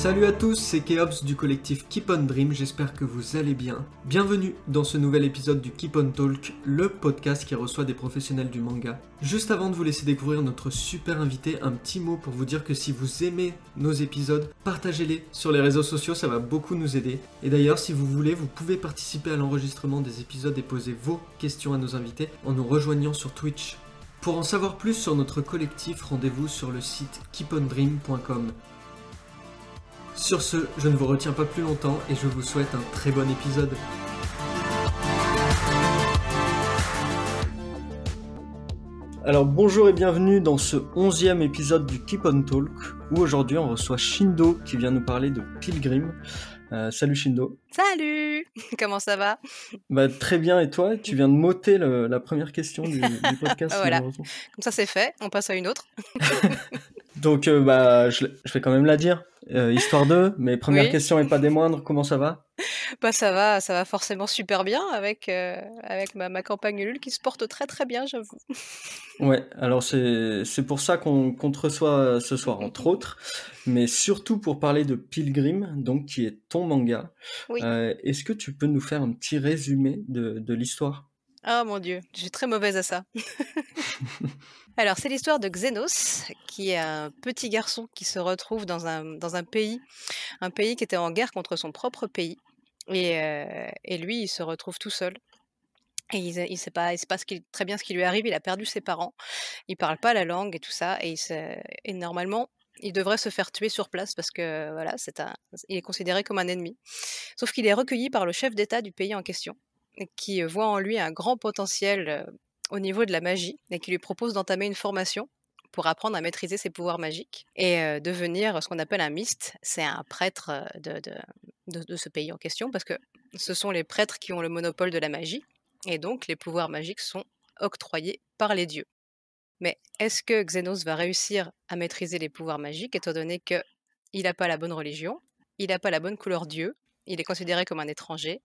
Salut à tous, c'est Keops du collectif Keep on Dream, j'espère que vous allez bien. Bienvenue dans ce nouvel épisode du Keep on Talk, le podcast qui reçoit des professionnels du manga. Juste avant de vous laisser découvrir notre super invité, un petit mot pour vous dire que si vous aimez nos épisodes, partagez-les sur les réseaux sociaux, ça va beaucoup nous aider. Et d'ailleurs, si vous voulez, vous pouvez participer à l'enregistrement des épisodes et poser vos questions à nos invités en nous rejoignant sur Twitch. Pour en savoir plus sur notre collectif, rendez-vous sur le site keepondream.com. Sur ce, je ne vous retiens pas plus longtemps et je vous souhaite un très bon épisode. Alors bonjour et bienvenue dans ce 11e épisode du Keep on Talk, où aujourd'hui on reçoit Shindo qui vient nous parler de Pilgrim. Salut Shindo. Salut. Comment ça va? Très bien, et toi? Tu viens de m'ôter la première question du podcast. Voilà, malheureusement. comme ça c'est fait, on passe à une autre. Donc je vais quand même la dire. Histoire de, mais première Oui. question et pas des moindres, comment ça va? Ça va forcément super bien avec ma campagne Ulule qui se porte très très bien, j'avoue. Ouais, alors c'est pour ça qu'on te reçoit ce soir, entre autres, mais surtout pour parler de Pilgrim, donc qui est ton manga. Oui. Est-ce que tu peux nous faire un petit résumé de l'histoire? Oh mon Dieu, je suis très mauvaise à ça. Alors, c'est l'histoire de Xenos, qui est un petit garçon qui se retrouve dans un pays qui était en guerre contre son propre pays. Et lui, il se retrouve tout seul. Et il sait pas très bien ce qui lui arrive. Il a perdu ses parents. Il parle pas la langue et tout ça. Et normalement, il devrait se faire tuer sur place parce que voilà, il est considéré comme un ennemi. Sauf qu'il est recueilli par le chef d'État du pays en question, et qui voit en lui un grand potentiel au niveau de la magie et qui lui propose d'entamer une formation pour apprendre à maîtriser ses pouvoirs magiques et devenir ce qu'on appelle un myste. C'est un prêtre de ce pays en question parce que ce sont les prêtres qui ont le monopole de la magie et donc les pouvoirs magiques sont octroyés par les dieux. Mais est-ce que Xenos va réussir à maîtriser les pouvoirs magiques étant donné qu'il n'a pas la bonne religion, il n'a pas la bonne couleur d'yeux, il est considéré comme un étranger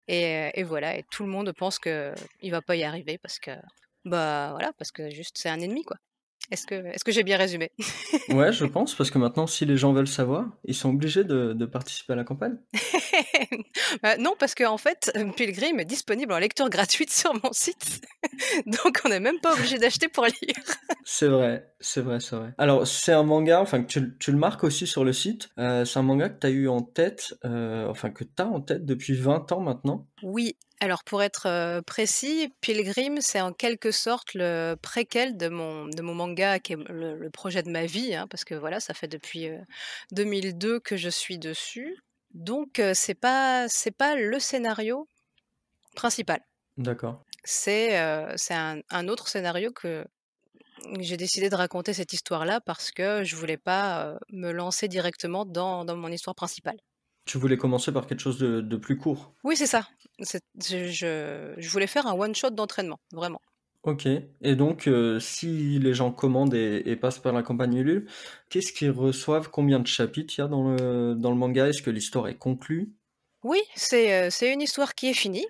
et voilà, et tout le monde pense qu'il va pas y arriver parce que voilà, parce que juste c'est un ennemi quoi. Est-ce que j'ai bien résumé? Ouais, je pense, parce que maintenant, si les gens veulent savoir, ils sont obligés de participer à la campagne. Non, parce qu'en fait, Pilgrim est disponible en lecture gratuite sur mon site, donc on n'est même pas obligé d'acheter pour lire. C'est vrai, c'est vrai, c'est vrai. Alors, c'est un manga, enfin, que tu le marques aussi sur le site. C'est un manga que tu as eu en tête, que tu as en tête depuis 20 ans maintenant. Oui, alors pour être précis, Pilgrim, c'est en quelque sorte le préquel de mon manga qui est le projet de ma vie, hein, parce que voilà, ça fait depuis 2002 que je suis dessus. Donc c'est pas le scénario principal. D'accord. C'est un autre scénario que j'ai décidé de raconter cette histoire-là parce que je voulais pas me lancer directement dans mon histoire principale. Tu voulais commencer par quelque chose de plus court. Oui, c'est ça. Je voulais faire un one shot d'entraînement, vraiment. Ok. Et donc, si les gens commandent et passent par la campagne Ulule, qu'est-ce qu'ils reçoivent? Combien de chapitres il y a dans le manga? Est-ce que l'histoire est conclue? Oui, c'est une histoire qui est finie.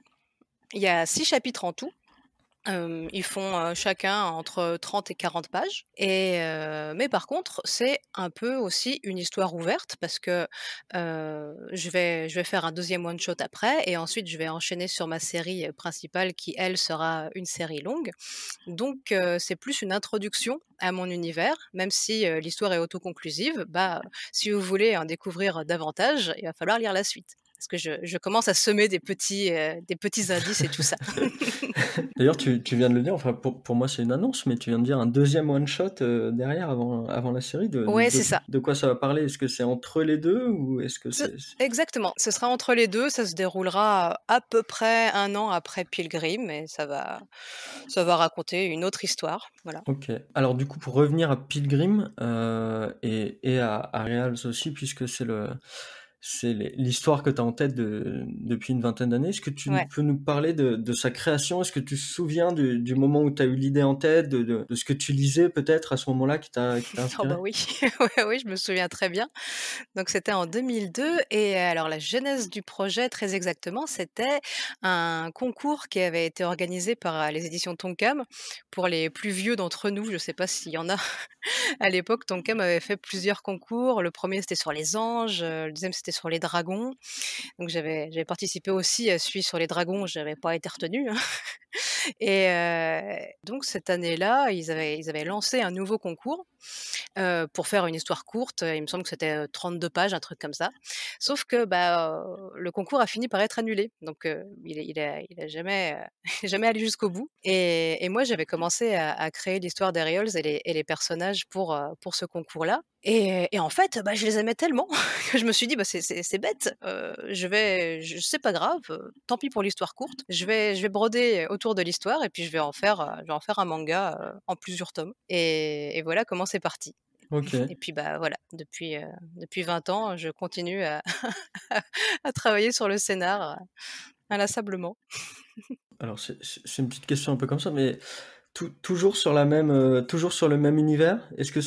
Il y a 6 chapitres en tout. Ils font, chacun entre 30 et 40 pages mais par contre, c'est un peu aussi une histoire ouverte parce que, je vais faire un deuxième one shot après et ensuite je vais enchaîner sur ma série, principale qui, elle, sera une série longue. Donc c'est plus une introduction à mon univers, même si, l'histoire est autoconclusive, si vous voulez en découvrir davantage, il va falloir lire la suite. Parce que je commence à semer des petits indices et tout ça. D'ailleurs, tu viens de le dire, enfin pour moi c'est une annonce, mais tu viens de dire un deuxième one-shot derrière avant la série. Ouais, c'est ça. De quoi ça va parler? Est-ce que c'est entre les deux ou est-ce que Ce c'est... Exactement, ce sera entre les 2. Ça se déroulera à peu près 1 an après Pilgrim et ça va raconter une autre histoire, voilà. Ok. Alors du coup, pour revenir à Pilgrim et à Reals aussi, puisque c'est l'histoire que tu as en tête depuis une vingtaine d'années. Est-ce que tu Ouais. peux nous parler de sa création? Est-ce que tu te souviens du moment où tu as eu l'idée en tête, de ce que tu lisais peut-être à ce moment-là qui t'a Oh bah inspiré? oui, ouais, oui, je me souviens très bien. Donc c'était en 2002 et alors la genèse du projet très exactement, c'était un concours qui avait été organisé par, les éditions Tonkam. Pour les plus vieux d'entre nous, je ne sais pas s'il y en a à l'époque, Tonkam avait fait plusieurs concours. Le premier c'était sur les anges, le deuxième c'était sur les dragons. Donc j'avais participé aussi à celui sur les dragons, j'avais pas été retenue, hein. Et donc cette année-là, ils avaient lancé un nouveau concours, pour faire une histoire courte, il me semble que c'était, 32 pages, un truc comme ça. Sauf que, bah, le concours a fini par être annulé, donc il a jamais, jamais allé jusqu'au bout et moi j'avais commencé à créer l'histoire d'Aerials et les personnages pour ce concours-là et en fait, bah, je les aimais tellement que je me suis dit: «Bah, c'est bête, c'est pas grave, tant pis pour l'histoire courte, je vais broder autour de l'histoire et puis je vais en faire un manga, en plusieurs tomes» et voilà comment c'est parti. OK. Et puis, bah, voilà, depuis 20 ans, je continue à à travailler sur le scénar, inlassablement. Alors c'est une petite question un peu comme ça, mais toujours sur toujours sur le même univers? Est-ce que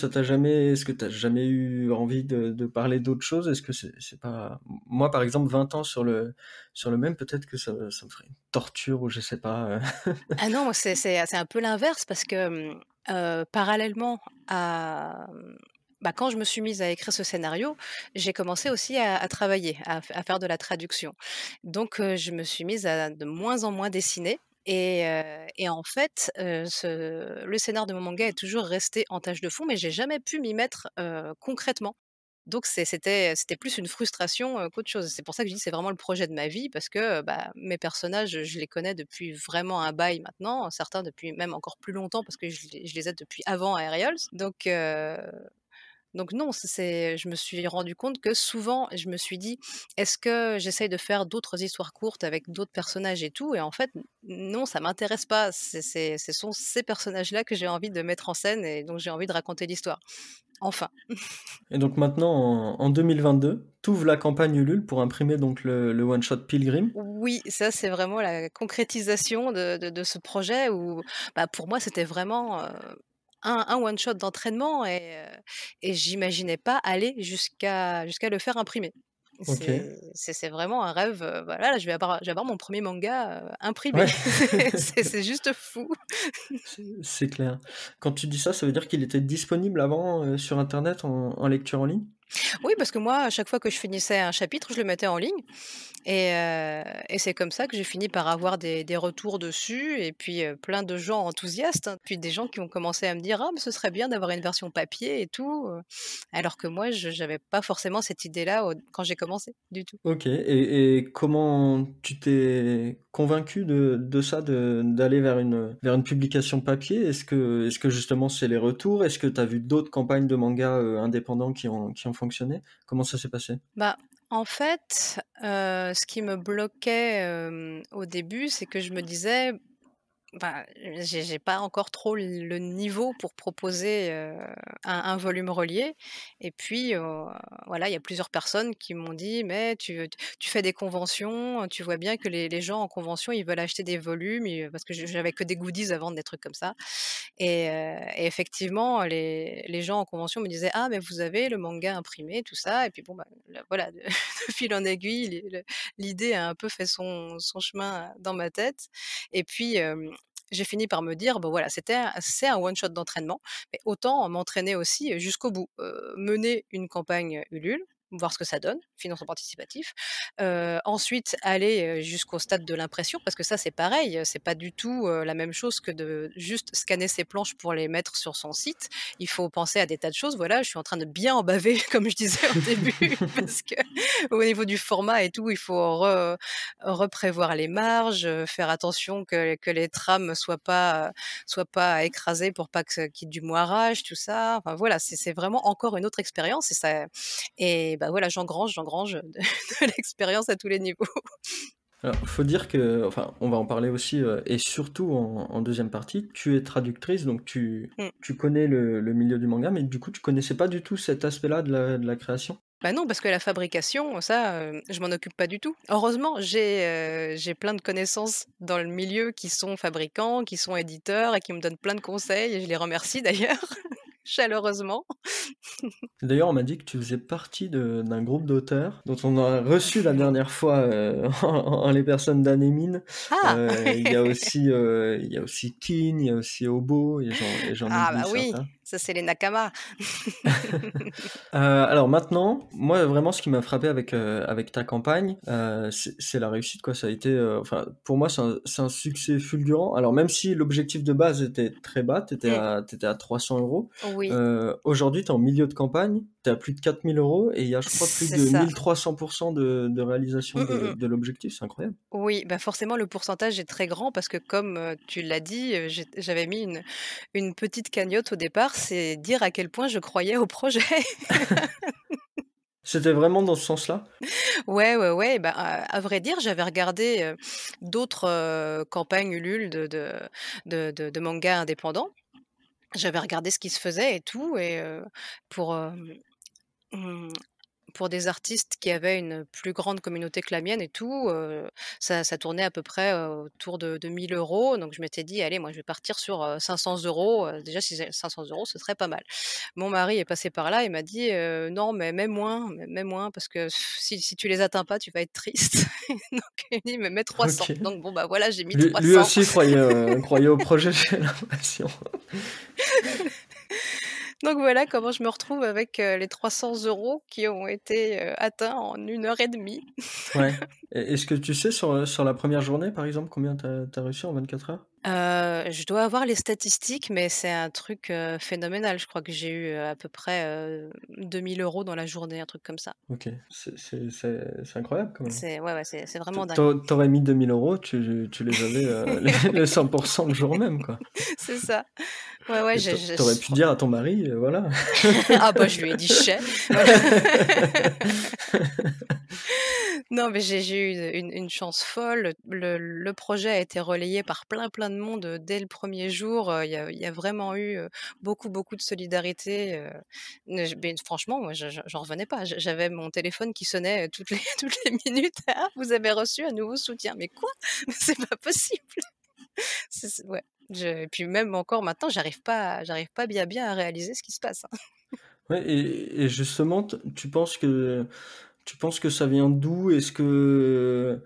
tu jamais eu envie de parler d'autre chose? Est-ce que c'est pas moi, par exemple, 20 ans sur le même, peut-être que ça me ferait une torture ou je sais pas, Ah non, moi, c'est un peu l'inverse parce que, parallèlement à, bah, quand je me suis mise à écrire ce scénario, j'ai commencé aussi à travailler, à faire de la traduction. Donc je me suis mise à de moins en moins dessiner et en fait, le scénar de mon manga est toujours resté en tâche de fond, mais j'ai jamais pu m'y mettre, concrètement. Donc c'était plus une frustration, qu'autre chose. C'est pour ça que je dis: «C'est vraiment le projet de ma vie» parce que, bah, mes personnages, je les connais depuis vraiment un bail maintenant, certains depuis même encore plus longtemps parce que je les ai depuis avant Aerials. Donc non, je me suis rendu compte que souvent, je me suis dit: «Est-ce que j'essaye de faire d'autres histoires courtes avec d'autres personnages et tout?» et en fait, non, ça m'intéresse pas. Ce sont ces personnages-là que j'ai envie de mettre en scène et dont j'ai envie de raconter l'histoire. Enfin. et donc maintenant en 2022, tu ouvres la campagne Ulule pour imprimer donc le one shot Pilgrim. Oui, ça, c'est vraiment la concrétisation de ce projet où, bah, pour moi, c'était vraiment, un one shot d'entraînement et j'imaginais pas aller jusqu'à le faire imprimer. OK. C'est vraiment un rêve, voilà, là, je vais avoir mon premier manga, imprimé. Ouais, C'est juste fou. c'est clair. Quand tu dis ça, ça veut dire qu'il était disponible avant, sur internet en lecture en ligne? Oui, parce que moi, à chaque fois que je finissais un chapitre, je le mettais en ligne et c'est comme ça que j'ai fini par avoir des retours dessus et puis, plein de gens enthousiastes, hein. Puis des gens qui ont commencé à me dire: «Ah, mais ce serait bien d'avoir une version papier et tout», alors que moi, je j'avais pas forcément cette idée-là quand j'ai commencé, du tout. OK, et comment tu t'es convaincu de ça, d'aller vers une publication papier? Est-ce que justement c'est les retours? Est-ce que tu as vu d'autres campagnes de manga, indépendants qui ont fonctionné? Comment ça s'est passé? Bah, en fait, ce qui me bloquait, au début, c'est que je me disais: «Bah, j'ai pas encore trop le niveau pour proposer, un volume relié» et puis, voilà, il y a plusieurs personnes qui m'ont dit: «Mais tu fais des conventions, tu vois bien que les gens en convention, ils veulent acheter des volumes» parce que j'avais que des goodies à vendre, des trucs comme ça et effectivement, les gens en convention me disaient: «Ah, mais vous avez le manga imprimé?» tout ça et puis bon, bah, voilà, de de fil en aiguille, l'idée a un peu fait son chemin dans ma tête et puis, j'ai fini par me dire: «Bah, voilà, c'est un one shot d'entraînement, mais autant m'entraîner aussi jusqu'au bout». Mener une campagne Ulule, voir ce que ça donne, financement participatif. Ensuite aller, jusqu'au stade de l'impression parce que ça, c'est pareil, c'est pas du tout, la même chose que de juste scanner ses planches pour les mettre sur son site. Il faut penser à des tas de choses. Voilà, je suis en train de bien en baver comme je disais au début parce que au niveau du format et tout, il faut reprévoir les marges, faire attention que les trames soient pas écrasées pour pas qu'il y ait du moirage, tout ça. Enfin voilà, c'est vraiment encore une autre expérience et bah, voilà, j'engrange de de l'expérience à tous les niveaux. Alors, faut dire que enfin, on va en parler aussi, et surtout en 2e partie, tu es traductrice, donc tu Mmh. tu connais le milieu du manga, mais du coup, tu connaissais pas du tout cet aspect-là de la création? Bah non, parce que la fabrication, ça, je m'en occupe pas du tout. Heureusement, j'ai plein de connaissances dans le milieu qui sont fabricants, qui sont éditeurs et qui me donnent plein de conseils et je les remercie d'ailleurs chaleureusement. D'ailleurs, on m'a dit que tu faisais partie d'un groupe d'auteurs dont on a reçu la dernière fois en les personnes d'Anémine. Ah! Il y a aussi Kin, il y a aussi Obo, et j'en Ah oublie bah oui, certains. ça c'est les nakamas. Alors maintenant, moi vraiment ce qui m'a frappé avec ta campagne, c'est la réussite quoi. Ça a été, enfin pour moi c'est un succès fulgurant. Alors même si l'objectif de base était très bas, Mmh, t'étais à 300 €. oui, Aujourd'hui t'es en milieu de campagne, t'es à plus de 4 000 € et il y a je crois plus c'est de ça. 1300% de réalisation Mmh. de l'objectif. C'est incroyable. Oui, bah, forcément le pourcentage est très grand parce que comme, tu l'as dit, j'avais mis une petite cagnotte au départ, c'est dire à quel point je croyais au projet. C'était vraiment dans ce sens-là? Ouais, ouais, ouais, bah, à vrai dire, j'avais regardé, d'autres, campagnes Ulule de mangas indépendants. J'avais regardé ce qui se faisait et tout et pour, mmh pour des artistes qui avaient une plus grande communauté que la mienne et tout, ça tournait à peu près, autour de 1 000 €. Donc je m'étais dit: «Allez, moi je vais partir sur, 500 €, déjà si j'ai 500 €, ce serait pas mal». Mon mari est passé par là, il m'a dit: «Non, mais mets moins parce que si tu les atteins pas, tu vas être triste». Donc il me dit: «Mais mets 300». OK. Donc bon, bah, voilà, j'ai mis Lui 300. aussi croyait au projet, j'ai l'impression. Donc voilà comment je me retrouve avec, les 300 € qui ont été, atteints en 1 heure et demie. Ouais. Et est-ce que tu sais sur la première journée, par exemple, combien t'as reçu en 24 heures? Je dois avoir les statistiques, mais c'est un truc, phénoménal. Je crois que j'ai eu, à peu près, 2 000 € dans la journée, un truc comme ça. OK, c'est incroyable quand même. C'est ouais, ouais, c'est Tu vraiment dingue. aurais mis 2 000 €, tu les avais, les 100% le jour même, quoi. C'est ça. Ouais, ouais, Et j'ai tu aurais pu dire à ton mari, voilà. ah bah, je lui ai dit: «Chais». Voilà. Non, mais j'ai eu une chance folle. Le projet a été relayé par plein de monde, dès le premier jour. Il y a vraiment eu, beaucoup, beaucoup de solidarité, beh, franchement, moi, j'en revenais pas. J'avais mon téléphone qui sonnait, toutes les toutes les minutes: «Ah, vous avez reçu un nouveau soutien». Mais quoi? Mais c'est pas possible. C'est ouais, je et puis même encore maintenant, j'arrive pas bien à réaliser ce qui se passe, hein. Ouais, et justement, tu penses que ça vient d'où? Est-ce que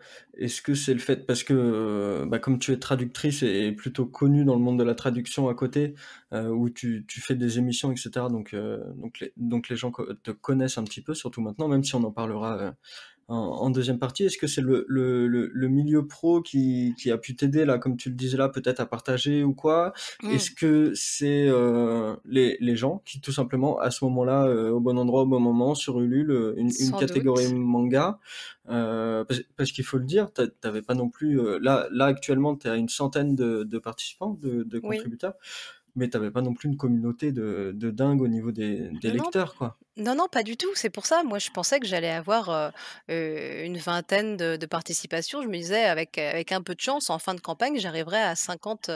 c'est le fait parce que, bah, comme tu es traductrice et plutôt connue dans le monde de la traduction à côté, où tu fais des émissions et cetera, donc les gens te connaissent un petit peu, surtout maintenant, même si on en parlera, en deuxième partie. Est-ce que c'est le milieu pro qui a pu t'aider là, comme tu le disais là, peut-être à partager ou quoi? Mmh, Est-ce que c'est les gens qui tout simplement à ce moment-là, au bon endroit au bon moment sur Ulule, une sans catégorie doute. manga, parce qu'il faut le dire, t'avais pas non plus, là actuellement tu es à une centaine de participants, de Oui. contributeurs, mais t'avais pas non plus une communauté de dingue au niveau des Non. lecteurs quoi. Non, non, pas du tout. C'est pour ça, moi, je pensais que j'allais avoir, une vingtaine de participations. Je me disais avec un peu de chance, en fin de campagne, j'arriverai à 50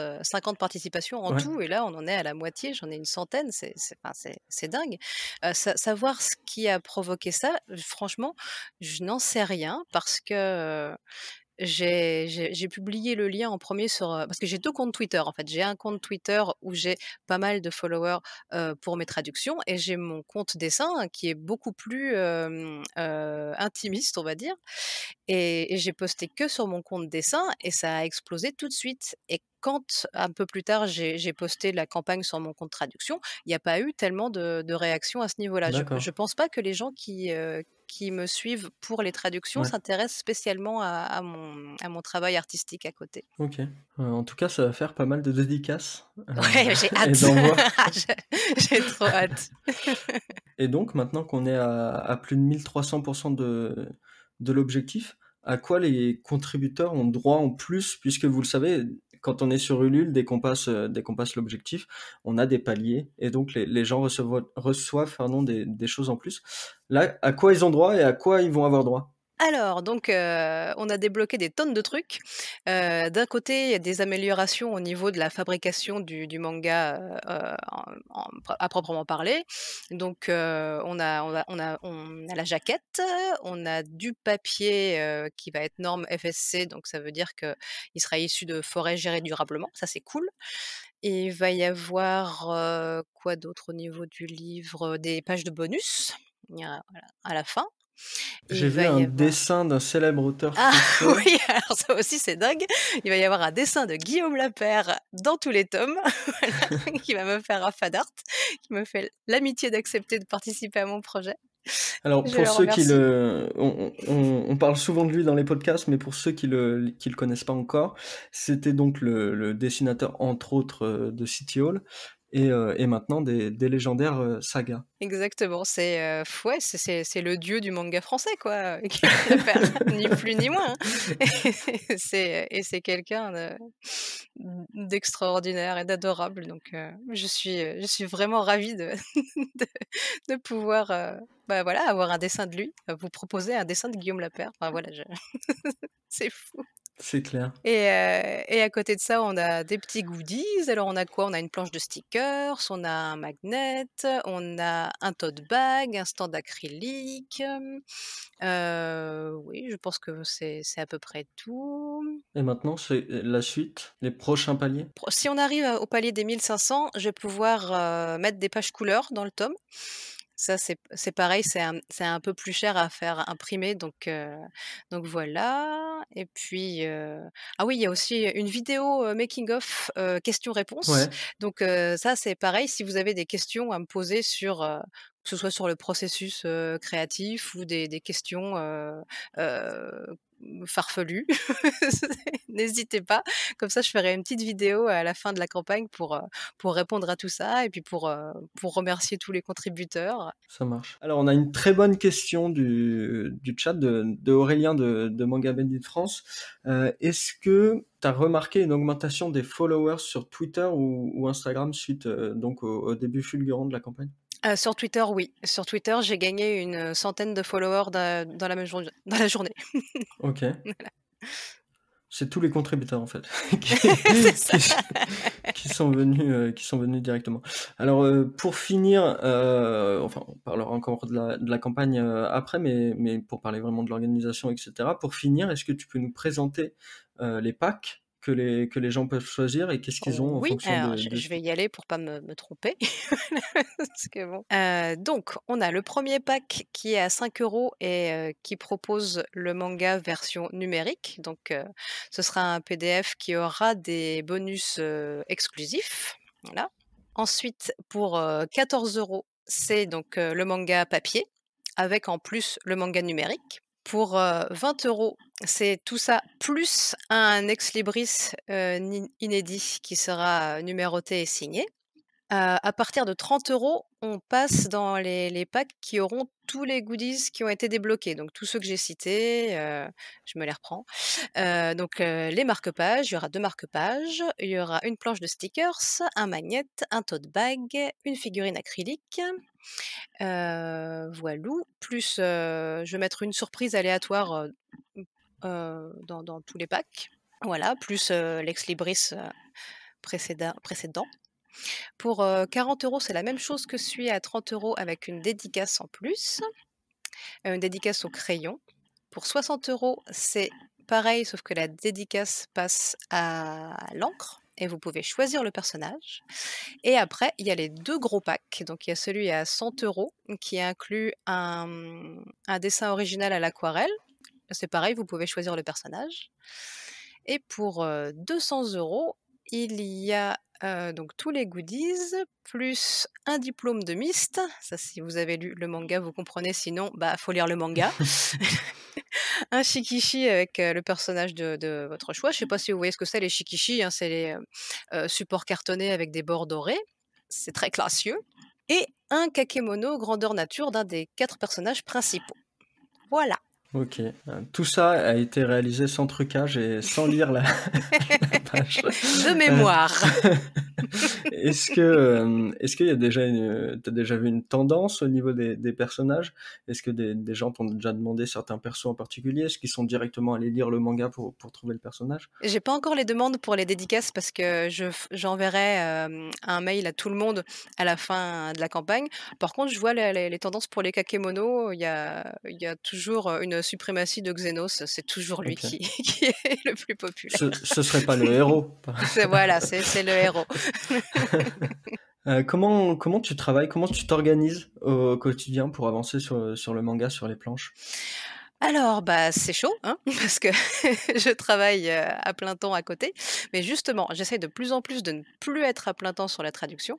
participations en Ouais, tout et là, on en est à la moitié, j'en ai une centaine, c'est dingue. Savoir ce qui a provoqué ça, franchement, je n'en sais rien parce que, j'ai publié le lien en premier sur, parce que j'ai 2 comptes Twitter, en fait. J'ai un compte Twitter où j'ai pas mal de followers, pour mes traductions et j'ai mon compte dessin qui est beaucoup plus, intimiste, on va dire et j'ai posté que sur mon compte dessin et ça a explosé tout de suite et quand, un peu plus tard, j'ai posté la campagne sur mon compte traduction, il n'y a pas eu tellement de réactions à ce niveau-là. Je d'accord, pense pas que les gens qui me suivent pour les traductions ouais. s'intéressent spécialement à mon travail artistique à côté. OK. En tout cas, ça va faire pas mal de dédicaces, Ouais, j'ai et hâte. d'envois. J'ai trop hâte. Et donc maintenant qu'on est à plus de 1300% de l'objectif, à quoi les contributeurs ont droit en plus? Puisque vous le savez, quand on est sur Ulule, dès qu'on passe l'objectif, on a des paliers et donc les gens reçoivent, pardon, des choses en plus. Là, à quoi ils ont droit et à quoi ils vont avoir droit? Alors donc on a débloqué des tonnes de trucs. D'un côté, il y a des améliorations au niveau de la fabrication du manga, à proprement parler. Donc on a la jaquette, on a du papier, qui va être norme FSC, donc ça veut dire qu'il sera issu de forêts gérées durablement, ça c'est cool. Et il va y avoir, quoi d'autre au niveau du livre? Des pages de bonus, il y a voilà, à la fin. Et J'ai il vu va y un avoir dessin d'un célèbre auteur ah français. oui, alors ça aussi c'est dingue. Il va y avoir un dessin de Guillaume Lapère dans tous les tomes, voilà, qui va me faire un fan art, qui me fait l'amitié d'accepter de participer à mon projet. Alors Je pour le ceux qui remercie. le, on parle souvent de lui dans les podcasts, mais pour ceux qui le connaissent pas encore, c'était donc le dessinateur entre autres de City Hall et maintenant des légendaires sagas. Exactement, ouais, c'est le dieu du manga français quoi, Guillaume Lapère, ni plus ni moins, hein. C'est quelqu'un d'extraordinaire et d'adorable donc je suis vraiment ravie de de de pouvoir, bah, voilà, avoir un dessin de lui, vous proposer un dessin de Guillaume Lapère. Enfin voilà, je c'est fou. C'est clair. Et à côté de ça, on a des petits goodies. Alors on a quoi? On a une planche de stickers, on a un magnet, on a un tote bag, un stand acrylique, oui, je pense que c'est à peu près tout. Et maintenant, c'est la suite, les prochains paliers. Si on arrive au palier des 1 500, je vais pouvoir, mettre des pages couleurs dans le tome. Ça, c'est pareil, c'est un peu plus cher à faire imprimer donc voilà et puis, ah oui, il y a aussi une vidéo, making of, questions-réponses. Ouais, Donc ça, c'est pareil, si vous avez des questions à me poser sur, que ce soit sur le processus, créatif ou des questions, heu, farfelues, n'hésitez pas. Comme ça, je ferai une petite vidéo à la fin de la campagne pour répondre à tout ça et puis pour remercier tous les contributeurs. ça marche. Alors, on a une très bonne question du chat de Aurélien de Manga Bandit France. Est-ce que tu as remarqué une augmentation des followers sur Twitter ou Instagram suite donc au début fulgurant de la campagne? Sur Twitter, oui. Sur Twitter, j'ai gagné une centaine de followers dans la même dans la journée. Ok. C'est tous les contributeurs en fait C'est ça. qui, qui sont venus directement. Alors pour finir, enfin on parlera encore de la campagne après, mais pour parler vraiment de l'organisation, etc. Pour finir, est-ce que tu peux nous présenter les packs que les gens peuvent choisir et qu'est-ce qu'ils ont en Oui, fonction alors de... je vais y aller pour pas me tromper. Parce que bon, donc on a le premier pack qui est à 5 € et qui propose le manga version numérique. Donc ce sera un PDF qui aura des bonus, exclusifs, voilà. Ensuite pour, 14 €, c'est donc, le manga papier avec en plus le manga numérique. Pour, 20 €, c'est tout ça plus un ex libris, inédit qui sera, numéroté et signé. À partir de 30 €, on passe dans les packs qui auront tous les goodies qui ont été débloqués. Donc tous ceux que j'ai cités, je me les reprends. Donc les marque-pages, il y aura 2 marque-pages, il y aura une planche de stickers, un magnet, un tote bag, une figurine acrylique, voilou, plus, je vais mettre une surprise aléatoire, dans tous les packs. Voilà, plus, l'ex libris, précédent. Pour, 40 €, c'est la même chose que celui à 30 € avec une dédicace en plus, une dédicace au crayon. Pour 60 €, c'est pareil, sauf que la dédicace passe à l'encre et vous pouvez choisir le personnage. Et après, il y a les 2 gros packs. Donc il y a celui à 100 € qui inclut un dessin original à l'aquarelle. C'est pareil, vous pouvez choisir le personnage. Et pour, 200 €, il y a, donc tous les goodies, plus un diplôme de Myst. Ça, si vous avez lu le manga, vous comprenez, sinon, bah, faut lire le manga. Un shikishi avec, le personnage de votre choix. Je sais pas si vous voyez ce que c'est les shikishi, hein, c'est les, supports cartonnés avec des bords dorés. C'est très classieux et un kakemono grandeur nature d'un des 4 personnages principaux. Voilà. Ok. Tout ça a été réalisé sans trucage et sans lire la page. De Euh, mémoire. Est-ce qu'il y a déjà t'as déjà vu une tendance au niveau des personnages? Est-ce que des gens t'ont déjà demandé certains persos en particulier? Est-ce qu'ils sont directement allés lire le manga pour trouver le personnage? J'ai pas encore les demandes pour les dédicaces parce que j'enverrai, un mail à tout le monde à la fin de la campagne. Par contre, je vois les tendances pour les kakémonos, il y a toujours, une suprématie de Xenos, c'est toujours lui Ok. qui qui est le plus populaire. Ce serait pas le héros. C'est le héros. Comment tu travailles? Comment tu t'organises au quotidien pour avancer sur le manga, sur les planches? Alors, bah, c'est chaud, hein, parce que je travaille, à plein temps à côté. Mais justement, j'essaye de plus en plus de ne plus être à plein temps sur la traduction.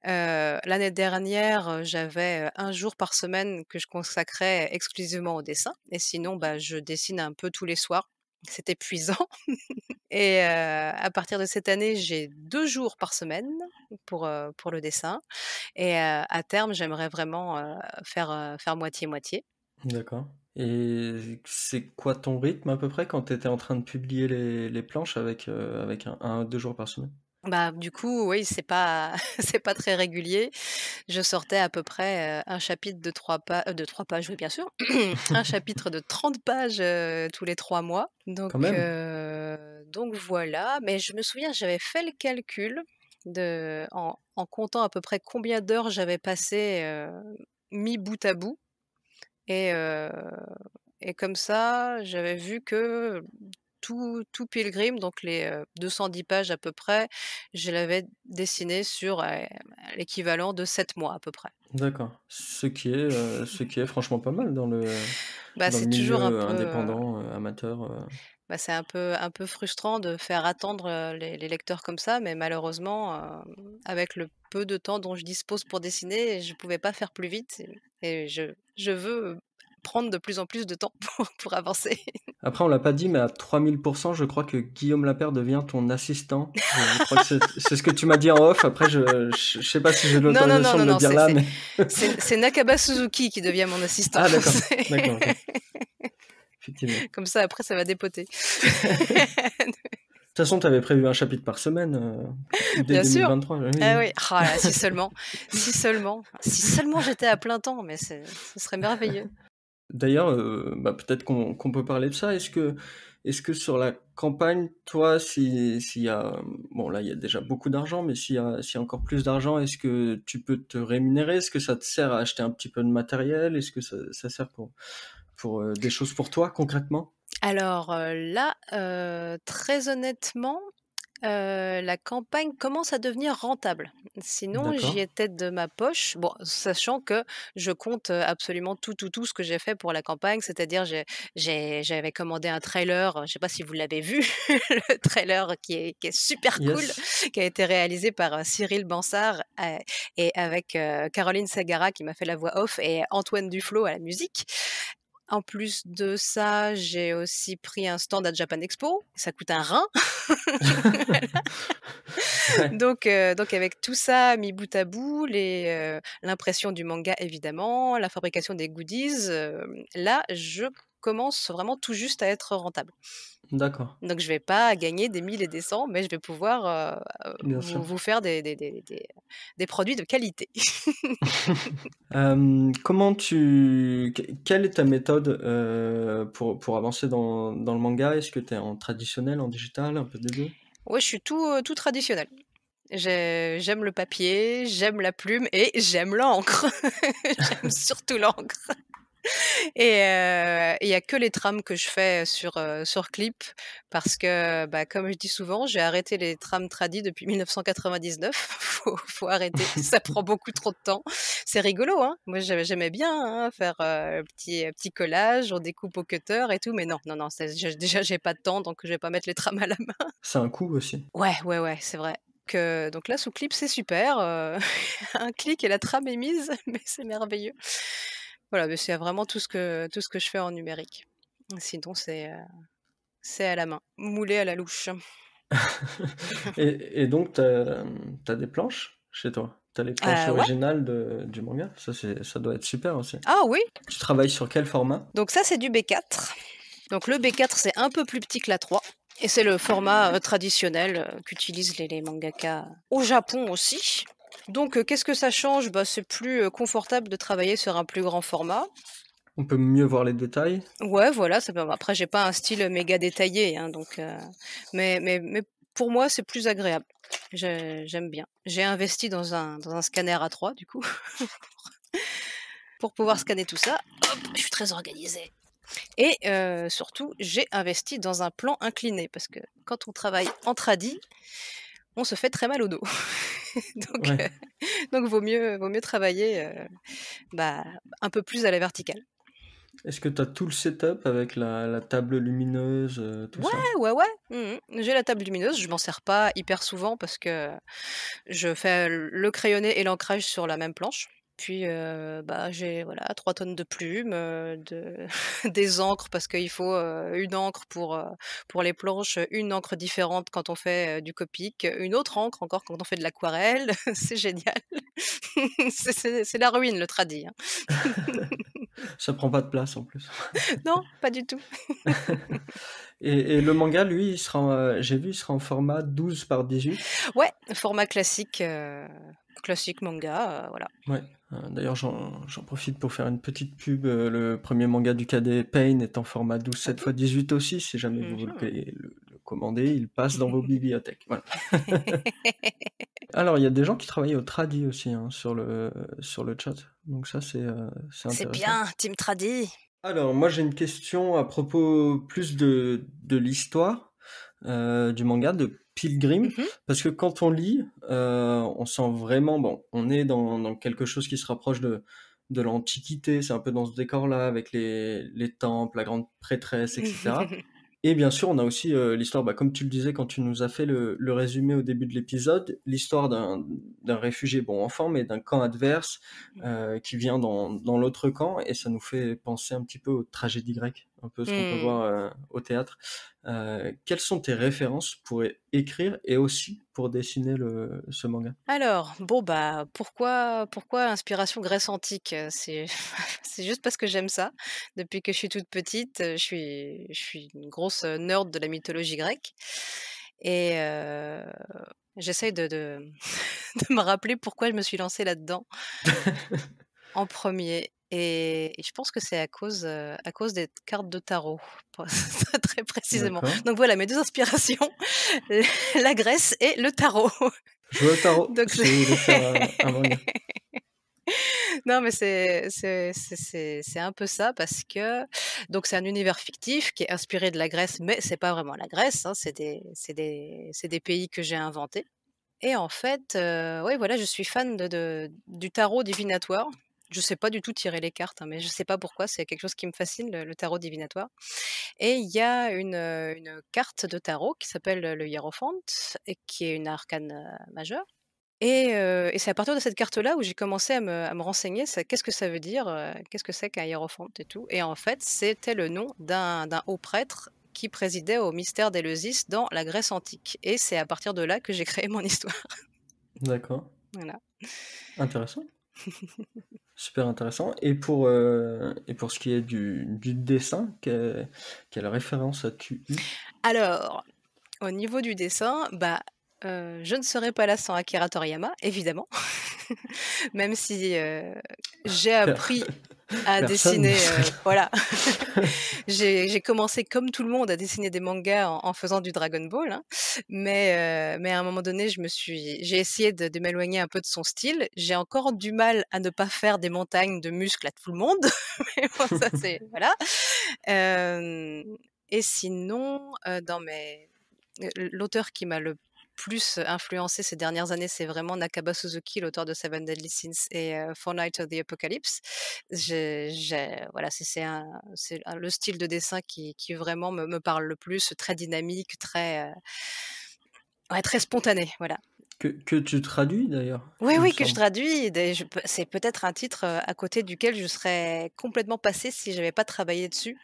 L'année dernière, j'avais, 1 jour par semaine que je consacrais exclusivement au dessin et sinon, bah, je dessine un peu tous les soirs. C'est épuisant et à partir de cette année, j'ai 2 jours par semaine pour le dessin et à terme, j'aimerais vraiment, faire moitié-moitié. D'accord. Et c'est quoi ton rythme à peu près quand tu étais en train de publier les planches avec un 2 jours par semaine? Bah, du coup, oui, c'est pas c'est pas très régulier. Je sortais à peu près, un chapitre de 3 pages, oui, bien sûr, un chapitre de 30 pages, tous les 3 mois. Quand même? Donc voilà, mais je me souviens, j'avais fait le calcul en comptant à peu près combien d'heures j'avais passé, mis bout à bout et heu et comme ça, j'avais vu que tout Pilgrim, donc les, 210 pages à peu près, je l'avais dessiné sur, l'équivalent de 7 mois à peu près. D'accord. Ce qui est franchement pas mal Bah, dans le c'est toujours un milieu peu, indépendant, amateur. bah, c'est un peu frustrant de faire attendre, les lecteurs comme ça, mais malheureusement, avec le peu de temps dont je dispose pour dessiner, je pouvais pas faire plus vite et je veux prendre de plus en plus de temps pour avancer. Après, on l'a pas dit, mais à 3000 je crois que Guillaume Lapère devient ton assistant. Je crois que c'est ce que tu m'as dit en off. Après, je sais pas si j'ai Non, non, non, l'autorisation de non, le non, dire c'est là, c'est mais c'est Nakaba Suzuki qui devient mon assistant. ah d'accord, C'est d'accord, OK, effectivement. comme ça après ça va dépoter. De toute façon, tu avais prévu un chapitre par semaine, dès Bien sûr. 2023. Oui, Ah oui. oui, ah là, si seulement j'étais à plein temps, mais ce serait merveilleux. D'ailleurs, bah, peut-être qu'on peut parler de ça. Est-ce que sur la campagne, toi, s'il y a bon là, il y a déjà beaucoup d'argent, mais s'il y a encore plus d'argent, est-ce que tu peux te rémunérer? Est-ce que ça te sert à acheter un petit peu de matériel? Est-ce que ça sert pour des choses pour toi concrètement? Alors, là, très honnêtement, la campagne commence à devenir rentable. Sinon, j'y D'accord. étais de ma poche. Bon, sachant que je compte, absolument tout ce que j'ai fait pour la campagne, c'est-à-dire j'avais commandé un trailer, je sais pas si vous l'avez vu, le trailer qui est super cool, Yes. qui a été réalisé par, Cyril Bansard, et avec, Caroline Sagara qui m'a fait la voix off et Antoine Duflo à la musique. En plus de ça, j'ai aussi pris un stand à Japan Expo, ça coûte un rein. Ouais, Donc avec tout ça mis bout à bout, l'impression du manga évidemment, la fabrication des goodies, là, je commence vraiment tout juste à être rentable. d'accord, Donc je vais pas gagner des 1000 et des 100, mais je vais pouvoir, bien sûr. vous faire des produits de qualité. Comment quelle est ta méthode, pour avancer dans le manga? Est-ce que tu es en traditionnel, en digital, un peu des 2? Ouais, je suis tout traditionnel. J'aime le papier, j'aime la plume et j'aime l'encre. J'aime surtout l'encre. Et il y a que les trames que je fais sur Clip parce que, bah, comme je dis souvent, j'ai arrêté les trames tradi depuis 1999. Faut arrêter, ça prend beaucoup trop de temps. C'est rigolo, hein. Moi, j'aimais bien, hein, faire, petit collage, on découpe au cutter et tout, mais non, non, non, déjà, j'ai pas de temps, donc je vais pas mettre les trames à la main. C'est un coût aussi. Ouais, ouais, ouais, c'est vrai. Donc là, sous Clip, c'est super, un clic et la trame est mise, mais c'est merveilleux. Voilà, mais c'est vraiment tout ce que je fais en numérique. Sinon, c'est à la main, moulé à la louche. Et donc tu as des planches chez toi? Tu as les planches Ouais. originales du manga? Ça doit être super aussi. Ah oui, Tu travailles sur quel format? donc ça, c'est du B4. Donc le B4, c'est un peu plus petit que l'A3. Et c'est le format, traditionnel, qu'utilisent les mangaka au Japon aussi. Donc qu'est-ce que ça change? Bah, c'est plus, confortable de travailler sur un plus grand format. On peut mieux voir les détails. Ouais, voilà, ça peut après j'ai pas un style, méga détaillé, hein, donc mais pour moi, c'est plus agréable. J'aime bien. J'ai investi dans un scanner A3 du coup, pour pouvoir scanner tout ça. Hop, je suis très organisée et surtout, j'ai investi dans un plan incliné parce que quand on travaille en tradi, on se fait très mal au dos. Donc Ouais. donc vaut mieux travailler, bah, un peu plus à la verticale. Est-ce que tu as tout le setup avec la table lumineuse, tout Ouais, ça? ouais, ouais. J'ai la table lumineuse, je m'en sers pas hyper souvent parce que je fais le crayonné et l'ancrage sur la même planche. Puis, bah, j'ai voilà 3 tonnes de plumes, de des encres parce qu'il faut, une encre pour les planches, une encre différente quand on fait, du Copic, une autre encre encore quand on fait de l'aquarelle. C'est génial. C'est la ruine le tradi, hein. Ça prend pas de place en plus. Non, pas du tout. Et le manga, lui, il sera j'ai vu, il sera en format 12 par 18. Ouais, format classique, classique manga, voilà. Ouais, d'ailleurs, j'en profite pour faire une petite pub, le premier manga du cadet Pain est en format 12 7 Oh. fois 18 aussi, si jamais vous voulez Mmh. le commander, il passe dans vos bibliothèques, voilà. Alors, il y a des gens qui travaillent au tradi aussi, hein, sur le chat, donc ça, c'est C'est intéressant. bien, team tradi. Alors, moi, j'ai une question à propos plus de l'histoire, du manga, de Pilgrim, Mmh. parce que quand on lit, on sent vraiment, bon, on est dans quelque chose qui se rapproche de l'Antiquité, c'est un peu dans ce décor-là, avec les temples, la grande prêtresse, etc. Et bien sûr, on a aussi l'histoire, bah, comme tu le disais quand tu nous as fait le résumé au début de l'épisode, l'histoire d'un réfugié, bon enfant, mais d'un camp adverse qui vient dans l'autre camp, et ça nous fait penser un petit peu aux tragédies grecques, un peu ce qu'on peut Mmh. voir au théâtre. Quelles sont tes références pour écrire et aussi pour dessiner ce manga? Alors, bon, bah, pourquoi inspiration Grèce antique? C'est c'est juste parce que j'aime ça. Depuis que je suis toute petite, je suis une grosse, nerd de la mythologie grecque et j'essaye de de me rappeler pourquoi je me suis lancée là-dedans en premier et je pense que c'est à cause des cartes de tarot, pour très précisément. D'accord. Donc voilà, mes 2 inspirations, la Grèce et le tarot. Jouer au tarot, Donc c'est si vous voulez faire un manga. non, mais c'est un peu ça parce que donc c'est un univers fictif qui est inspiré de la Grèce, mais c'est pas vraiment la Grèce, hein, c'est des pays que j'ai inventés et en fait, ouais, voilà, je suis fan de du tarot divinatoire. Je sais pas du tout tirer les cartes, hein, mais je sais pas pourquoi, c'est quelque chose qui me fascine, le tarot divinatoire et il y a une carte de tarot qui s'appelle le hiérophante et qui est une arcane, majeure et c'est à partir de cette carte-là où j'ai commencé à me renseigner, ça qu'est-ce que ça veut dire, qu'est-ce que c'est qu'un hiérophante et tout? Et en fait, c'était le nom d'un haut prêtre qui présidait au mystère d'Éleusis dans la Grèce antique et c'est à partir de là que j'ai créé mon histoire. D'accord, Voilà. intéressant. Super intéressant. Et pour ce qui est du dessin, quelle référence as-tu eu? Alors, au niveau du dessin, bah, je ne serais pas là sans Akira Toriyama, évidemment. Même si, j'ai Per appris à Personne ne dessiner, serait voilà. là. J'ai commencé comme tout le monde à dessiner des mangas en faisant du Dragon Ball, hein, mais à un moment donné, j'ai essayé de m'éloigner un peu de son style. J'ai encore du mal à ne pas faire des montagnes de muscles à tout le monde, mais bon ça c'est voilà. Hem et sinon, l'auteur qui m'a le plus influencé ces dernières années, c'est vraiment Nakaba Suzuki, l'auteur de Seven Deadly Sins et Fortnite of the Apocalypse. Voilà, c'est le style de dessin qui vraiment me parle le plus, très dynamique, très, ouais, très spontané, voilà. Que tu traduis d'ailleurs, Oui, il me oui, que je semble? traduis, c'est peut-être un titre, à côté duquel je serais complètement passée si j'avais pas travaillé dessus.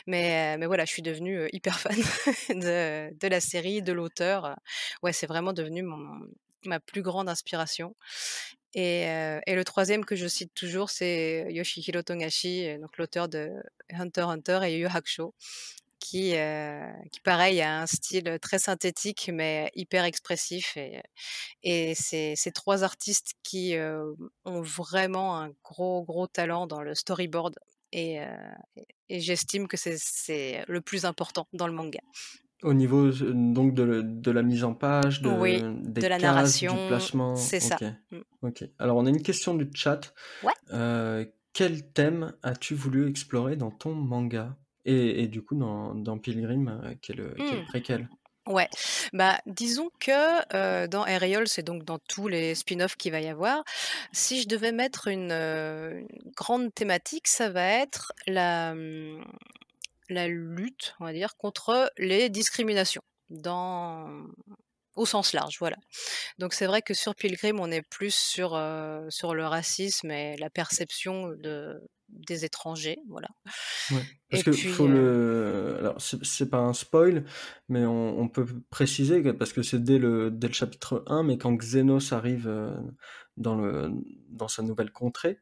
Mais voilà, je suis devenue, hyper fan de la série, de l'auteur, ouais, c'est vraiment devenu ma plus grande inspiration et le troisième que je cite toujours, c'est Yoshihiro Togashi, donc l'auteur de Hunter x Hunter et Yu Yu Hakusho. qui pareil a un style très synthétique mais hyper expressif et c'est 3 artistes qui, ont vraiment un gros, gros talent dans le storyboard et heu et j'estime que c'est le plus important dans le manga. Au niveau, donc de la mise en page, Oui, des de la cases, du narration, placement? c'est ça. OK, Mmh. OK. Alors on a une question du chat. Ouais. Quel thème as-tu voulu explorer dans ton manga? Et du coup dans Pilgrim, quel Mmh. préquel? Ouais, bah, disons que, dans Aerial, c'est donc dans tous les spin-offs qu'il va y avoir. Si je devais mettre une grande thématique, ça va être la lutte, on va dire, contre les discriminations dans au sens large, voilà. Donc c'est vrai que sur Pilgrim, on est plus sur le racisme et la perception des étrangers, voilà. Ouais, parce Et que puis, faut le alors c'est pas un spoil, mais on peut préciser que parce que c'est dès le chapitre 1, mais quand Xénos arrive, dans le dans sa nouvelle contrée,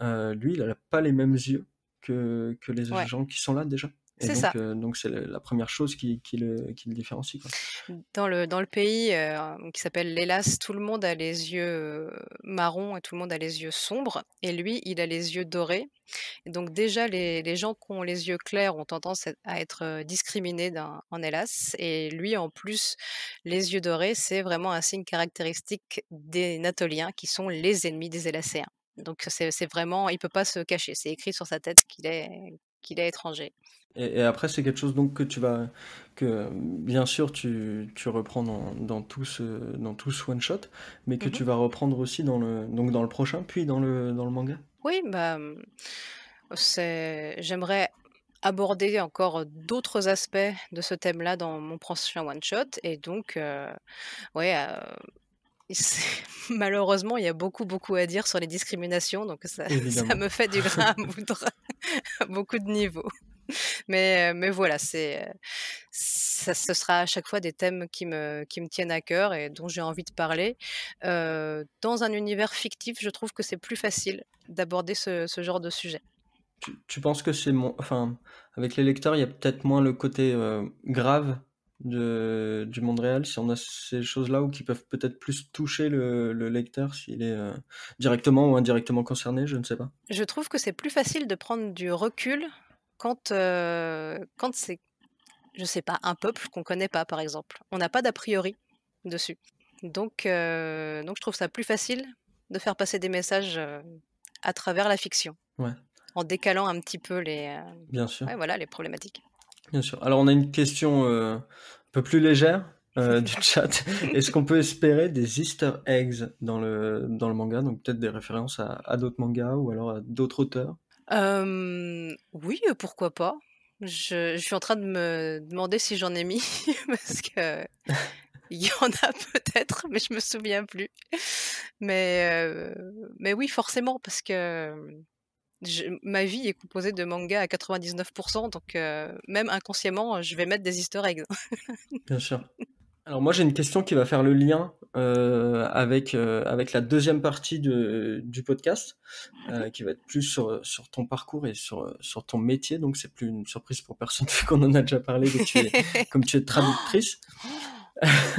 lui, il a pas les mêmes yeux que les ouais, gens qui sont là déjà et c'est ça. donc c'est la 1re chose qui le différencie, quoi. Dans le pays, qui s'appelle l'Hélas, tout le monde a les yeux, marrons et tout le monde a les yeux sombres et lui, il a les yeux dorés. Et donc déjà les gens qui ont les yeux clairs ont tendance à être, discriminés en Hellas et lui, en plus, les yeux dorés, c'est vraiment un signe caractéristique des Natoliens qui sont les ennemis des Hélacéens. Donc c'est vraiment il peut pas se cacher. C'est écrit sur sa tête qu'il est étranger. Et après, c'est quelque chose donc que bien sûr tu reprends dans tout ce one shot, mais que Mmh. tu vas reprendre aussi dans le prochain, puis dans le manga? Oui, bah, j'aimerais aborder encore d'autres aspects de ce thème-là dans mon prochain one shot et donc ouais, c'est malheureusement, il y a beaucoup, beaucoup à dire sur les discriminations donc ça ça Évidemment. me fait du grain à moudre à beaucoup de niveaux. Mais voilà, ce sera à chaque fois des thèmes qui me tiennent à cœur et dont j'ai envie de parler. Dans un univers fictif, je trouve que c'est plus facile d'aborder ce genre de sujet. Tu penses que c'est enfin, avec les lecteurs, il y a peut-être moins le côté, grave du monde réel, si on a ces choses-là ou qui peuvent peut-être plus toucher le lecteur s'il est, directement ou indirectement concerné, je ne sais pas? Je trouve que c'est plus facile de prendre du recul quand c'est, je sais pas, un peuple qu'on connaît pas, par exemple. On n'a pas d'a priori dessus. Donc je trouve ça plus facile de faire passer des messages, à travers la fiction, Ouais, en décalant un petit peu bien sûr. ouais, voilà, les problématiques. Bien sûr. Alors on a une question, un peu plus légère, du chat. Est-ce qu'on peut espérer des easter eggs dans le manga? Donc peut-être des références à d'autres mangas ou alors à d'autres auteurs? Oui, pourquoi pas. Je suis en train de me demander si j'en ai mis parce que il y en a peut-être, mais je me souviens plus. Mais oui, forcément, parce que, ma vie est composée de mangas à 99 donc même inconsciemment, je vais mettre des easter eggs. Bien sûr. Alors moi j'ai une question qui va faire le lien, avec la deuxième partie du podcast, Mmh. qui va être plus sur ton parcours et sur ton métier. Donc c'est plus une surprise pour personne vu qu'on en a déjà parlé, mais comme tu es traductrice.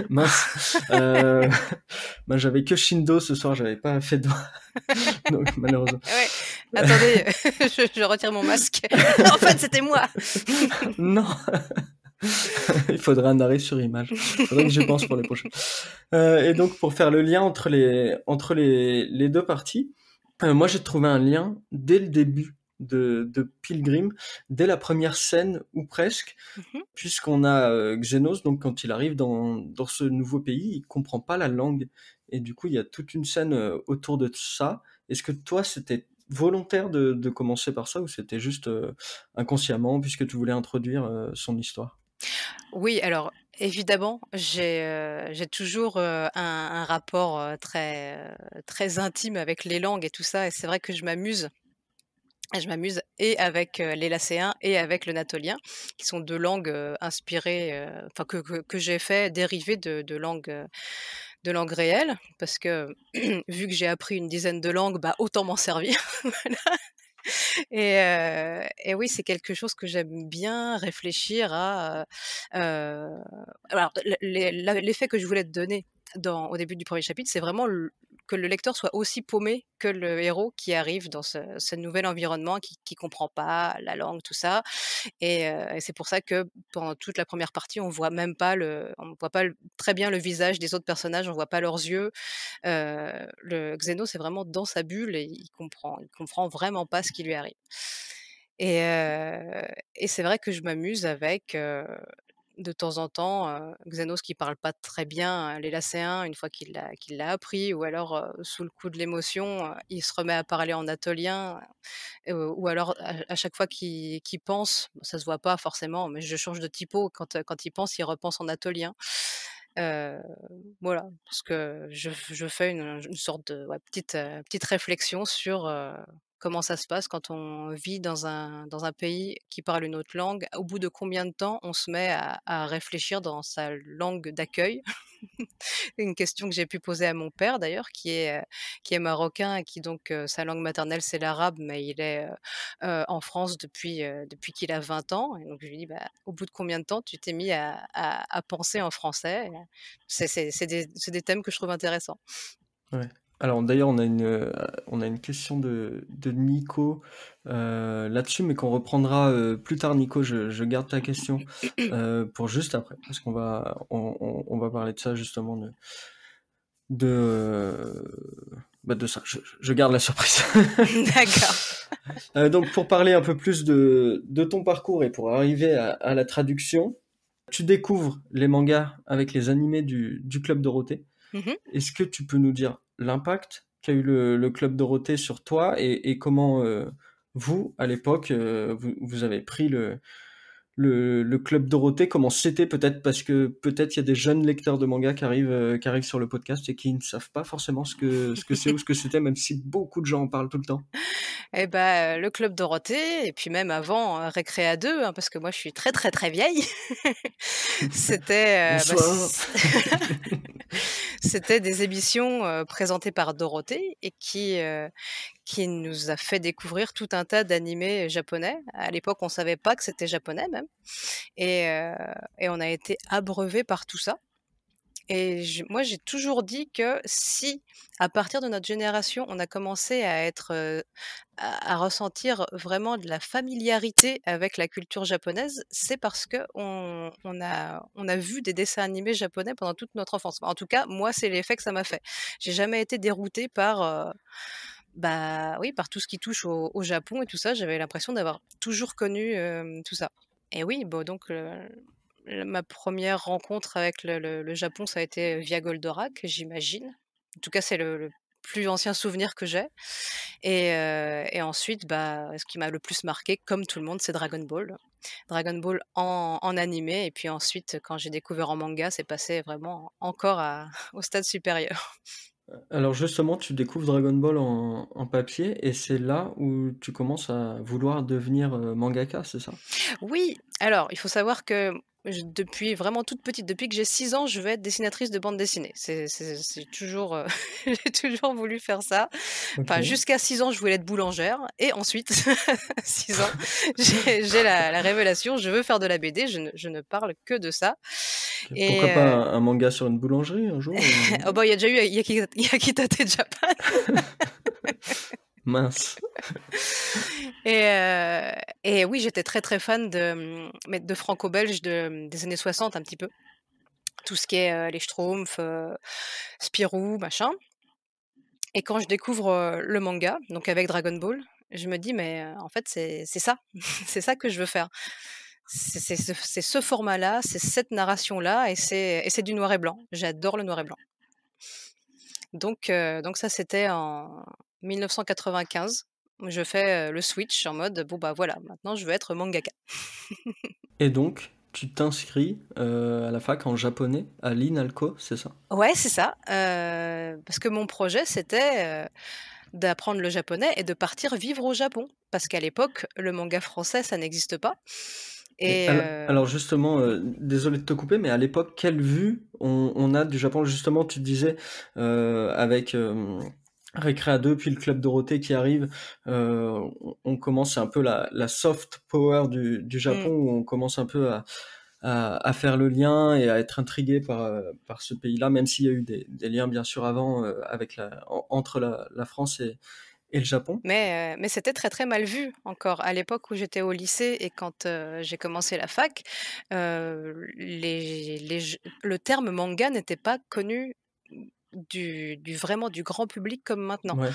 Mince, bah, j'avais que Shindo ce soir, j'avais pas fait de donc malheureusement. Ouais, attendez, je retire mon masque. En fait, c'était moi! Non! Il faudrait un arrêt sur image. Faudrait que j'y pense pour les prochaines. Et donc pour faire le lien entre les 2 parties, moi j'ai trouvé un lien dès le début de Pilgrim, dès la première scène ou presque, Mmh. puisqu'on a, Xénos, donc quand il arrive dans ce nouveau pays, il comprend pas la langue et du coup il y a toute une scène, autour de ça. Est-ce que toi c'était volontaire de commencer par ça ou c'était juste, inconsciemment puisque tu voulais introduire, son histoire? Oui, alors évidemment, j'ai toujours, un rapport, très intime avec les langues et tout ça et c'est vrai que je m'amuse et avec, l'élacéen et avec le natolien, qui sont 2 langues, inspirées, enfin que j'ai fait dériver de langues réelles parce que vu que j'ai appris une dizaine de langues, bah, autant m'en servir. Voilà. Et oui, c'est quelque chose que j'aime bien réfléchir à, alors l'effet que je voulais te donner au début du premier chapitre, c'est vraiment que le lecteur soit aussi paumé que le héros qui arrive dans ce nouvel environnement, qui comprend pas la langue, tout ça. Et c'est pour ça que pendant toute la première partie, on voit pas très bien le visage des autres personnages, on voit pas leurs yeux. Le Xénos est vraiment dans sa bulle et il comprend vraiment pas ce qui lui arrive. Et c'est vrai que je m'amuse avec, de temps en temps, Xénos qui parle pas très bien, les Lycéens une fois qu'il l'a appris, ou alors, sous le coup de l'émotion, il se remet à parler en atolien, ou alors à chaque fois qu'il pense, bon, ça se voit pas forcément, mais je change de typo quand il pense, il repense en atolien. Heu, voilà, parce que je fais une sorte de, ouais, petite réflexion sur, comment ça se passe quand on vit dans un pays qui parle une autre langue. Au bout de combien de temps on se met à réfléchir dans sa langue d'accueil? Une question que j'ai pu poser à mon père d'ailleurs, qui est marocain et qui donc, sa langue maternelle c'est l'arabe, mais il est, en France depuis qu'il a 20 ans. Et donc je lui dis: «Bah, au bout de combien de temps tu t'es mis à penser en français?» C'est des thèmes que je trouve intéressants. Ouais. Alors d'ailleurs, on a une question de Nico là-dessus, mais qu'on reprendra plus tard. Nico, je garde ta question pour juste après, parce on va parler de ça justement, de, de ça. Je garde la surprise. D'accord. Donc pour parler un peu plus de ton parcours et pour arriver à la traduction, tu découvres les mangas avec les animés du Club Dorothée. Mmh. Est-ce que tu peux nous dire l'impact qu'a eu le Club Dorothée sur toi et comment vous, à l'époque, vous avez pris le Club Dorothée, comment c'était peut-être parce que peut-être il y a des jeunes lecteurs de manga qui arrivent sur le podcast et qui ne savent pas forcément ce que c'est ou ce que c'était, même si beaucoup de gens en parlent tout le temps. Et bah, le Club Dorothée et puis même avant, Récré 2, hein, parce que moi je suis très, très, très vieille. C'était, bah, Bonsoir. c'était des émissions, présentées par Dorothée et qui nous a fait découvrir tout un tas d'animés japonais. À l'époque, on savait pas que c'était japonais même, et on a été abreuvés par tout ça. Et moi, j'ai toujours dit que si, à partir de notre génération, on a commencé à être, à ressentir vraiment de la familiarité avec la culture japonaise, c'est parce qu'on a vu des dessins animés japonais pendant toute notre enfance. Enfin, en tout cas, moi, c'est l'effet que ça m'a fait. J'ai jamais été déroutée par, bah, oui, par tout ce qui touche au Japon et tout ça. J'avais l'impression d'avoir toujours connu, tout ça. Et oui, bon, donc ma première rencontre avec le Japon, ça a été via Goldorak, j'imagine. En tout cas, c'est le plus ancien souvenir que j'ai. Et ensuite, bah, ce qui m'a le plus marqué, comme tout le monde, c'est Dragon Ball. Dragon Ball en animé, et puis ensuite, quand j'ai découvert en manga, c'est passé vraiment encore au stade supérieur. Alors justement, tu découvres Dragon Ball en papier et c'est là où tu commences à vouloir devenir mangaka, c'est ça? Oui, alors il faut savoir que depuis vraiment toute petite, depuis que j'ai 6 ans, je veux être dessinatrice de bande dessinée. C'est toujours, j'ai toujours voulu faire ça. Enfin, OK. jusqu'à 6 ans, je voulais être boulangère, et ensuite, 6 ans, j'ai la révélation, je veux faire de la BD, je ne parle que de ça. OK. Et Pourquoi pas un manga sur une boulangerie un jour, oh bah, il y a déjà eu Yakitate Japan. Mince. Et oui, j'étais très, très fan mais de franco-belge des années 60 un petit peu. Tout ce qui est, les Schtroumpfs, Spirou, machin. Et quand je découvre, le manga, donc avec Dragon Ball, je me dis: «Mais, en fait, c'est ça, c'est ça que je veux faire. C'est ce format-là, c'est cette narration-là, et c'est du noir et blanc». J'adore le noir et blanc. Donc ça, c'était en 1995. Je fais, le switch en mode: «Bon, bah, voilà, maintenant je veux être mangaka». Et donc, tu t'inscris à la fac en japonais à l'INALCO, c'est ça? Ouais, c'est ça, parce que mon projet, c'était, d'apprendre le japonais et de partir vivre au Japon. Parce qu'à l'époque, le manga français, ça n'existe pas. Et Et alors justement, désolé de te couper, mais à l'époque, quelle vue on a du Japon? Justement, tu disais avec Récréa 2, puis le Club Dorothée qui arrive, on commence, c'est un peu la soft power du Mmh. Japon, où on commence un peu à faire le lien et à être intrigué par ce pays-là, même s'il y a eu des liens bien sûr avant, avec entre la France et le Japon. Mais c'était très, très mal vu encore. À l'époque où j'étais au lycée et quand, j'ai commencé la fac, le terme manga n'était pas connu du grand public comme maintenant. Ouais,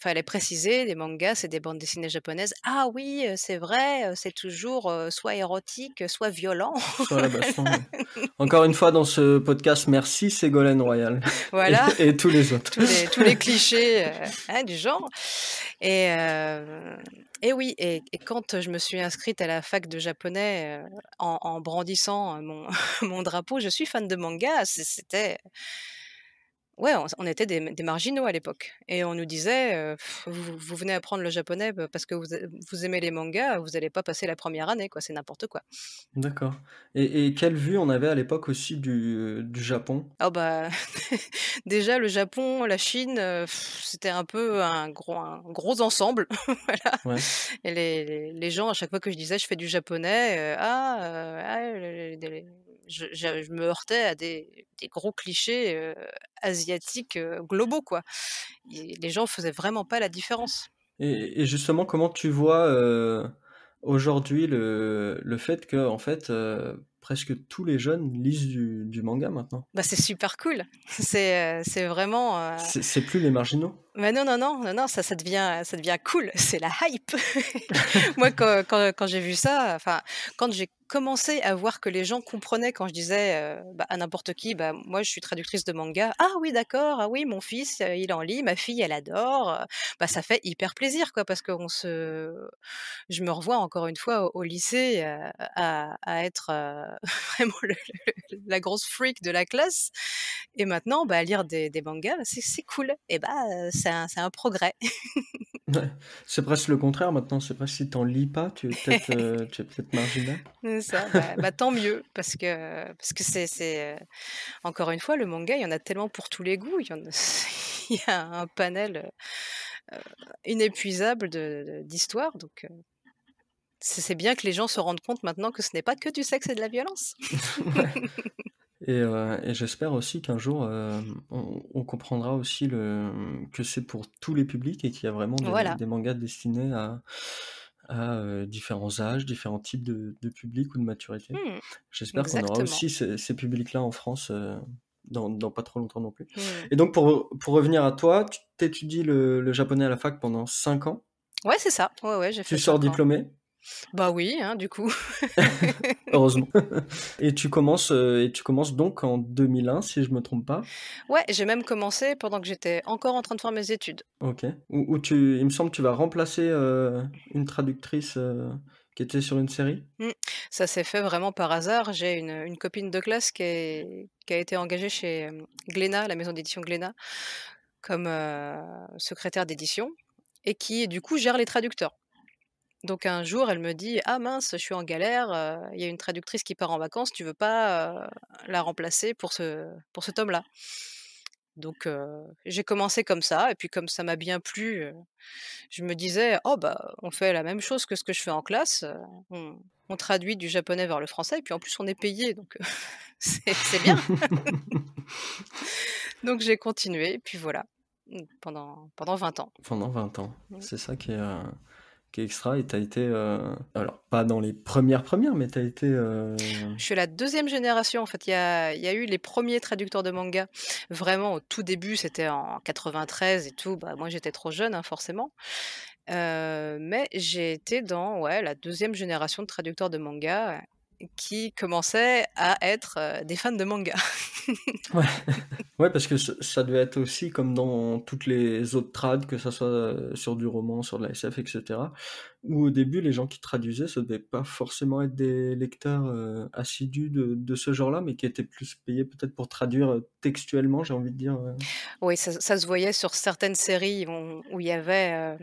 Fallait préciser, les mangas, c'est des bandes dessinées japonaises. Ah oui, c'est vrai, c'est toujours, soit érotique, soit violent. soit la baston, ouais. Encore une fois dans ce podcast, merci Ségolène Royal Voilà, et tous les autres. tous les clichés, hein, du genre et heu et oui et quand je me suis inscrite à la fac de japonais, en brandissant, mon mon drapeau, je suis fan de manga, c'était ouais, on était des marginaux à l'époque et on nous disait, «Vous venez apprendre le japonais parce que vous aimez les mangas, vous allez pas passer la première année quoi, c'est n'importe quoi». D'accord, et quelle vue on avait à l'époque aussi du Japon? Ah bah, déjà le Japon, la Chine, c'était un peu un gros ensemble, voilà Ouais. et les gens à chaque fois que je disais: «Je fais du japonais», je me heurtais à des gros clichés, asiatiques, globaux quoi. Les gens faisaient vraiment pas la différence. Et justement, comment tu vois, aujourd'hui le fait que en fait, presque tous les jeunes lisent du manga maintenant? Bah, c'est super cool. C'est vraiment, C'est plus les marginaux? mais non, non, non, non, non, ça devient cool, c'est la hype. Moi, quand j'ai vu ça, enfin, quand j'ai commencé à voir que les gens comprenaient quand je disais, bah, à n'importe qui: «Bah, moi, je suis traductrice de manga». «Ah oui, d'accord, ah oui, mon fils, il en lit, ma fille, elle adore», bah, ça fait hyper plaisir, quoi, parce qu'on se je me revois encore une fois au lycée, à être, vraiment la grosse freak de la classe et maintenant, bah, lire des mangas, c'est cool et bah, c'est un progrès. Ouais, c'est presque le contraire maintenant, c'est presque si tu en lis pas, tu es peut-être marginal? C'est ça, bah, tant mieux parce que encore une fois, le manga, il y en a tellement pour tous les goûts, il y a un panel, inépuisable d'histoires donc c'est bien que les gens se rendent compte maintenant que ce n'est pas que du sexe et de la violence. Ouais. Et j'espère aussi qu'un jour, on comprendra aussi que c'est pour tous les publics et qu'il y a vraiment Voilà, des mangas destinés à, différents âges, différents types de publics ou de maturité. mmh, J'espère qu'on aura exactement. aussi ces publics-là en France, dans pas trop longtemps non plus. Mmh. Et donc pour revenir à toi, tu étudies le japonais à la fac pendant 5 ans. Ouais, c'est ça. Ouais, ouais, j'ai Tu fait sors 5 ans. diplômé, Bah oui, hein, du coup. heureusement. Et tu commences donc en 2001 si je me trompe pas? Ouais, j'ai même commencé pendant que j'étais encore en train de faire mes études. OK. Où il me semble, tu vas remplacer, une traductrice, qui était sur une série? Mmh. Ça s'est fait vraiment par hasard. J'ai une copine de classe qui a été engagée chez, Glénat, la maison d'édition Glénat, comme, secrétaire d'édition et qui, du coup, gère les traducteurs. Donc un jour, elle me dit: «Ah mince, je suis en galère, il y a une traductrice qui part en vacances, tu veux pas, la remplacer pour ce tome-là?» Donc j'ai commencé comme ça et puis comme ça m'a bien plu, je me disais: «Oh bah, on fait la même chose que ce que je fais en classe, on traduit du japonais vers le français et puis en plus on est payé donc c'est bien». Donc j'ai continué et puis voilà, pendant 20 ans. Pendant 20 ans. Mmh. C'est ça qui est extra, et tu as été, alors pas dans les premières, mais tu as été, Je suis la deuxième génération en fait, il y a eu les premiers traducteurs de manga. Vraiment au tout début, c'était en 93 et tout, bah, moi j'étais trop jeune, hein, forcément. Mais j'ai été dans, ouais, la deuxième génération de traducteurs de manga, qui commençaient à être, des fans de manga. ouais. Ouais, parce que ça devait être aussi comme dans toutes les autres trad, que ça soit, sur du roman, sur de la SF et cetera, où au début les gens qui traduisaient, ça devait pas forcément être des lecteurs, assidus de ce genre-là, mais qui étaient plus payés peut-être pour traduire, textuellement, j'ai envie de dire, Oui, ça se voyait sur certaines séries où il y avait,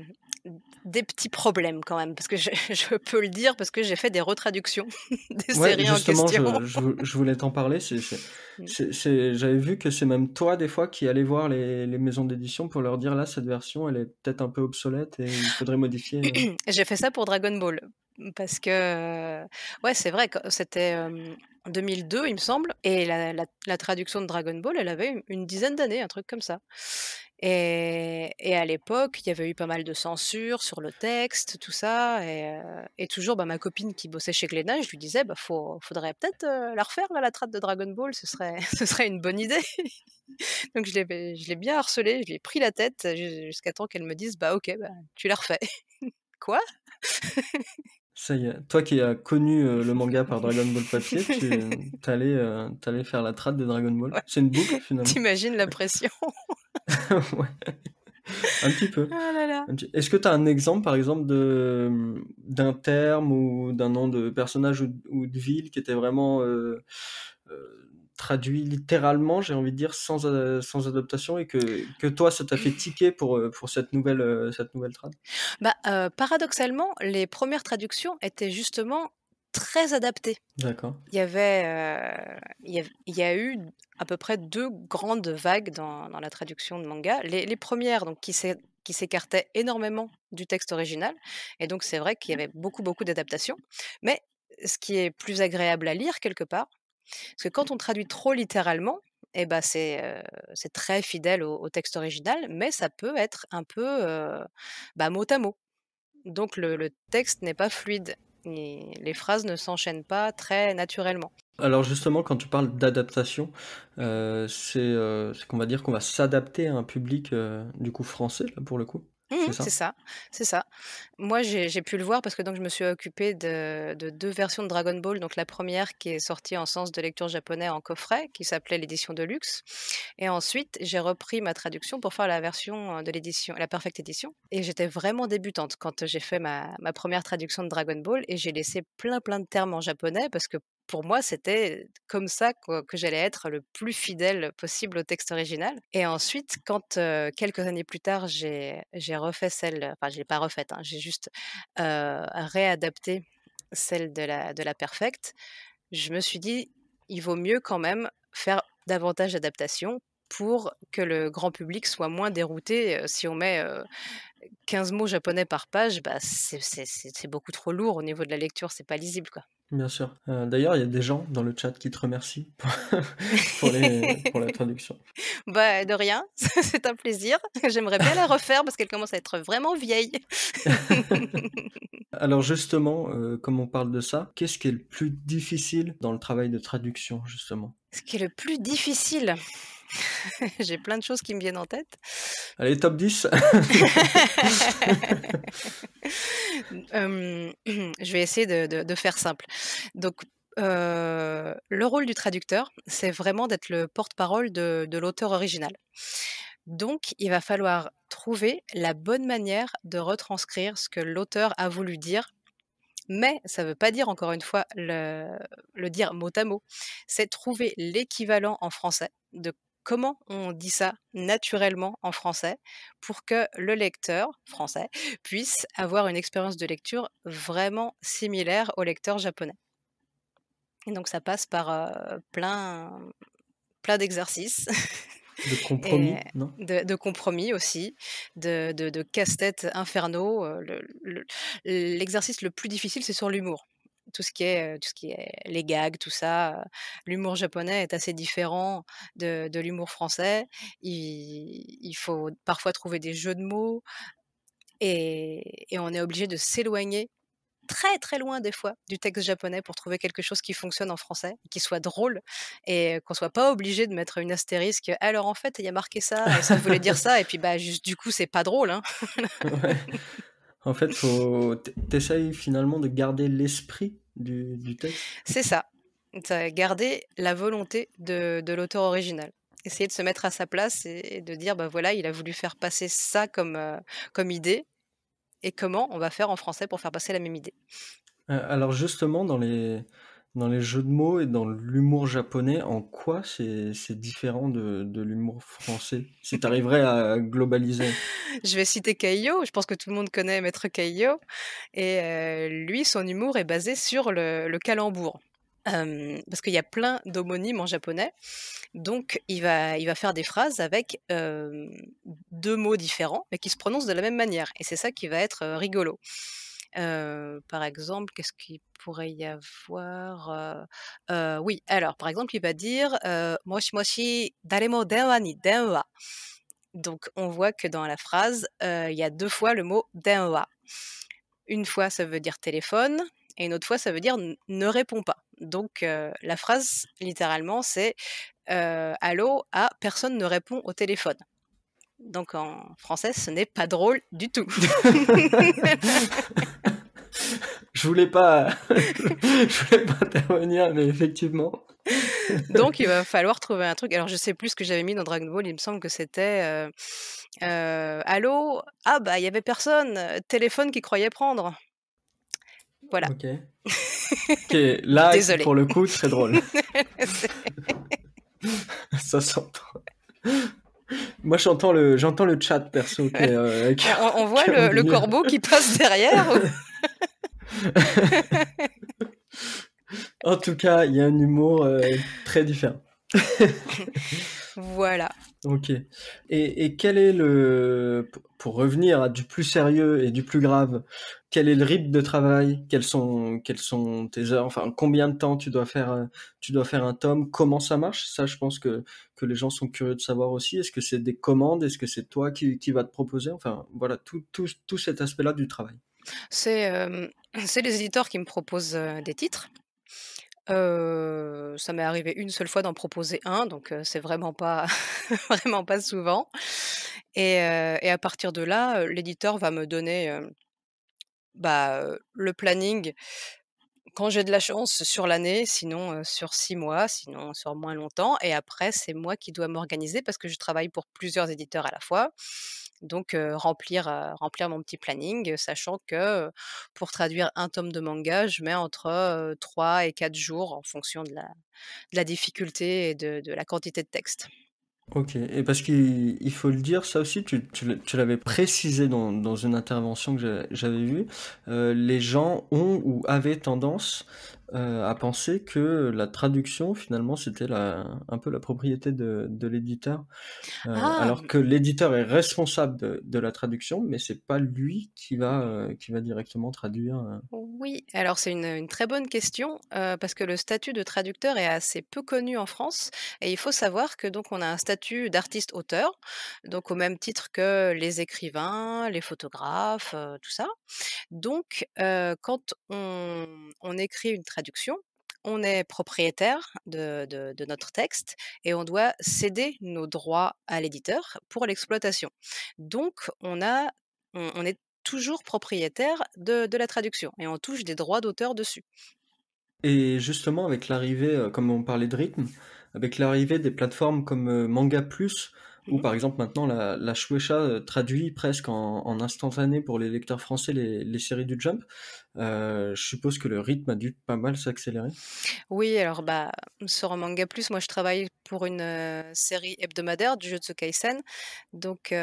des petits problèmes quand même, parce que je je peux le dire, parce que j'ai fait des retraductions des Ouais, séries en justement, question. je voulais t'en parler. Mmh. J'avais vu que c'est même toi, des fois, qui allais voir les maisons d'édition pour leur dire: «Là, cette version, elle est peut-être un peu obsolète et il faudrait modifier». J'ai fait ça pour Dragon Ball, parce que, ouais, c'est vrai que c'était, 2002, il me semble, et la traduction de Dragon Ball, elle avait une dizaine d'années, un truc comme ça, et à l'époque, il y avait eu pas mal de censure sur le texte, tout ça, et toujours, bah, ma copine qui bossait chez Glénat, je lui disais: «Bah, faudrait peut-être, la refaire là, la trad de Dragon Ball, ce serait ce serait une bonne idée». Donc je l'ai bien harcelée, je lui ai pris la tête, jusqu'à temps qu'elle me dise: «Bah, OK, bah, tu la refais». «Quoi?» Ça y est, toi qui as connu, le manga par Dragon Ball papier, tu allais faire la trad de Dragon Ball. Ouais, C'est une boucle finalement? tu la pression? Ouais, un petit peu. Ah là là. Est-ce que tu as un exemple, par exemple, d'un terme ou d'un nom de personnage ou de ville qui était vraiment, traduit littéralement, j'ai envie de dire, sans adaptation et que toi, ça t'a fait tiquer pour cette nouvelle trad? Bah, paradoxalement, les premières traductions étaient justement très adaptées. D'accord. Il y avait, il y a eu à peu près 2 grandes vagues dans la traduction de manga. Les 1res donc qui s'écartaient énormément du texte original, et donc c'est vrai qu'il y avait beaucoup, beaucoup d'adaptations. Mais ce qui est plus agréable à lire quelque part, parce que quand on traduit trop littéralement, et ben c'est très fidèle au texte original, mais ça peut être un peu, bah, mot à mot. Donc le texte n'est pas fluide, et les phrases ne s'enchaînent pas très naturellement. Alors justement, quand tu parles d'adaptation, c'est qu'on va dire qu'on va s'adapter à un public, du coup français, là, pour le coup? Mmh, C'est c'est ça? ça, c'est ça. Moi, j'ai pu le voir parce que donc je me suis occupée de 2 versions de Dragon Ball. Donc la première qui est sortie en sens de lecture japonais en coffret, qui s'appelait l'édition de luxe, et ensuite j'ai repris ma traduction pour faire la version, de l'édition la Perfect Edition, et j'étais vraiment débutante quand j'ai fait ma 1re traduction de Dragon Ball, et j'ai laissé plein, plein de termes en japonais parce que pour moi, c'était comme ça que j'allais être le plus fidèle possible au texte original. Et ensuite, quand, quelques années plus tard, j'ai refait celle, enfin, je l'ai pas refaite, hein, j'ai juste, réadapté celle de la Perfect, je me suis dit: «Il vaut mieux quand même faire davantage d'adaptations pour que le grand public soit moins dérouté». Si on met, 15 mots japonais par page, bah, c'est beaucoup trop lourd au niveau de la lecture, c'est pas lisible, quoi. Bien sûr. D'ailleurs, il y a des gens dans le chat qui te remercient pour la traduction. Bah, de rien, c'est un plaisir. J'aimerais bien la refaire parce qu'elle commence à être vraiment vieille. Alors justement, comme on parle de ça, qu'est-ce qui est le plus difficile dans le travail de traduction, justement? Ce qui est le plus difficile, j'ai plein de choses qui me viennent en tête. Allez, top 10. Je vais essayer de faire simple. Donc, le rôle du traducteur, c'est vraiment d'être le porte-parole de l'auteur original. Donc, il va falloir trouver la bonne manière de retranscrire ce que l'auteur a voulu dire, mais ça ne veut pas dire, encore une fois, le dire mot à mot. C'est trouver l'équivalent en français de comment on dit ça naturellement en français pour que le lecteur français puisse avoir une expérience de lecture vraiment similaire au lecteur japonais. Et donc ça passe par, plein d'exercices De et compromis, non? de compromis aussi, de casse-têtes infernaux. L'exercice le plus difficile, c'est sur l'humour. Tout ce qui est les gags, tout ça, l'humour japonais est assez différent de l'humour français. Il faut parfois trouver des jeux de mots, et on est obligé de s'éloigner très, très loin des fois du texte japonais pour trouver quelque chose qui fonctionne en français, qui soit drôle, et qu'on soit pas obligé de mettre une astérisque: «Alors en fait, il y a marqué ça et ça voulait dire ça», et puis, bah, juste du coup, c'est pas drôle, hein. Ouais. En fait, faut tu finalement de garder l'esprit du texte? C'est ça. Garder la volonté de l'auteur original. Essayer de se mettre à sa place et de dire: «Bah, voilà, il a voulu faire passer ça comme idée, et comment on va faire en français pour faire passer la même idée?» Alors justement, Dans les jeux de mots et dans l'humour japonais, en quoi c'est différent de l'humour français? Si tu arriverais à globaliser. Je vais citer Keiyo, je pense que tout le monde connaît Maître Keiyo et lui, son humour est basé sur le calembour. Parce qu'il y a plein d'homonymes en japonais, donc il va faire des phrases avec, 2 mots différents, mais qui se prononcent de la même manière et c'est ça qui va être, rigolo. Par exemple, qu'est-ce qu'il pourrait y avoir? Oui, alors par exemple, il va dire, «Moshi moshi, daremo denwa ni denwa». Donc on voit que dans la phrase, il y a 2 fois le mot denwa. Une fois, ça veut dire téléphone et une autre fois, ça veut dire ne réponds pas. Donc la phrase littéralement, c'est, «Allô? Ah, personne ne répond au téléphone». Donc en français, ce n'est pas drôle du tout. Je voulais pas je voulais pas intervenir, mais effectivement. Donc il va falloir trouver un truc. Alors je sais plus ce que j'avais mis dans Dragon Ball, il me semble que c'était, «Allô? Ah bah, il y avait personne, téléphone qui croyait prendre». Voilà. OK. OK, là, Désolée. pour le coup, très drôle. C'est Ça s'entend. Moi, j'entends le chat perso qui est, on voit qui est en le délire. corbeau qui passe derrière ou? En tout cas, il y a un humour, très différent. Voilà. OK. Et quel est pour revenir à du plus sérieux et du plus grave, quel est le rythme de travail? Quelles sont tes heures? Enfin, combien de temps tu dois faire un tome? Comment ça marche? Ça, je pense que les gens sont curieux de savoir aussi. Est-ce que c'est des commandes? Est-ce que c'est toi qui vas te proposer? Enfin, voilà, tout cet aspect-là du travail. C'est, c'est les éditeurs qui me proposent, des titres. Ça m'est arrivé une seule fois d'en proposer un, donc c'est vraiment pas vraiment pas souvent et à partir de là, l'éditeur va me donner, le planning quand j'ai de la chance sur l'année, sinon, sur 6 mois, sinon sur moins longtemps et après c'est moi qui dois m'organiser parce que je travaille pour plusieurs éditeurs à la fois. Donc remplir mon petit planning, sachant que, pour traduire un tome de manga, je mets entre, 3 et 4 jours en fonction de la difficulté et de la quantité de texte. OK, et parce qu'il faut le dire, ça aussi, tu l'avais précisé dans une intervention que j'avais vue, les gens ont ou avaient tendance, à penser que la traduction, finalement, c'était un peu la propriété de l'éditeur, Ah! alors que l'éditeur est responsable de la traduction, mais c'est pas lui qui va directement traduire, Oui, alors c'est une très bonne question, parce que le statut de traducteur est assez peu connu en France et il faut savoir que donc on a un statut d'artiste-auteur, donc au même titre que les écrivains, les photographes, tout ça. Donc quand on écrit une traduction, on est propriétaire de notre texte et on doit céder nos droits à l'éditeur pour l'exploitation. Donc on est toujours propriétaire de la traduction et on touche des droits d'auteur dessus. et justement, avec l'arrivée, comme on parlait de rythme, avec l'arrivée des plateformes comme, Manga Plus, où Mmh. par exemple maintenant la Shueisha, traduit presque en instantané pour les lecteurs français les séries du Jump, je suppose que le rythme a dû pas mal s'accélérer? Oui, alors, sur Manga Plus, moi je travaille pour une, série hebdomadaire du Jujutsu Kaisen, donc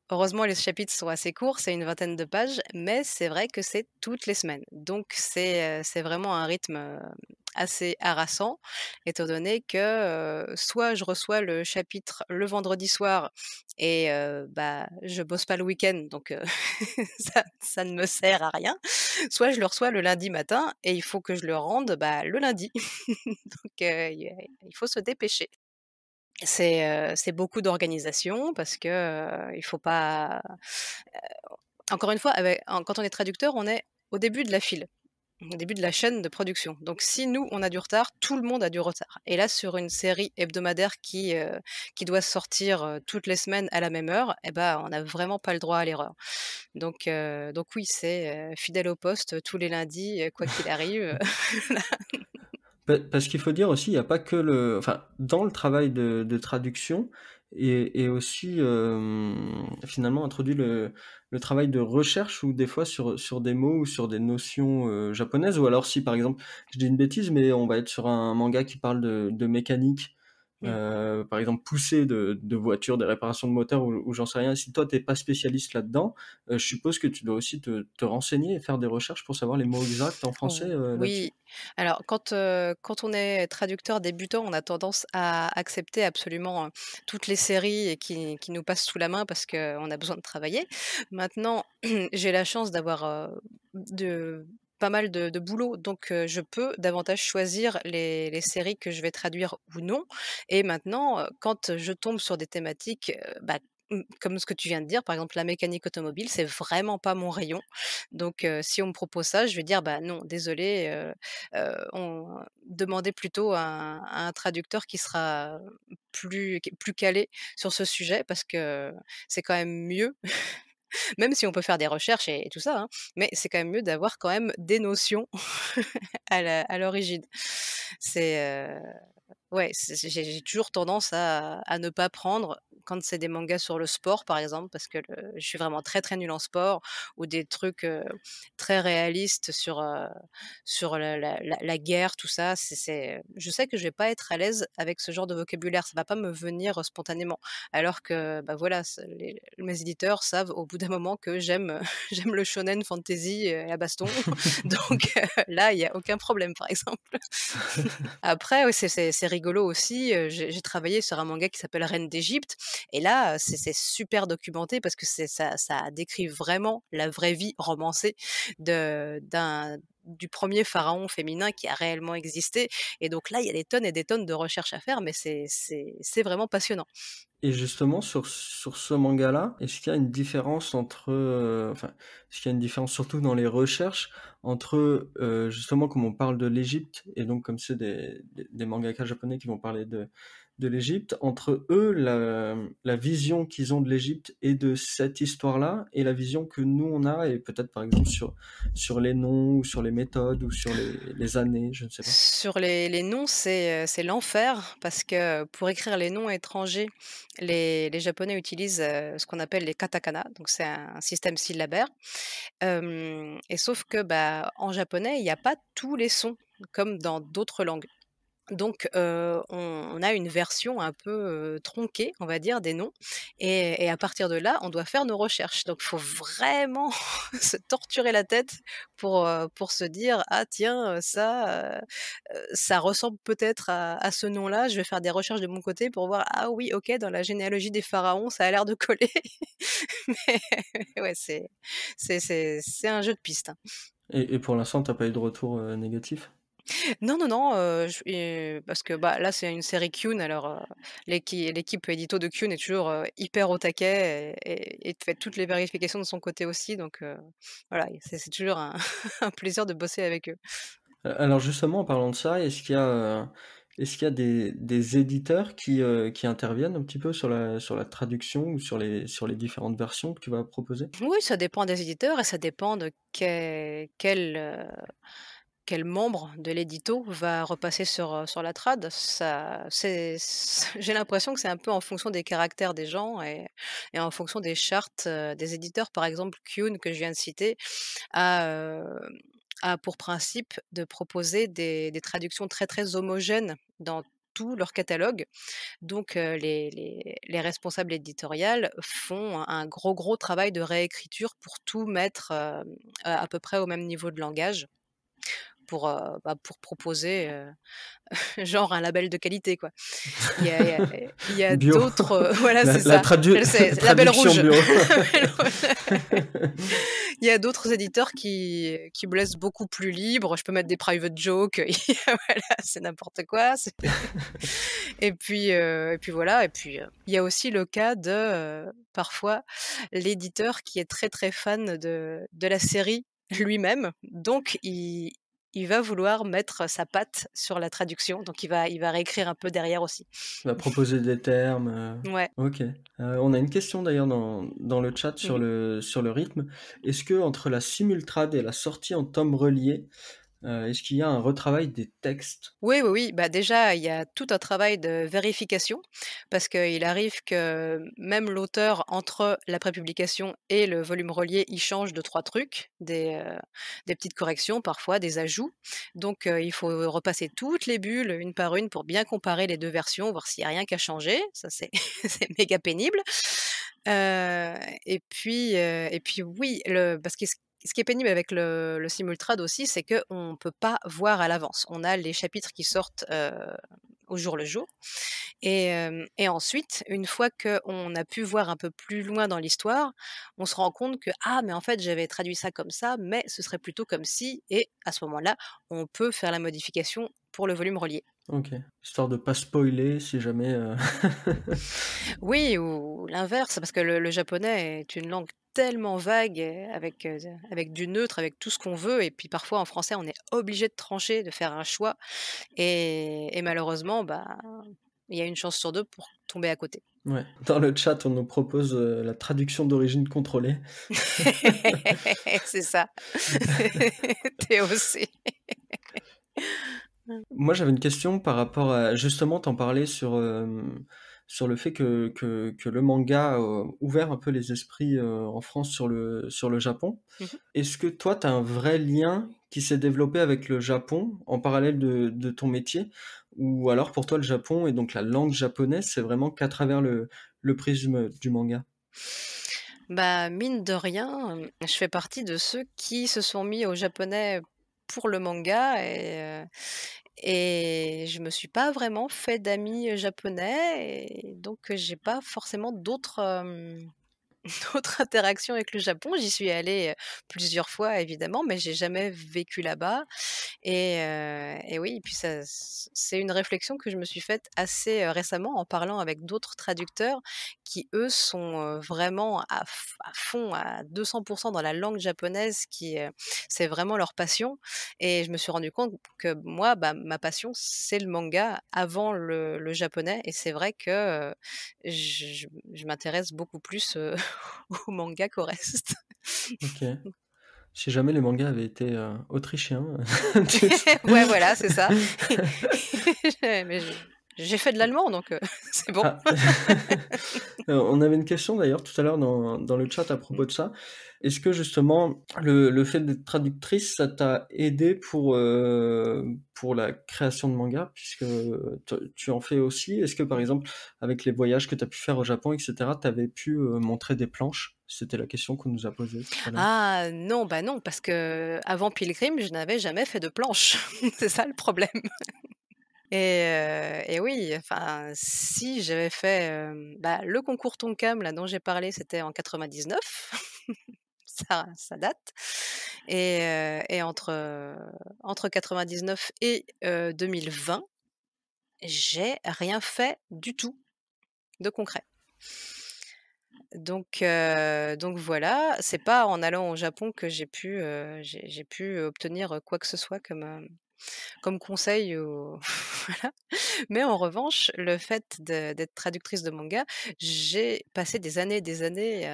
heureusement les chapitres sont assez courts, c'est une vingtaine de pages, mais c'est vrai que c'est toutes les semaines. Donc c'est vraiment un rythme, assez harassant, étant donné que, soit je reçois le chapitre le vendredi soir et je bosse pas le week-end, donc ça ne me sert à rien, soit je le reçois le lundi matin et il faut que je le rende, le lundi. Donc il faut se dépêcher. C'est beaucoup d'organisation parce que, il faut pas encore une fois, quand on est traducteur, on est au début de la file, au début de la chaîne de production. Donc si nous, on a du retard, tout le monde a du retard. Et là, sur une série hebdomadaire qui doit sortir, toutes les semaines à la même heure, on n'a vraiment pas le droit à l'erreur. Donc oui, c'est, fidèle au poste, tous les lundis, quoi qu'il arrive. Parce qu'il faut dire aussi, il y a pas que enfin, dans le travail de traduction, et aussi, finalement introduit le travail de recherche ou des fois sur des mots ou sur des notions, japonaises? Ou alors si, par exemple, je dis une bêtise, mais on va être sur un manga qui parle de mécanique, Mmh. par exemple poussée de voitures, des réparations de moteurs ou j'en sais rien. Si toi tu es pas spécialiste là-dedans, je suppose que tu dois aussi te renseigner et faire des recherches pour savoir les mots exacts en français, là-dessus? Oui, alors quand on est traducteur débutant, on a tendance à accepter absolument, toutes les séries et qui nous passent sous la main parce qu'on a besoin de travailler. Maintenant, j'ai la chance d'avoir, de pas mal de boulot, donc je peux davantage choisir les séries que je vais traduire ou non et maintenant, quand je tombe sur des thématiques, comme ce que tu viens de dire, par exemple la mécanique automobile, c'est vraiment pas mon rayon. Donc si on me propose ça, je vais dire: «Bah non, désolé, on demandez plutôt à un traducteur qui sera plus calé sur ce sujet parce que c'est quand même mieux, même si on peut faire des recherches et tout ça, hein, mais c'est quand même mieux d'avoir quand même des notions à l'origine». C'est, ouais, j'ai toujours tendance à ne pas prendre quand c'est des mangas sur le sport, par exemple, parce que je suis vraiment très, très nulle en sport ou des trucs, très réalistes sur la guerre, tout ça. Je sais que je vais pas être à l'aise avec ce genre de vocabulaire, ça va pas me venir, spontanément. Alors que, bah, voilà, mes éditeurs savent au bout d'un moment que j'aime, j'aime le shonen fantasy, la baston, donc là, il y a aucun problème, par exemple. Après, oui, c'est rigolo aussi, j'ai travaillé sur un manga qui s'appelle Reine d'Égypte et là, c'est super documenté parce que ça décrit vraiment la vraie vie romancée du premier pharaon féminin qui a réellement existé et donc là, il y a des tonnes et des tonnes de recherches à faire, mais c'est vraiment passionnant. Et justement sur ce manga-là, est-ce qu'il y a une différence entre, enfin, est-ce qu'il y a une différence surtout dans les recherches entre, justement comme on parle de l'Égypte et donc comme c'est des mangaka japonais qui vont parler de l'Égypte, entre eux, la vision qu'ils ont de l'Égypte et de cette histoire-là et la vision que nous on a et peut-être par exemple sur les noms ou sur les méthodes ou sur les années, je ne sais pas? Sur les noms, c'est l'enfer parce que pour écrire les noms étrangers, les Japonais utilisent, ce qu'on appelle les katakana, donc c'est un système syllabaire. Hem et sauf que, bah, en japonais, il y a pas tous les sons comme dans d'autres langues. Donc on a une version un peu, tronquée, on va dire, des noms et à partir de là, on doit faire nos recherches. Donc il faut vraiment se torturer la tête pour se dire: «Ah tiens, ça ressemble peut-être à ce nom-là, je vais faire des recherches de mon côté pour voir, ah oui, OK, dans la généalogie des pharaons, ça a l'air de coller». Mais ouais, c'est un jeu de piste, hein. Et pour l'instant, t'as pas eu de retour, négatif? Non, non, non, parce que, bah, là, c'est une série Kyun, alors, l'équipe édito de Kyun est toujours, hyper au taquet et fait toutes les vérifications de son côté aussi, donc voilà, c'est toujours un un plaisir de bosser avec eux. Alors justement, en parlant de ça, est-ce qu'il y a des éditeurs qui interviennent un petit peu sur la traduction ou sur les différentes versions que tu vas proposer? Oui, ça dépend des éditeurs et ça dépend de quel membre de l'édito va repasser sur la trad. Ça j'ai l'impression que c'est un peu en fonction des caractères des gens et en fonction des chartes, des éditeurs. Par exemple, Kyun que je viens de citer a, a pour principe de proposer des traductions très, très homogènes dans tout leur catalogue. Donc les responsables éditoriales font un gros, gros travail de réécriture pour tout mettre, à peu près au même niveau de langage pour proposer, genre un label de qualité, quoi. Il y a Bio, d'autres, voilà, c'est la ça, je le sais, label traduction rouge. bio. Label rouge. Il y a d'autres éditeurs qui me laissent beaucoup plus libre. Je peux mettre des private jokes, voilà, c'est n'importe quoi, et puis voilà, et puis, il y a aussi le cas de, parfois, l'éditeur qui est très, très fan de la série lui-même, donc il va vouloir mettre sa patte sur la traduction, donc il va réécrire un peu derrière aussi. Tu vas proposer des termes, Ouais. OK. On a une question d'ailleurs dans le chat Mmh. sur le rythme. Est-ce que entre la simultrade et la sortie en tome relié, Est-ce qu'il y a un retravail des textes? Oui, oui, oui. Bah, déjà, il y a tout un travail de vérification parce qu'il arrive que même l'auteur, entre la prépublication et le volume relié, il change 2-3 trucs, des petites corrections parfois, des ajouts. Donc il faut repasser toutes les bulles une par une pour bien comparer les 2 versions, voir s'il y a rien qui a changé. Ça, c'est c'est méga pénible. Heu et puis oui, le parce que ce qui est pénible avec le simultrade aussi, c'est qu'on ne peut pas voir à l'avance. On a les chapitres qui sortent, au jour le jour et ensuite, une fois qu'on a pu voir un peu plus loin dans l'histoire, on se rend compte que: «Ah mais en fait, j'avais traduit ça comme ça, mais ce serait plutôt comme si» et à ce moment-là, on peut faire la modification pour le volume relié. OK, histoire de pas spoiler si jamais, Oui ou l'inverse, parce que le japonais est une langue tellement vague et avec du neutre, avec tout ce qu'on veut et puis parfois en français, on est obligé de trancher, de faire un choix et malheureusement, bah, il y a une chance sur 2 pour tomber à côté. ouais. Dans le chat, on nous propose, la traduction d'origine contrôlée. C'est ça. TOC. Moi, j'avais une question par rapport à justement, tu en parlais sur, sur le fait que le manga a ouvert un peu les esprits, en France sur le Japon. Mmh mh. Est-ce que toi, tu as un vrai lien qui s'est développé avec le Japon en parallèle de ton métier? Ou alors pour toi, le Japon et donc la langue japonaise, c'est vraiment qu'à travers le prisme du manga? Bah, mine de rien, je fais partie de ceux qui se sont mis au japonais pour le manga et je me suis pas vraiment fait d'amis, japonais et donc j'ai pas forcément d'autres interactions avec le Japon. J'y suis allée, plusieurs fois évidemment, mais j'ai jamais vécu là-bas et oui, et puis c'est une réflexion que je me suis faite assez, récemment en parlant avec d'autres traducteurs qui, eux, sont, vraiment à fond, à 200 dans la langue japonaise c'est vraiment leur passion et je me suis rendu compte que moi, bah, ma passion, c'est le manga avant le japonais et c'est vrai que, je m'intéresse beaucoup plus, au manga qu'au reste. OK. Si jamais les mangas avaient été, autrichiens, tu Ouais, voilà, c'est ça. Mais j'ai fait de l'allemand donc c'est bon. Ah, on avait une question d'ailleurs tout à l'heure dans le chat à propos de ça. Est-ce que justement le fait d'être traductrice, ça t'a aidé pour la création de mangas? Puisque, tu en fais aussi. Est-ce que par Mmh. exemple, avec les voyages que tu as pu faire au Japon et cetera, tu avais pu, montrer des planches? C'était la question qu'on nous a posée tout à l'heure. Ah non, bah non, parce qu'avant Pilgrim, je n'avais jamais fait de planche. C'est ça le problème et oui, enfin, si j'avais fait, bah, le concours Tonkam là dont j'ai parlé, c'était en 99. Ça date et entre 99 et 2020, j'ai rien fait du tout de concret. Donc voilà, c'est pas en allant au Japon que j'ai pu obtenir, quoi que ce soit comme conseil ou voilà. Mais en revanche, le fait d'être traductrice de manga, j'ai passé des années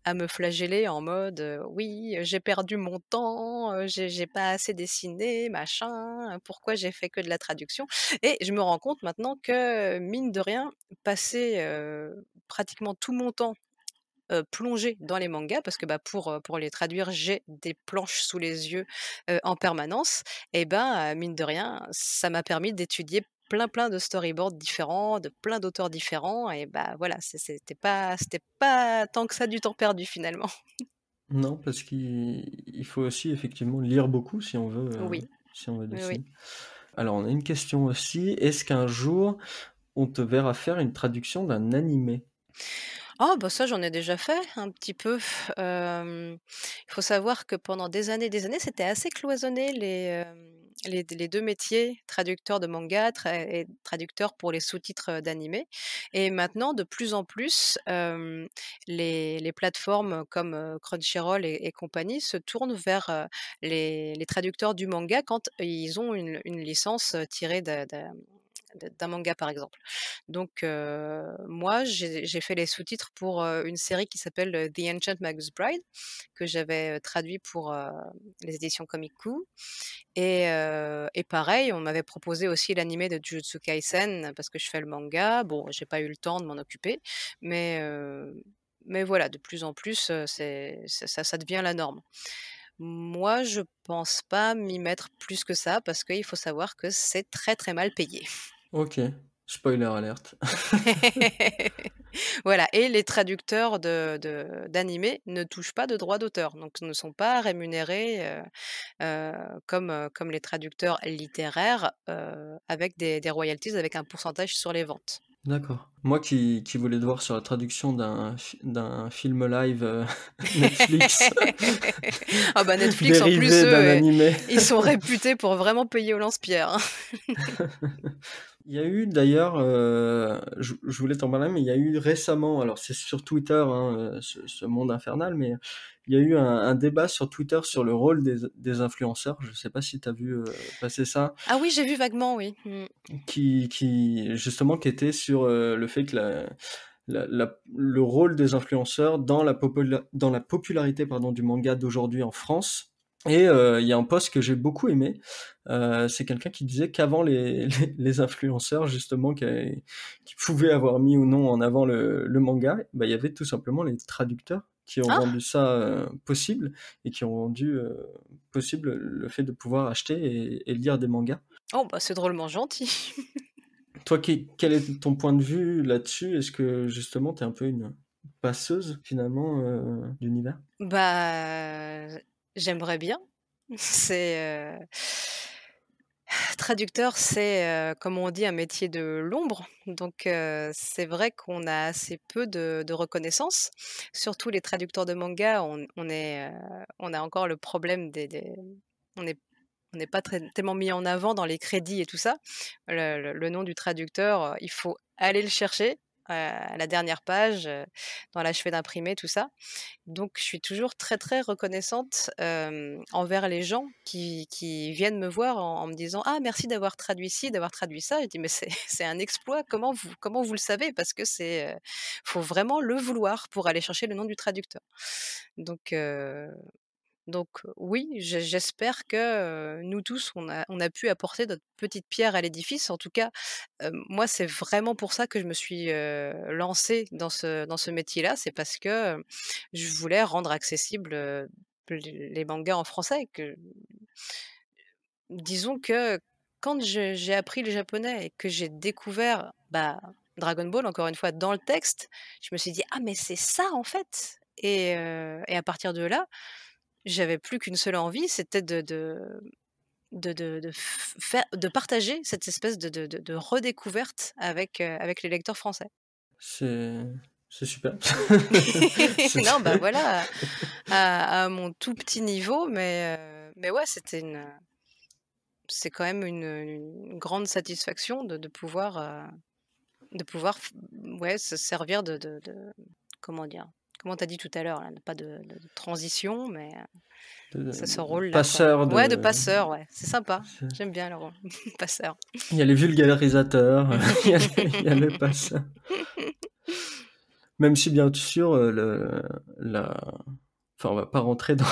à me flageller en mode, «Oui, j'ai perdu mon temps, j'ai pas assez dessiné, machin, pourquoi j'ai fait que de la traduction?» et je me rends compte maintenant que, mine de rien, passer, pratiquement tout mon temps plonger dans les mangas parce que, bah, pour les traduire, j'ai des planches sous les yeux, en permanence et ben, mine de rien, ça m'a permis d'étudier plein de storyboards différents, de plein d'auteurs différents et bah, voilà, c'était pas tant que ça du temps perdu finalement. Non, parce qu'il faut aussi effectivement lire beaucoup Oui, si on veut oui, oui. dessiner. Alors on a une question aussi, est-ce qu'un jour on te verra faire une traduction d'un animé? Ah bah, ça j'en ai déjà fait un petit peu. Il faut savoir que pendant des années, c'était assez cloisonné les 2 métiers, traducteur de manga et traducteur pour les sous-titres, d'animés et maintenant de plus en plus, les plateformes comme, Crunchyroll et compagnie se tournent vers, les traducteurs du manga quand ils ont une licence, tirée d'un manga, par exemple. Donc moi, j'ai fait les sous-titres pour, une série qui s'appelle, The Ancient Magus Bride, que j'avais, traduit pour, les éditions Komiku et pareil, on m'avait proposé aussi l'animé de Jujutsu Kaisen parce que je fais le manga. Bon, j'ai pas eu le temps de m'en occuper, mais heu, mais voilà, de plus en plus, ça devient la norme. Moi, je pense pas m'y mettre plus que ça parce qu'il faut savoir que c'est très, très mal payé. OK, spoiler alerte. Voilà, et les traducteurs d'animés ne touchent pas de droits d'auteur, donc ne sont pas rémunérés, comme les traducteurs littéraires, avec des royalties, avec un pourcentage sur les ventes. D'accord. Moi qui voulais te voir sur la traduction d'un film live, Netflix Ah bah, Netflix en plus dérivé eux, d'un animé. ils sont réputés pour vraiment payer au lance-pierre, hein. Il y a eu d'ailleurs, je voulais t'en parler, mais il y a eu récemment, alors c'est sur Twitter, hein, ce monde infernal, mais il y a eu un débat sur Twitter sur le rôle des influenceurs. Je sais pas si tu as vu, passer ça, Ah oui, j'ai vu vaguement, oui. Mmh. qui justement qui était sur, le fait que le rôle des influenceurs dans la popularité, pardon, du manga d'aujourd'hui en France. Et il y a un post que j'ai beaucoup aimé, c'est quelqu'un qui disait qu'avant les influenceurs justement qui pouvaient avoir mis ou non en avant le manga, bah, il y avait tout simplement les traducteurs qui ont Ah! rendu ça, possible et qui ont rendu, possible le fait de pouvoir acheter et lire des mangas. Oh bah, c'est drôlement gentil. Toi, quel est ton point de vue là-dessus? Est-ce que justement tu es un peu une passeuse finalement, d'univers? Bah, j'aimerais bien. C'est, traducteur, c'est, comme on dit, un métier de l'ombre. Donc c'est vrai qu'on a assez peu de reconnaissance. Surtout les traducteurs de manga, on a encore le problème des on est on n'est pas tellement mis en avant dans les crédits et tout ça. Le nom du traducteur, il faut aller le chercher, à la dernière page, dans l'achevé d'imprimer, tout ça. Donc je suis toujours très, très reconnaissante, envers les gens qui viennent me voir en me disant: «Ah merci d'avoir traduit ci, d'avoir traduit ça». Je dis: «Mais c'est c'est un exploit, comment vous le savez?» parce que faut vraiment le vouloir pour aller chercher le nom du traducteur. Donc oui, j'espère que, nous tous, on a pu apporter notre petite pierre à l'édifice. En tout cas, moi, c'est vraiment pour ça que je me suis, lancée dans ce métier-là. C'est parce que, je voulais rendre accessibles, les mangas en français. Que disons que quand j'ai appris le japonais et que j'ai découvert, bah, Dragon Ball, encore une fois, dans le texte, je me suis dit: «Ah mais c'est ça, en fait!» et à partir de là, j'avais plus qu'une seule envie, c'était de partager cette espèce de redécouverte avec les lecteurs français. C'est c'est super. C'est Non, bah, voilà, à mon tout petit niveau, mais ouais, c'est quand même une grande satisfaction de pouvoir f ouais, se servir de comment dire? Comment tu as dit tout à l'heure là? Pas de transition, mais c'est ce de rôle-là, quoi. passeur Ouais, de de passeur, ouais, c'est sympa. c'est J'aime bien le rôle passeur. il y a les vulgarisateurs, il y a le passeur. Même si bien sûr, la enfin, on va pas rentrer dans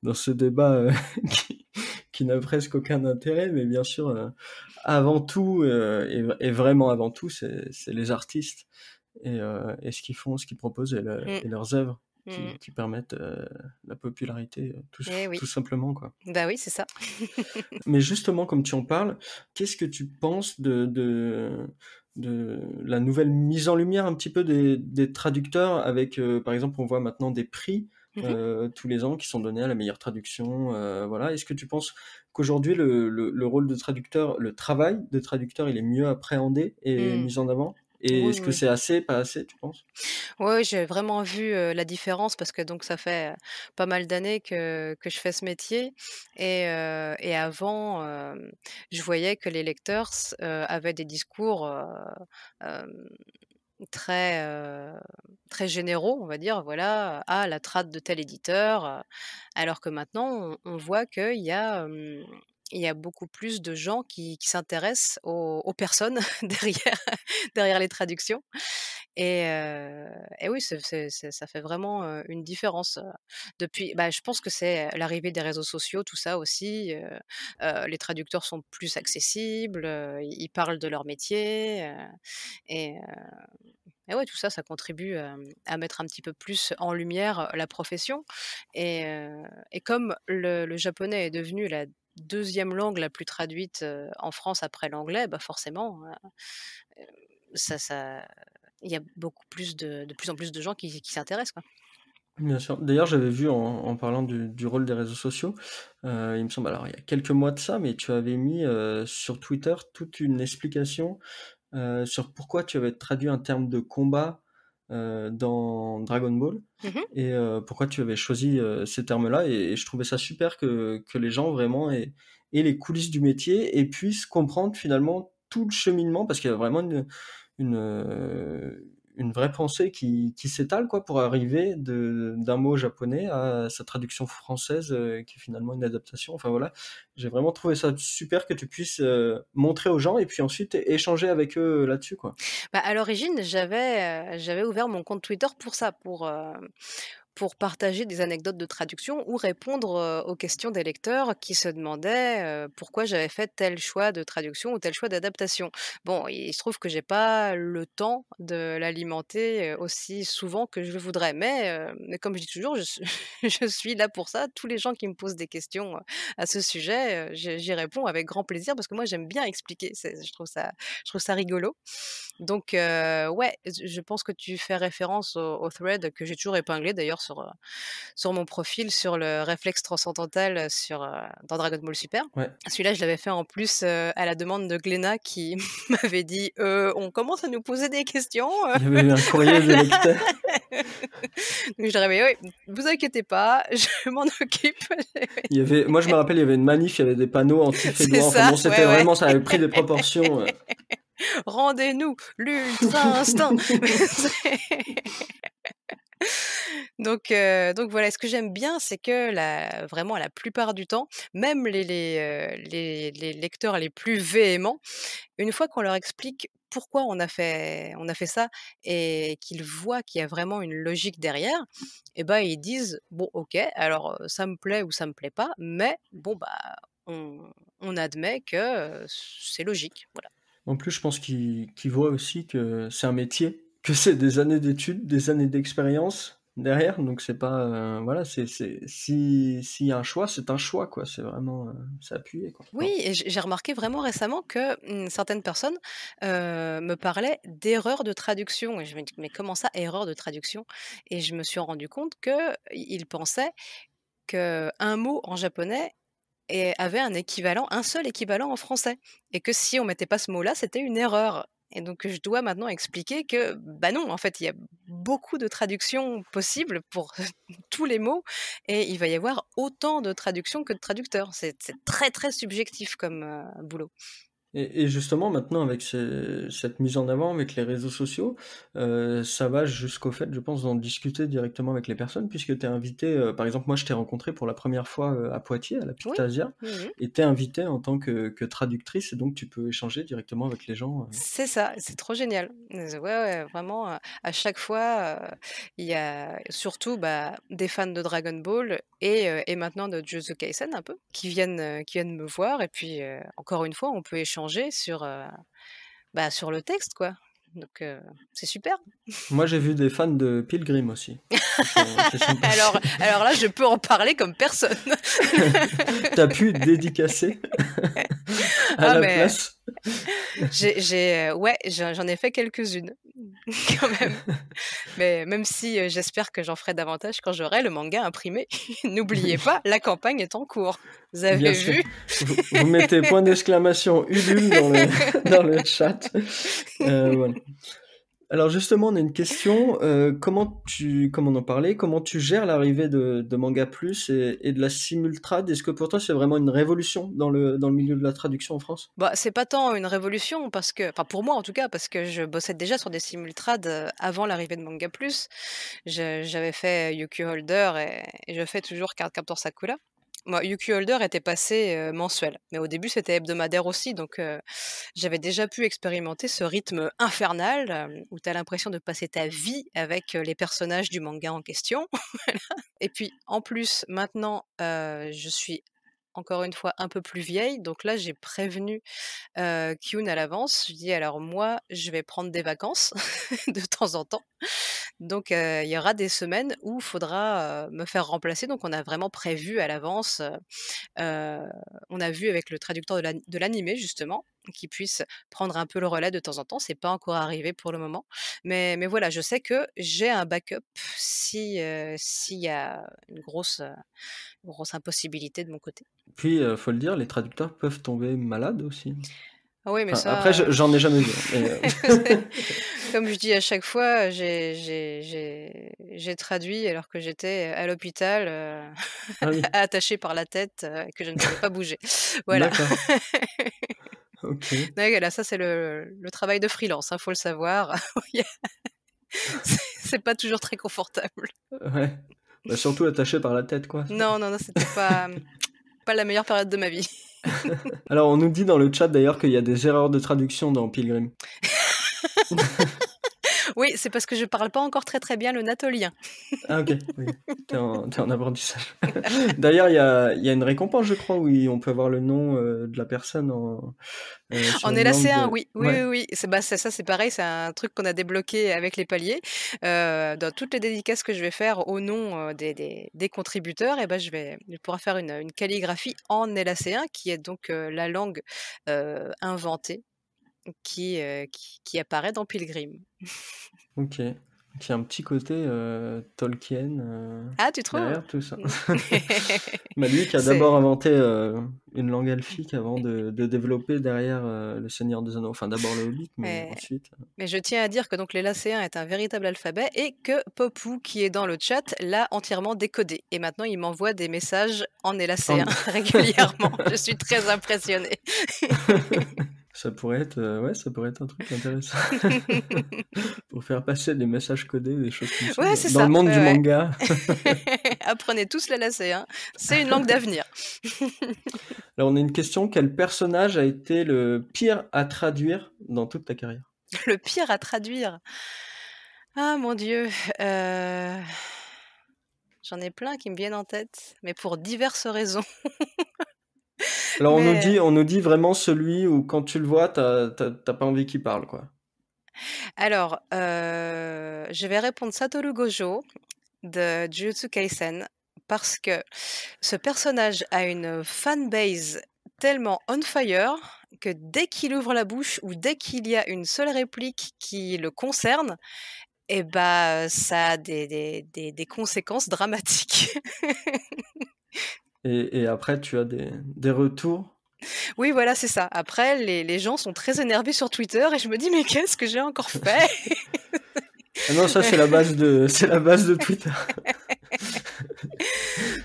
dans ce débat, qui qui n'a presque aucun intérêt, mais bien sûr, avant tout, et vraiment avant tout, c'est les artistes et ce qu'ils font, ce qu'ils proposent Mmh, et leurs œuvres mmh, qui permettent, la popularité, eh oui, tout simplement, quoi. bah, oui, c'est ça. Mais justement, comme tu en parles, qu'est-ce que tu penses de la nouvelle mise en lumière un petit peu des traducteurs avec, par exemple, on voit maintenant des prix, Mmh. tous les ans qui sont donnés à la meilleure traduction, voilà. Est-ce que tu penses qu'aujourd'hui le rôle de traducteur, le travail de traducteur, il est mieux appréhendé et Mmh. mis en avant? Et Oui, est-ce que oui. c'est assez, pas assez, tu penses? Ouais, j'ai vraiment vu, la différence parce que donc ça fait, pas mal d'années que je fais ce métier et avant, je voyais que les lecteurs avaient des discours, hem, très, très généraux, on va dire. Voilà, «Ah, la trad de tel éditeur», alors que maintenant on voit qu'il y a, il y a beaucoup plus de gens qui s'intéressent aux personnes derrière les traductions et oui, ça fait vraiment, une différence, depuis bah, je pense que c'est l'arrivée des réseaux sociaux, tout ça aussi, les traducteurs sont plus accessibles, ils parlent de leur métier, et et ouais, tout ça, ça contribue, à mettre un petit peu plus en lumière, la profession et comme le japonais est devenu la deuxième langue la plus traduite, en France après l'anglais, bah, forcément, ça il y a beaucoup plus de plus en plus de gens qui s'intéressent, quoi. Bien sûr. D'ailleurs, j'avais vu en parlant du rôle des réseaux sociaux, il me semble alors il y a quelques mois de ça, mais tu avais mis, sur Twitter toute une explication, sur pourquoi tu avais traduit un terme de combat, dans Dragon Ball Mmh. et pourquoi tu avais choisi, ces termes-là et je trouvais ça super que les gens vraiment aient les coulisses du métier et puissent comprendre finalement tout le cheminement parce qu'il y a vraiment une, une vraie pensée qui s'étale quoi pour arriver d'un mot japonais à sa traduction française, qui est finalement une adaptation. Enfin voilà, j'ai vraiment trouvé ça super que tu puisses, montrer aux gens et puis ensuite échanger avec eux là-dessus quoi. Bah, à l'origine, j'avais ouvert mon compte Twitter pour ça, pour partager des anecdotes de traduction ou répondre, aux questions des lecteurs qui se demandaient, pourquoi j'avais fait tel choix de traduction ou tel choix d'adaptation. Bon, il se trouve que j'ai pas le temps de l'alimenter, aussi souvent que je le voudrais, mais comme je dis toujours, je suis je suis là pour ça. Tous les gens qui me posent des questions, à ce sujet, j'y réponds avec grand plaisir parce que moi j'aime bien expliquer. Je trouve ça rigolo. Donc ouais, je pense que tu fais référence au thread que j'ai toujours épinglé d'ailleurs sur mon profil, sur le réflexe transcendantal, dans Dragon Ball Super. Ouais, Celui-là, je l'avais fait en plus, à la demande de Glénat qui m'avait dit: On commence à nous poser des questions, il y avait eu un courrier des là». lecteurs. Donc je dirais: «Mais oui, vous inquiétez pas, je m'en occupe». Il y avait moi je me rappelle, il y avait une manif, il y avait des panneaux C'est anti-fédois, enfin ça, bon, c'était ouais, ouais. vraiment ça avait pris des proportions, «Rendez-nous l'ultra instinct». Donc voilà, ce que j'aime bien, c'est que vraiment la plupart du temps, même les lecteurs les plus véhéments, une fois qu'on leur explique pourquoi on a fait ça et qu'ils voient qu'il y a vraiment une logique derrière, et ben, ils disent: «Bon OK, alors, ça me plaît ou ça me plaît pas, mais bon, bah, on on admet que, c'est logique». Voilà. En plus, je pense qu'ils voient aussi que c'est un métier, que c'est des années d'études, des années d'expérience derrière, donc c'est pas, voilà, c'est s'il y a un choix, c'est un choix, quoi. C'est vraiment, c'est appuyé, quoi. Oui Enfin, et j'ai remarqué vraiment récemment que, certaines personnes, me parlaient d'erreurs de traduction et je me dis: «Mais comment ça, erreur de traduction?» Et je me suis rendu compte qu'ils pensaient qu'un mot en japonais avait un seul équivalent en français et que si on mettait pas ce mot-là, c'était une erreur et donc je dois maintenant expliquer que, bah, non, en fait, il y a beaucoup de traductions possibles pour tous les mots et il va y avoir autant de traductions que de traducteurs. C'est très, très subjectif comme, boulot. et justement, maintenant, avec cette mise en avant, avec les réseaux sociaux, ça va jusqu'au fait, je pense, d'en discuter directement avec les personnes puisque tu es invité, par exemple, moi, je t'ai rencontré pour la première fois, à Poitiers, à la Oui. Pictasia Mmh. et tu es invitée en tant que traductrice et donc tu peux échanger directement avec les gens, C'est ça, c'est trop génial. Ouais, ouais, vraiment, à chaque fois, il y a surtout, bah, des fans de Dragon Ball et maintenant de Jujutsu Kaisen un peu, qui viennent me voir et puis, encore une fois, on peut échanger bah, sur le texte, quoi. Donc c'est super. Moi, j'ai vu des fans de Pilgrim aussi, qui sont Alors passés. alors là, je peux en parler comme personne. Tu as pu dédicacer à Ah la mais place. ouais, j'en ai fait quelques-unes quand même. Mais même si, j'espère que j'en ferai davantage quand j'aurai le manga imprimé. N'oubliez pas, la campagne est en cours. Vous Bien avez sûr. vu? Vous mettez point d'exclamation Ulule dans le dans le chat. Voilà. Alors justement, on a une question, comme on en parlait, comment tu gères l'arrivée de Manga Plus et de la simultrad? Est-ce que pour toi, c'est vraiment une révolution dans le milieu de la traduction en France? Bah, c'est pas tant une révolution parce que enfin pour moi en tout cas, parce que je bossais déjà sur des simultrades, avant l'arrivée de Manga Plus. J'avais fait Yukio Holder et je fais toujours Cardcaptor Sakura. Moi, Yuki Holder était passé, mensuel, mais au début, c'était hebdomadaire aussi, donc j'avais déjà pu expérimenter ce rythme infernal, où tu as l'impression de passer ta vie avec, les personnages du manga en question. Et puis, en plus, maintenant, je suis encore une fois un peu plus vieille, donc là, j'ai prévenu, Kyun à l'avance. Je dis: «Alors moi, je vais prendre des vacances de temps en temps, donc il y aura des semaines où il faudra, me faire remplacer». Donc on a vraiment prévu à l'avance, Heu, on a vu avec le traducteur de l'animé justement, qu'il puisse prendre un peu le relais de temps en temps. C'est pas encore arrivé pour le moment, mais voilà, je sais que j'ai un backup si, s'il y a une grosse impossibilité de mon côté. Puis, faut le dire, les traducteurs peuvent tomber malades aussi. Ah oui, mais Enfin, après, ça, j'en ai jamais vu, hein, mais comme je dis à chaque fois, j'ai traduit alors que j'étais à l'hôpital, ah oui, attachée par la tête, et que je ne pouvais pas bouger. Voilà. d'accord, OK. Ouais, là, ça, c'est le travail de freelance, hein, faut le savoir. Il y a c'est pas toujours très confortable. Ouais, bah, surtout attaché par la tête, quoi. Non, non, non, c'était pas, pas la meilleure période de ma vie. Alors, on nous dit dans le chat d'ailleurs qu'il y a des erreurs de traduction dans Pilgrim. Oui, c'est parce que je parle pas encore très, très bien le natolien. Ah OK, oui, tu es en apprentissage. D'ailleurs, il y a une récompense, je crois, où on peut avoir le nom, de la personne sur En une langue, LAC1, oui, oui, ouais, oui, oui, c'est ça, c'est pareil, c'est un truc qu'on a débloqué avec les paliers. Dans toutes les dédicaces que je vais faire au nom, des contributeurs, et ben, je vais pouvoir faire une calligraphie en LAC1 qui est donc, la langue, inventée qui apparaît dans Pilgrim. OK. Donc il y a un petit côté, Tolkien, Ah, tu trouves? derrière tout ça. Mmh. Bah, lui qui a d'abord C'est inventé, une langue elfique avant de développer derrière, Le Seigneur des Anneaux. Enfin d'abord le Hobbit, mais mais ensuite, mais je tiens à dire que donc les LAC1 est un véritable alphabet et que Popou, qui est dans le chat, l'a entièrement décodé et maintenant il m'envoie des messages en LAC1 en régulièrement. Je suis très impressionnée. ça pourrait être, ouais, ça pourrait être un truc intéressant. Pour faire passer des messages codés, des choses comme ça, Ouais, c'est dans le ça, monde du ouais, ouais. manga. Apprenez tous les LAC1, c'est une langue d'avenir. Alors on a une question, quel personnage a été le pire à traduire dans toute ta carrière? Le pire à traduire. Ah mon Dieu, heu, j'en ai plein qui me viennent en tête, mais pour diverses raisons. Alors Mais on nous dit vraiment celui où quand tu le vois, tu as pas envie qu'il parle, quoi. alors, je vais répondre Satoru Gojo de Jujutsu Kaisen parce que ce personnage a une fanbase tellement on fire que dès qu'il ouvre la bouche ou dès qu'il y a une seule réplique qui le concerne, et bah, ça a des conséquences dramatiques. Et après tu as des retours? Oui, voilà, c'est ça. Après, les gens sont très énervés sur Twitter et je me dis: «Mais qu'est-ce que j'ai encore fait?» Ah non, ça c'est la base de c'est la base de Twitter.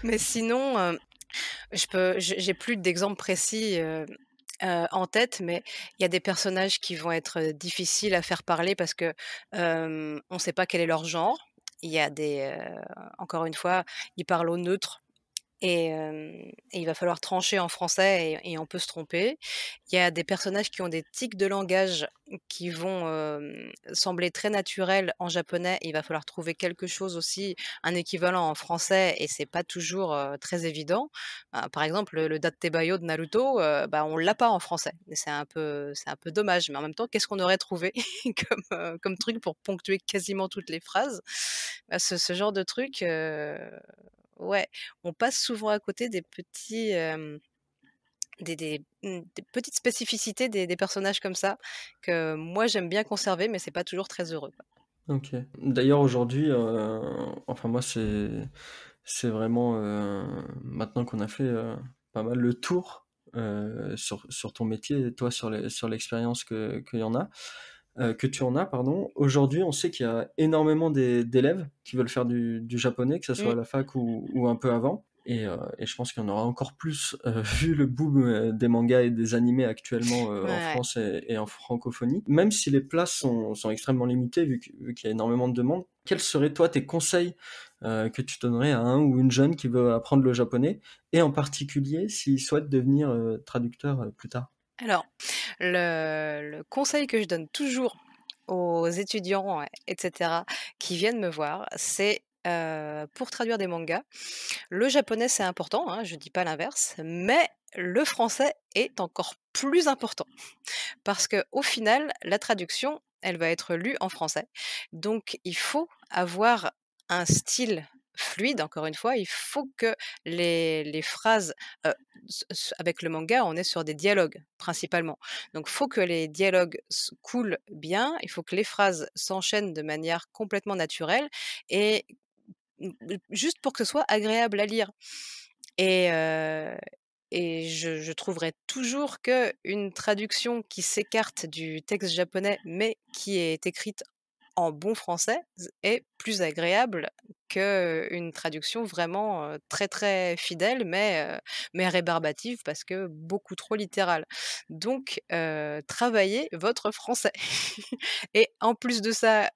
Mais sinon, j'ai plus d'exemples précis, en tête, mais il y a des personnages qui vont être, difficiles à faire parler parce que, on ne sait pas quel est leur genre. Il y a encore une fois, ils parlent au neutre. Et il va falloir trancher en français et on peut se tromper. Il y a des personnages qui ont des tics de langage qui vont, sembler très naturels en japonais. Il va falloir trouver quelque chose aussi, un équivalent en français et c'est pas toujours, très évident. Par exemple, le Dattebayo de Naruto, bah, on l'a pas en français et c'est un peu dommage, mais en même temps, qu'est-ce qu'on aurait trouvé comme truc pour ponctuer quasiment toutes les phrases? Bah, ce genre de truc, ouais, on passe souvent à côté des petits, des petites spécificités des personnages comme ça, que moi j'aime bien conserver, mais c'est pas toujours très heureux, quoi. OK. D'ailleurs aujourd'hui, enfin moi c'est vraiment, maintenant qu'on a fait, pas mal le tour, sur ton métier et toi sur l'expérience qu'il y en a, que tu en as pardon. Aujourd'hui, on sait qu'il y a énormément d'élèves qui veulent faire du japonais, que ça soit Mmh, à la fac ou un peu avant et je pense qu'il y en aura encore plus, vu le boom, des mangas et des animés actuellement, ouais, en ouais. France et en francophonie. Même si les places sont extrêmement limitées vu qu'il y a énormément de demandes, quels seraient toi tes conseils, que tu donnerais à un ou une jeune qui veut apprendre le japonais, et en particulier s'il souhaite devenir traducteur plus tard? Alors, le conseil que je donne toujours aux étudiants, et cetera, qui viennent me voir, c'est, pour traduire des mangas, le japonais, c'est important, hein, je dis pas l'inverse, mais le français est encore plus important. Parce que au final, la traduction, elle va être lue en français. Donc il faut avoir un style fluide, encore une fois, il faut que les phrases, avec le manga, on est sur des dialogues principalement. Donc faut que les dialogues coulent bien, il faut que les phrases s'enchaînent de manière complètement naturelle et juste pour que ce soit agréable à lire. Et je trouverai toujours qu'une traduction qui s'écarte du texte japonais, mais qui est écrite en bon français est plus agréable qu'une traduction vraiment, très, très fidèle, mais rébarbative parce que beaucoup trop littérale. Donc travaillez votre français et en plus de ça,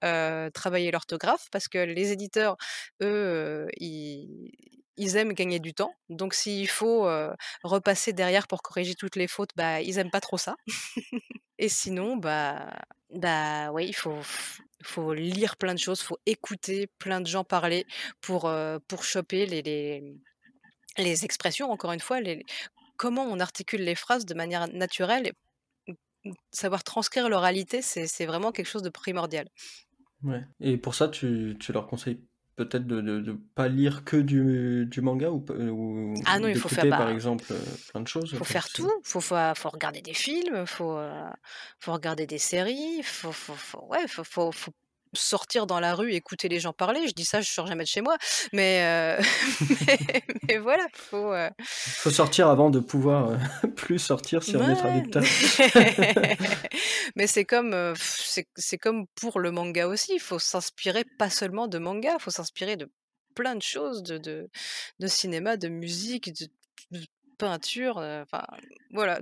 travaillez l'orthographe parce que les éditeurs, eux, ils aiment gagner du temps. Donc s'il faut, repasser derrière pour corriger toutes les fautes, bah, ils aiment pas trop ça. Et sinon, oui, il faut lire plein de choses, faut écouter plein de gens parler pour choper les expressions, encore une fois, comment on articule les phrases de manière naturelle et savoir transcrire l'oralité, c'est vraiment quelque chose de primordial. Ouais, et pour ça, tu leur conseilles peut-être de pas lire que du manga, ou Ah non, il faut faire, d'écouter, par exemple, plein de choses, faut comme faire tu tout, faut regarder des films, faut regarder des séries, ouais, faut sortir dans la rue, écouter les gens parler. Je dis ça, je sors jamais de chez moi, mais mais voilà, faut sortir avant de pouvoir, plus sortir si on est ouais, traducteur. mais c'est comme, c'est comme pour le manga aussi, il faut s'inspirer pas seulement de manga, il faut s'inspirer de plein de choses, de cinéma, de musique, de peinture, enfin voilà,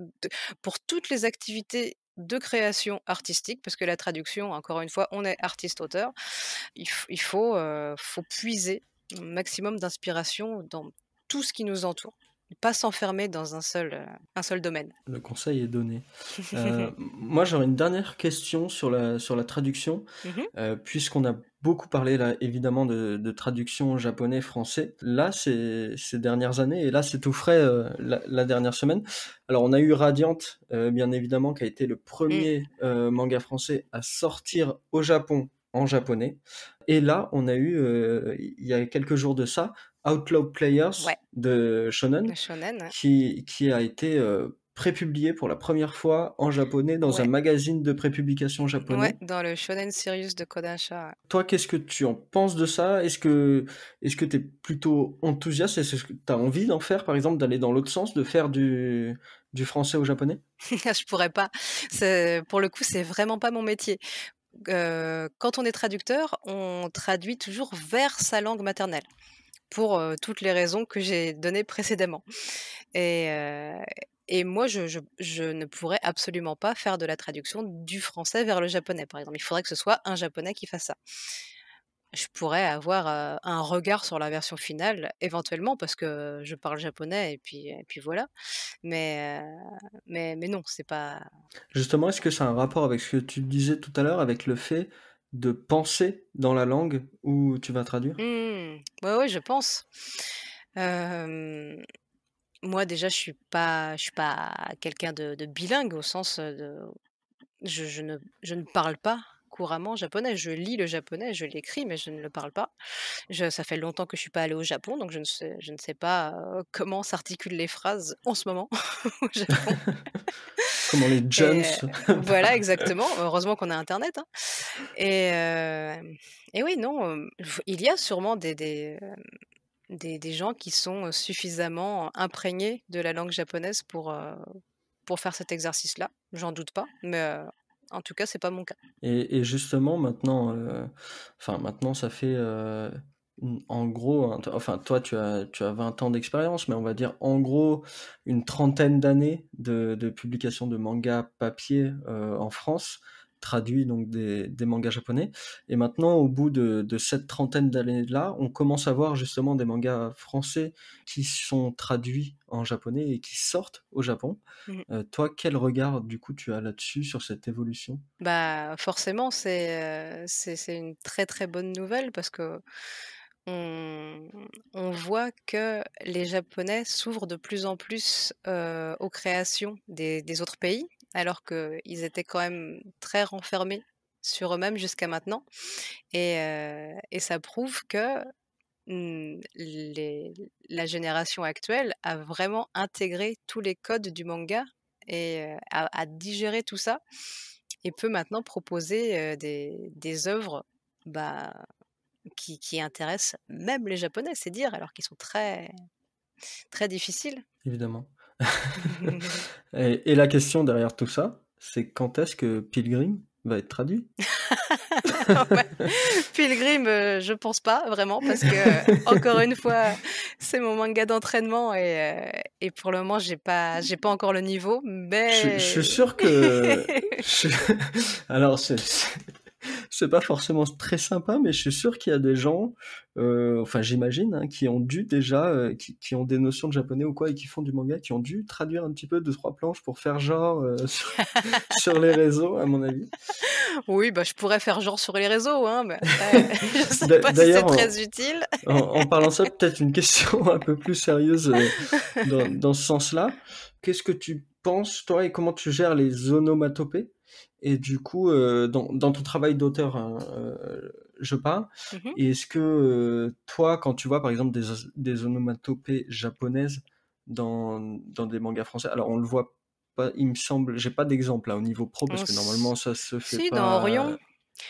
pour toutes les activités de création artistique, parce que la traduction, encore une fois, on est artiste-auteur, faut puiser un maximum d'inspiration dans tout ce qui nous entoure, pas s'enfermer dans un seul domaine. Le conseil est donné. Moi, j'aurais une dernière question sur la traduction, Mmh. puisqu'on a beaucoup parlé là, évidemment, de traduction japonais-français. Là, ces dernières années, et là, c'est tout frais, la dernière semaine. Alors, on a eu Radiant, bien évidemment, qui a été le Mmh. premier manga français à sortir au Japon en japonais. Et là, on a eu, il y a quelques jours de ça, Outlaw Players Ouais, de Shonen, le shonen, qui a été prépublié pour la première fois en japonais dans un ouais, magazine de prépublication ouais, japonais. dans le Shonen Sirius de Kodansha, ouais. Toi, qu'est-ce que tu en penses de ça? Est-ce que tu es plutôt enthousiaste? Est-ce que tu as envie d'en faire, par exemple, d'aller dans l'autre sens, de faire du français au japonais? Je pourrais pas. C'est pour le coup, c'est vraiment pas mon métier. Quand on est traducteur, on traduit toujours vers sa langue maternelle pour, toutes les raisons que j'ai données précédemment et heu et moi, je ne pourrais absolument pas faire de la traduction du français vers le japonais, par exemple. Il faudrait que ce soit un japonais qui fasse ça. Je pourrais avoir, un regard sur la version finale, éventuellement, parce que je parle japonais et puis voilà. Mais non, c'est pas Justement, est-ce que ça a un rapport avec ce que tu disais tout à l'heure, avec le fait de penser dans la langue où tu vas traduire? ouais, ouais, je pense. Hem, Moi, déjà, je suis pas quelqu'un de bilingue au sens, de je ne parle pas couramment japonais. Je lis le japonais, je l'écris, mais je ne le parle pas. Ça fait longtemps que je suis pas allée au Japon, donc je ne sais pas, comment s'articulent les phrases en ce moment au Japon Comment les Jones et voilà, exactement. Heureusement qu'on a internet, hein et et oui, non, il y a sûrement des gens qui sont, suffisamment imprégnés de la langue japonaise pour faire cet exercice-là. J'en doute pas, mais en tout cas, c'est pas mon cas. Et justement maintenant, enfin maintenant ça fait, en gros, enfin toi tu as 20 ans d'expérience, mais on va dire en gros une trentaine d'années de publication de manga papier, en France. traduit donc des mangas japonais. Et maintenant, au bout de cette trentaine d'années-là, on commence à voir justement des mangas français qui sont traduits en japonais et qui sortent au Japon. Mmh. Toi, quel regard du coup tu as là-dessus, sur cette évolution? Bah, forcément, c'est une très, très bonne nouvelle parce qu'on on voit que les Japonais s'ouvrent de plus en plus, aux créations des autres pays, alors qu'ils étaient quand même très renfermés sur eux-mêmes jusqu'à maintenant et ça prouve que, les la génération actuelle a vraiment intégré tous les codes du manga et a digéré tout ça et peut maintenant proposer, des œuvres, bah, qui intéressent même les Japonais, c'est dire, alors qu'ils sont très, très difficiles. Évidemment. Et la question derrière tout ça, c'est quand est-ce que Pilgrim va être traduit? Ouais, Pilgrim, je pense pas vraiment parce que, encore une fois, c'est mon manga d'entraînement et pour le moment, j'ai pas encore le niveau, Je suis mais sûr que je alors c'est pas forcément très sympa, mais je suis sûr qu'il y a des gens, enfin j'imagine, hein, qui ont dû déjà, qui ont des notions de japonais ou quoi et qui font du manga, qui ont dû traduire un petit peu 2-3 planches pour faire genre, sur les réseaux, à mon avis. oui, bah, je pourrais faire genre sur les réseaux, hein, mais après, je sais pas si c'est D'ailleurs, très utile. en parlant de ça, peut-être une question un peu plus sérieuse, dans ce sens-là. Qu'est-ce que tu penses, toi, et comment tu gères les onomatopées? Et du coup, dans ton travail d'auteur, hein, je parle. Mmh. Et est-ce que, toi, quand tu vois, par exemple, des onomatopées japonaises dans des mangas français, alors on le voit pas, il me semble, j'ai pas d'exemple là au niveau pro parce On que s normalement ça se fait Si, dans pas Orion.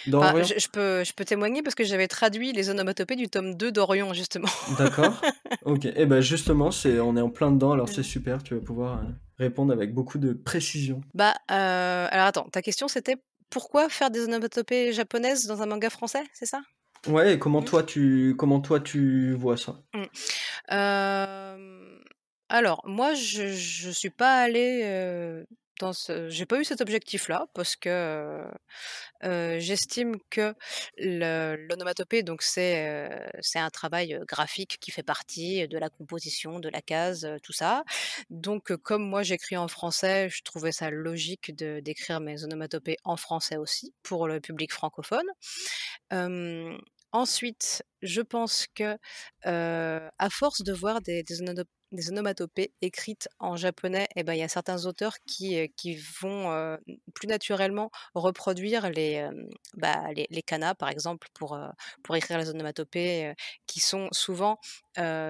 dans Enfin, Orient? je peux témoigner parce que j'avais traduit les onomatopées du tome 2 d'Orion, justement. D'accord. OK. Et ben justement, on est en plein dedans, alors c'est Mmh. super, tu vas pouvoir, répondre avec beaucoup de précision. Bah, alors attends, ta question c'était pourquoi faire des onomatopées japonaises dans un manga français, c'est ça? Ouais, et Mmh. comment toi tu vois ça? Mmh. Hem, alors moi je suis pas allée, j'ai pas eu cet objectif-là parce que, j'estime que l'onomatopée donc c'est un travail, graphique qui fait partie de la composition, de la case, tout ça. Donc, comme moi j'écris en français, je trouvais ça logique d'écrire mes onomatopées en français aussi, pour le public francophone. Ensuite, je pense que, à force de voir des onomatopées écrites en japonais et ben, il y a certains auteurs qui vont, plus naturellement reproduire les kanas, par exemple, pour écrire les onomatopées, qui sont souvent,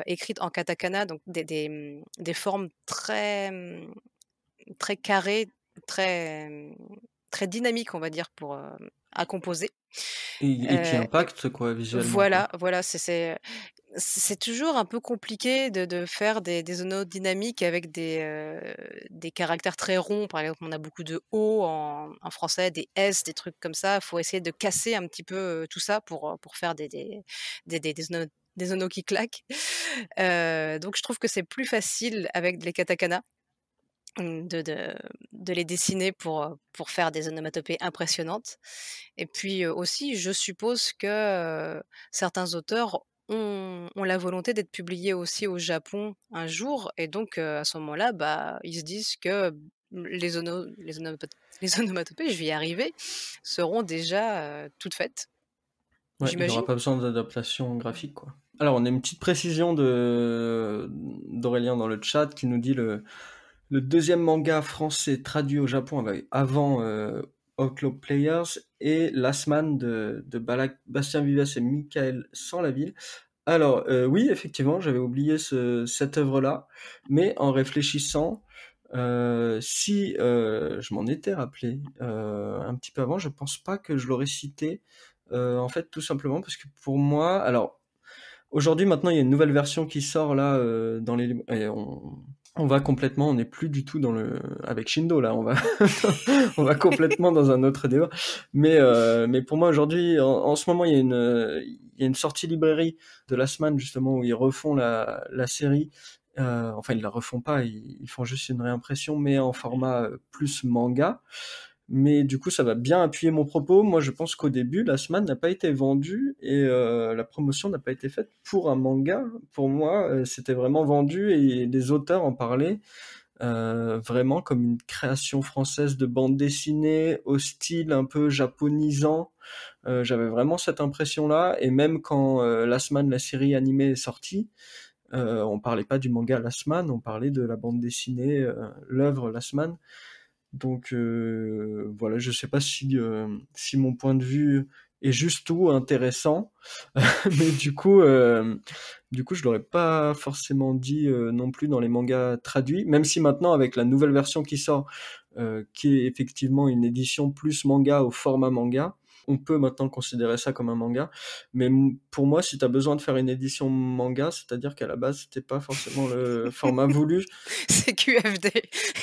écrites en katakana, donc des formes très, très carrées, très, très dynamiques, on va dire, à composer. Et qui Et impacte quoi, visuellement, voilà, quoi? voilà, c'est toujours un peu compliqué de faire des zones dynamiques avec des caractères très ronds. Par exemple, on a beaucoup de O en français, des S, des trucs comme ça. Il faut essayer de casser un petit peu, tout ça pour faire des zonos qui claquent. Donc je trouve que c'est plus facile avec les katakana, de les dessiner pour faire des onomatopées impressionnantes. Et puis, aussi, je suppose que, certains auteurs ont la volonté d'être publiés aussi au Japon un jour et donc, à ce moment-là, bah, ils se disent que, les onomatopées, je vais y arriver, seront déjà, toutes faites, Ouais, il y j'imagine? aura pas besoin d'adaptation graphique, quoi. Alors, on a une petite précision d'Aurélien dans le chat qui nous dit: «Le 2e manga français traduit au Japon avant, Outlaw Players est Last Man de Bastien Vives et Michael Sanlaville». Alors, oui, effectivement, j'avais oublié cette œuvre-là, mais en réfléchissant, si, je m'en étais rappelé, un petit peu avant, je pense pas que je l'aurais cité, en fait, tout simplement parce que pour moi, alors, aujourd'hui, maintenant, il y a une nouvelle version qui sort là, dans les et on va complètement, on n'est plus du tout dans le avec Shindo là, on va on va complètement dans un autre débat. Mais pour moi aujourd'hui, en ce moment, il y a une sortie librairie de la semaine justement où ils refont la série. Enfin, ils la refont pas, ils font juste une réimpression, mais en format plus manga. Mais du coup, ça va bien appuyer mon propos. Moi, je pense qu'au début, Last Man n'a pas été vendu et la promotion n'a pas été faite pour un manga. Pour moi, c'était vraiment vendu et les auteurs en parlaient vraiment comme une création française de bande dessinée au style un peu japonisant. J'avais vraiment cette impression-là. Et même quand Last Man, la série animée, est sortie, on parlait pas du manga Last Man, on parlait de la bande dessinée, l'œuvre Last Man. Donc voilà, je sais pas si mon point de vue est juste ou intéressant, mais du coup, je l'aurais pas forcément dit non plus dans les mangas traduits, même si maintenant avec la nouvelle version qui sort, qui est effectivement une édition plus manga au format manga, on peut maintenant considérer ça comme un manga. Mais pour moi, si tu as besoin de faire une édition manga, c'est-à-dire qu'à la base, c'était pas forcément le format voulu. C'est QFD.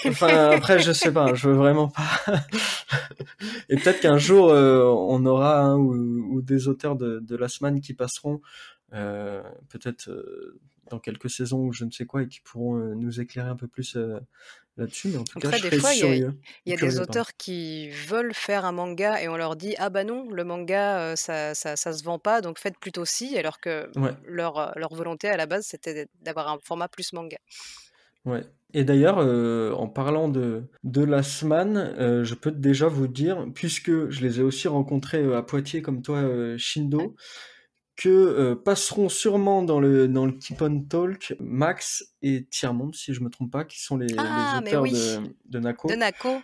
Enfin, après, je sais pas, je veux vraiment pas. Et peut-être qu'un jour, on aura un ou des auteurs de Last Man qui passeront, peut-être dans quelques saisons ou je ne sais quoi, et qui pourront nous éclairer un peu plus là-dessus. Mais en tout cas, Après, je des serais fois, curieux. il y a des Curieux, pardon. auteurs qui veulent faire un manga et on leur dit: «Ah bah non, le manga, ça se vend pas, donc faites plutôt ci», alors que Ouais, leur volonté à la base, c'était d'avoir un format plus manga. ouais. Et d'ailleurs, en parlant de Last Man, je peux déjà vous dire, puisque je les ai aussi rencontrés à Poitiers comme toi, Ouais. Shindo, que passeront sûrement dans le Keep on Talk Max et Tiers-Monde, si je me trompe pas, qui sont les Ah mais auteurs oui, de de Nako. Nako,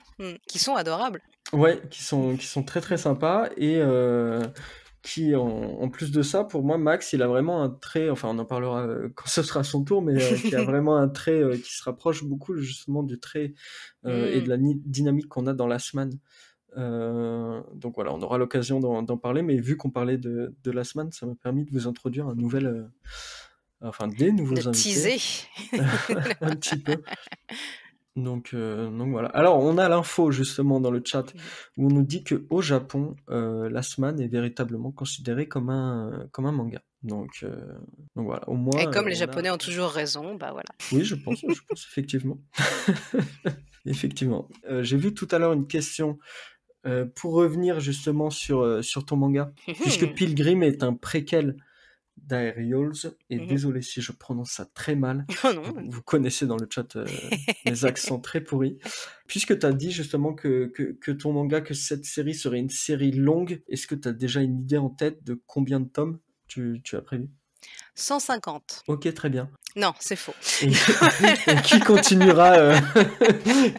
qui sont adorables. Ouais, qui sont très très Mmh. sympas et qui en plus de ça, pour moi, Max, il a vraiment un trait, enfin on en parlera quand ce sera son tour, mais qui a vraiment un trait qui se rapproche beaucoup justement du trait et de Mmh. la dynamique qu'on a dans la semaine. Donc voilà, on aura l'occasion d'en parler, mais vu qu'on parlait de la semaine, ça m'a permis de vous introduire enfin des De nouveaux invités, teaser. un petit peu. Donc voilà. Alors on a l'info justement dans le chat où on nous dit que au Japon, Last Man est véritablement considéré comme un manga. Donc voilà, au Et moins comme les on a. Japonais ont toujours raison, bah voilà. Oui, je pense effectivement. Effectivement. J'ai vu tout à l'heure une question pour revenir justement sur ton manga, puisque Mmh. Pilgrim est un préquel d'Aerials, et Mmh. désolé si je prononce ça très mal, Oh vous, non. vous connaissez dans le chat mes accents très pourris, puisque tu as dit justement que ton manga, que cette série serait une série longue, est-ce que tu as déjà une idée en tête de combien de tomes tu as prévu? 150. Ok, très bien. Non, c'est faux. Et, et qui continuera,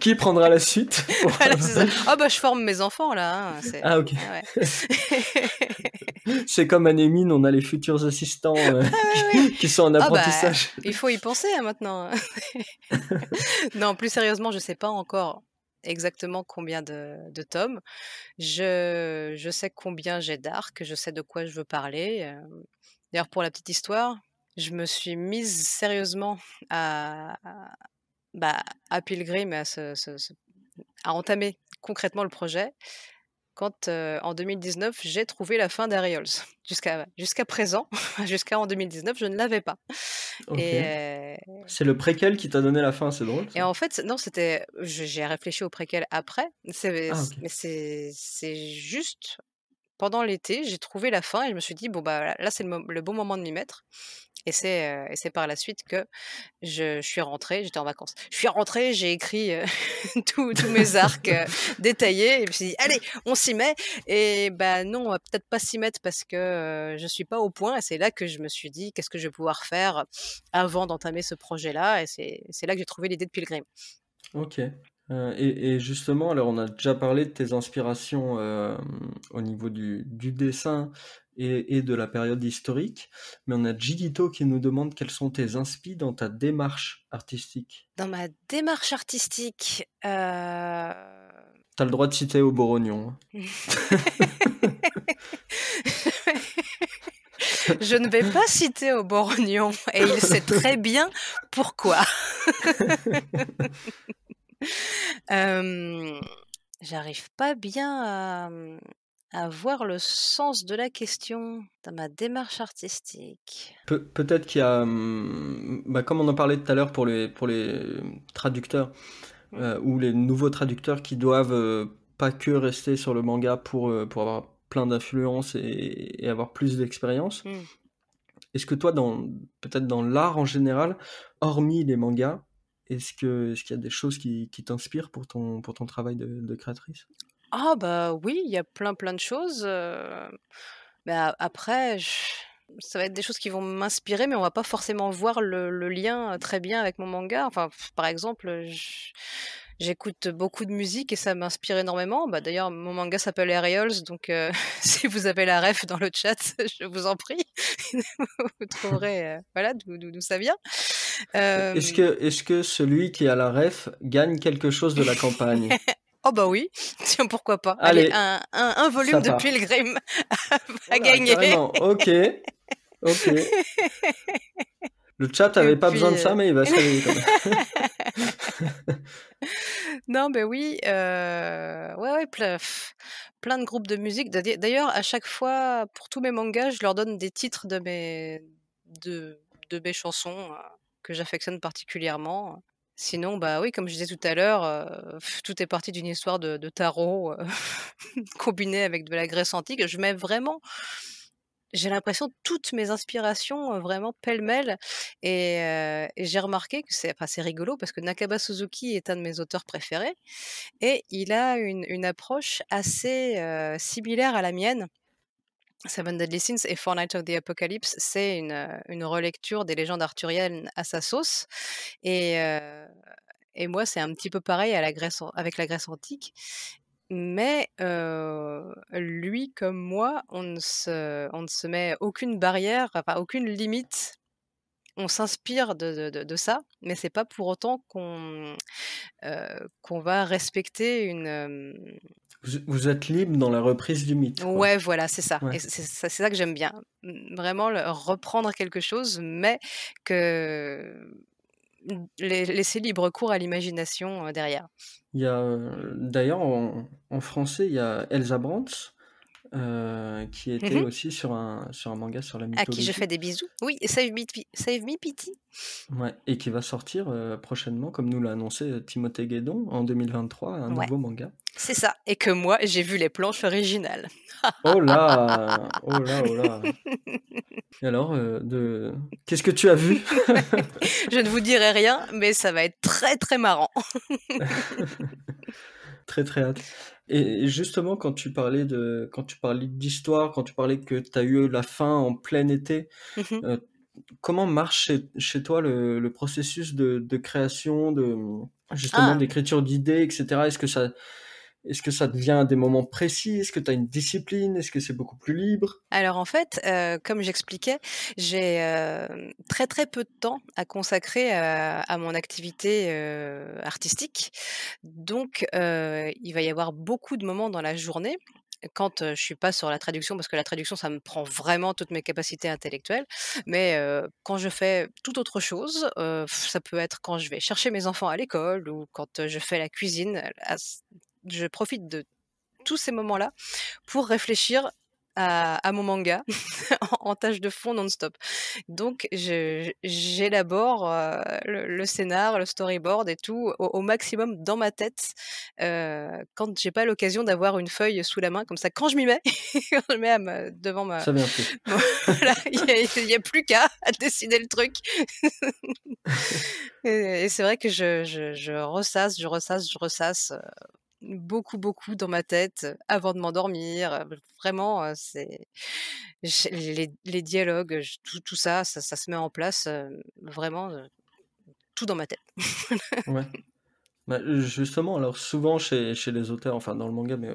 qui prendra la suite pour... Voilà, c'est ça. Ah bah, je forme mes enfants là, hein, c'est Ah ok. ah ouais. C'est comme Anémine, on a les futurs assistants Ah oui, oui. qui sont en Ah bah, apprentissage. il faut y penser, hein, maintenant. Non, plus sérieusement, je sais pas encore exactement combien de tomes. Je sais combien j'ai d'arcs, je sais de quoi je veux parler, D'ailleurs, pour la petite histoire, je me suis mise sérieusement à bah, à Pilgrim et à entamer concrètement le projet quand, en 2019, j'ai trouvé la fin d'Aerials. Jusqu'à présent, jusqu'à en 2019, je ne l'avais pas Ok. et C'est le préquel qui t'a donné la fin, c'est drôle ça. en fait, non, j'ai réfléchi au préquel après, Ah ok. mais c'est juste pendant l'été, j'ai trouvé la fin et je me suis dit: «Bon, bah, là, c'est le bon moment de m'y mettre» et c'est par la suite que je suis rentrée, j'étais en vacances. Je suis rentrée, j'ai écrit, tous mes arcs, détaillés et je me suis dit: «Allez, on s'y met» et bah, non, on va peut-être pas s'y mettre parce que, je suis pas au point et c'est là que je me suis dit: «Qu'est-ce que je vais pouvoir faire avant d'entamer ce projet-là?» et c'est là que j'ai trouvé l'idée de Pilgrim. Ok. Et justement, alors on a déjà parlé de tes inspirations au niveau du dessin et de la période historique, mais on a Gigito qui nous demande quelles sont tes inspi dans ta démarche artistique. Dans ma démarche artistique, T'as le droit de citer au Borognon. je ne vais pas citer au Borognon et il sait très bien pourquoi. Hem, J'arrive pas bien à voir le sens de la question dans ma démarche artistique. Peut-être qu'il y a, bah, comme on en parlait tout à l'heure pour les traducteurs, Mmh. ou les nouveaux traducteurs qui doivent pas que rester sur le manga pour avoir plein d'influence et avoir plus d'expérience. Mmh. Est-ce que toi, peut-être dans l'art en général, hormis les mangas, est-ce qu'il y a des choses qui t'inspirent pour ton travail de créatrice? Ah bah, oui, il y a plein de choses, mais après ça va être des choses qui vont m'inspirer, mais on va pas forcément voir le lien, très bien avec mon manga. Enfin, par exemple, j'écoute beaucoup de musique et ça m'inspire énormément. Bah, d'ailleurs, mon manga s'appelle Aerials, donc si vous avez la ref dans le chat, je vous en prie. Vous trouverez, voilà, d'où ça vient. Hem Est-ce que celui qui a la ref gagne quelque chose de la campagne? Oh bah oui, tiens pourquoi pas. Allez, Allez, un volume ça de part. Pilgrim Oh à là, gagner. carrément, OK, OK. Le chat Et avait pas besoin puis, de ça, mais il va se réveiller quand même. non, mais oui, ouais, ouais, plein de groupes de musique. D'ailleurs, à chaque fois, pour tous mes mangas, je leur donne des titres de mes chansons, que j'affectionne particulièrement. Sinon, bah, oui, comme je disais tout à l'heure, tout est parti d'une histoire de tarot, combinée avec de la Grèce antique. Je mets vraiment J'ai l'impression toutes mes inspirations, vraiment pêle-mêle et j'ai remarqué que c'est rigolo parce que Nakaba Suzuki est un de mes auteurs préférés et il a une approche assez, similaire à la mienne. Seven Deadly Sins et Four Nights of the Apocalypse, c'est une relecture des légendes arthuriennes à sa sauce et moi, c'est un petit peu pareil avec la Grèce antique. Mais lui comme moi, on ne se met aucune barrière, enfin aucune limite. On s'inspire de ça, mais c'est pas pour autant qu'on va respecter Vous êtes libre dans la reprise du mythe, quoi. ouais, voilà, c'est ça Ouais. et c'est ça que j'aime bien. Vraiment le reprendre quelque chose, mais que laisser libre cours à l'imagination, derrière. Il y a, d'ailleurs en français, il y a Elsa Brandt, qui était Mmh. aussi sur un manga sur la À qui je mythologie. fais des bisous. Oui, Save Me Pitty. Ouais, et qui va sortir, prochainement, comme nous l'a annoncé, Timothée Guédon, en 2023, un Ouais. nouveau manga. C'est ça et que moi, j'ai vu les planches originales. Oh là! Oh là, oh là! Et alors, qu'est-ce que tu as vu? Je ne vous dirai rien, mais ça va être très marrant. Très, très hâte. Et justement, quand tu parlais d'histoire, quand tu parlais que tu as eu la fin en plein été, Mmh mh. heu, comment marche chez toi le processus de création, justement Ah! d'écriture d'idées et cetera? Est-ce que ça devient à des moments précis? Est-ce que tu as une discipline? Est-ce que c'est beaucoup plus libre? Alors en fait, comme j'expliquais, j'ai, très peu de temps à consacrer, à mon activité, artistique. Donc il va y avoir beaucoup de moments dans la journée quand, je suis pas sur la traduction, parce que la traduction, ça me prend vraiment toutes mes capacités intellectuelles. Mais quand je fais toute autre chose, ça peut être quand je vais chercher mes enfants à l'école ou quand, je fais la cuisine, je profite de tous ces moments-là pour réfléchir à mon manga en tâche de fond non-stop. Donc j'élabore, le scénar, le storyboard et tout au maximum dans ma tête, quand j'ai pas l'occasion d'avoir une feuille sous la main comme ça quand je m'y mets, quand je mets à me devant ma Ça vient plus. voilà, il y a plus qu'à à dessiner le truc et c'est vrai que je ressasse, je ressasse, beaucoup dans ma tête, avant de m'endormir, vraiment, c'est les dialogues, tout ça, ça se met en place, vraiment, tout dans ma tête. Ouais. Bah, justement, alors souvent chez les auteurs, enfin dans le manga, mais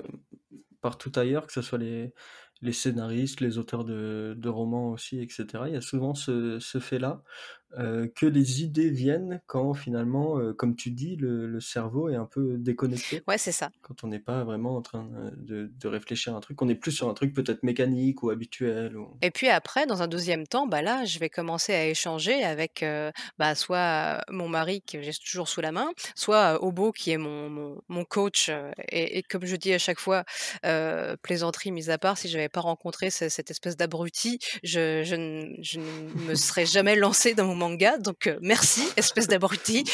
partout ailleurs, que ce soit les scénaristes, les auteurs de romans aussi, et cetera. Il y a souvent ce fait-là, que les idées viennent quand finalement, comme tu dis, le cerveau est un peu déconnecté. Ouais, c'est ça. Quand on n'est pas vraiment en train, de réfléchir à un truc, on est plus sur un truc peut-être mécanique ou habituel ou Et puis après, dans un deuxième temps, bah, là, je vais commencer à échanger avec, bah, soit mon mari que j'ai toujours sous la main, soit, Obo qui est mon coach, et comme je dis à chaque fois, plaisanterie mise à part, si j'avais pas rencontré cette espèce d'abruti, je ne me serais jamais lancée dans mon manga donc merci espèce d'abruti.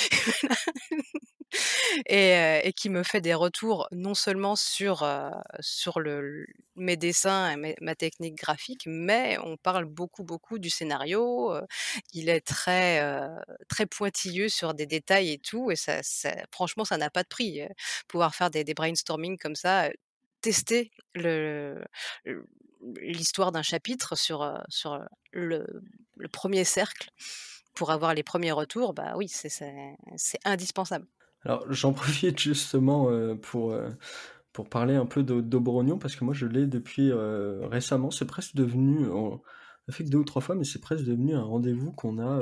et qui me fait des retours non seulement sur mes dessins et ma technique graphique, mais on parle beaucoup, beaucoup du scénario, il est très pointilleux sur des détails et tout et ça franchement, ça n'a pas de prix, pouvoir faire des brainstorming comme ça, tester l l'histoire d'un chapitre sur le le 1 cercle pour avoir les premiers retours, bah oui, c'est indispensable. Alors j'en profite justement, pour parler un peu de d'Obrognon parce que moi je l'ai depuis, récemment. C'est presque devenu on l'a fait que 2 ou 3 fois, mais c'est presque devenu un rendez-vous qu'on a,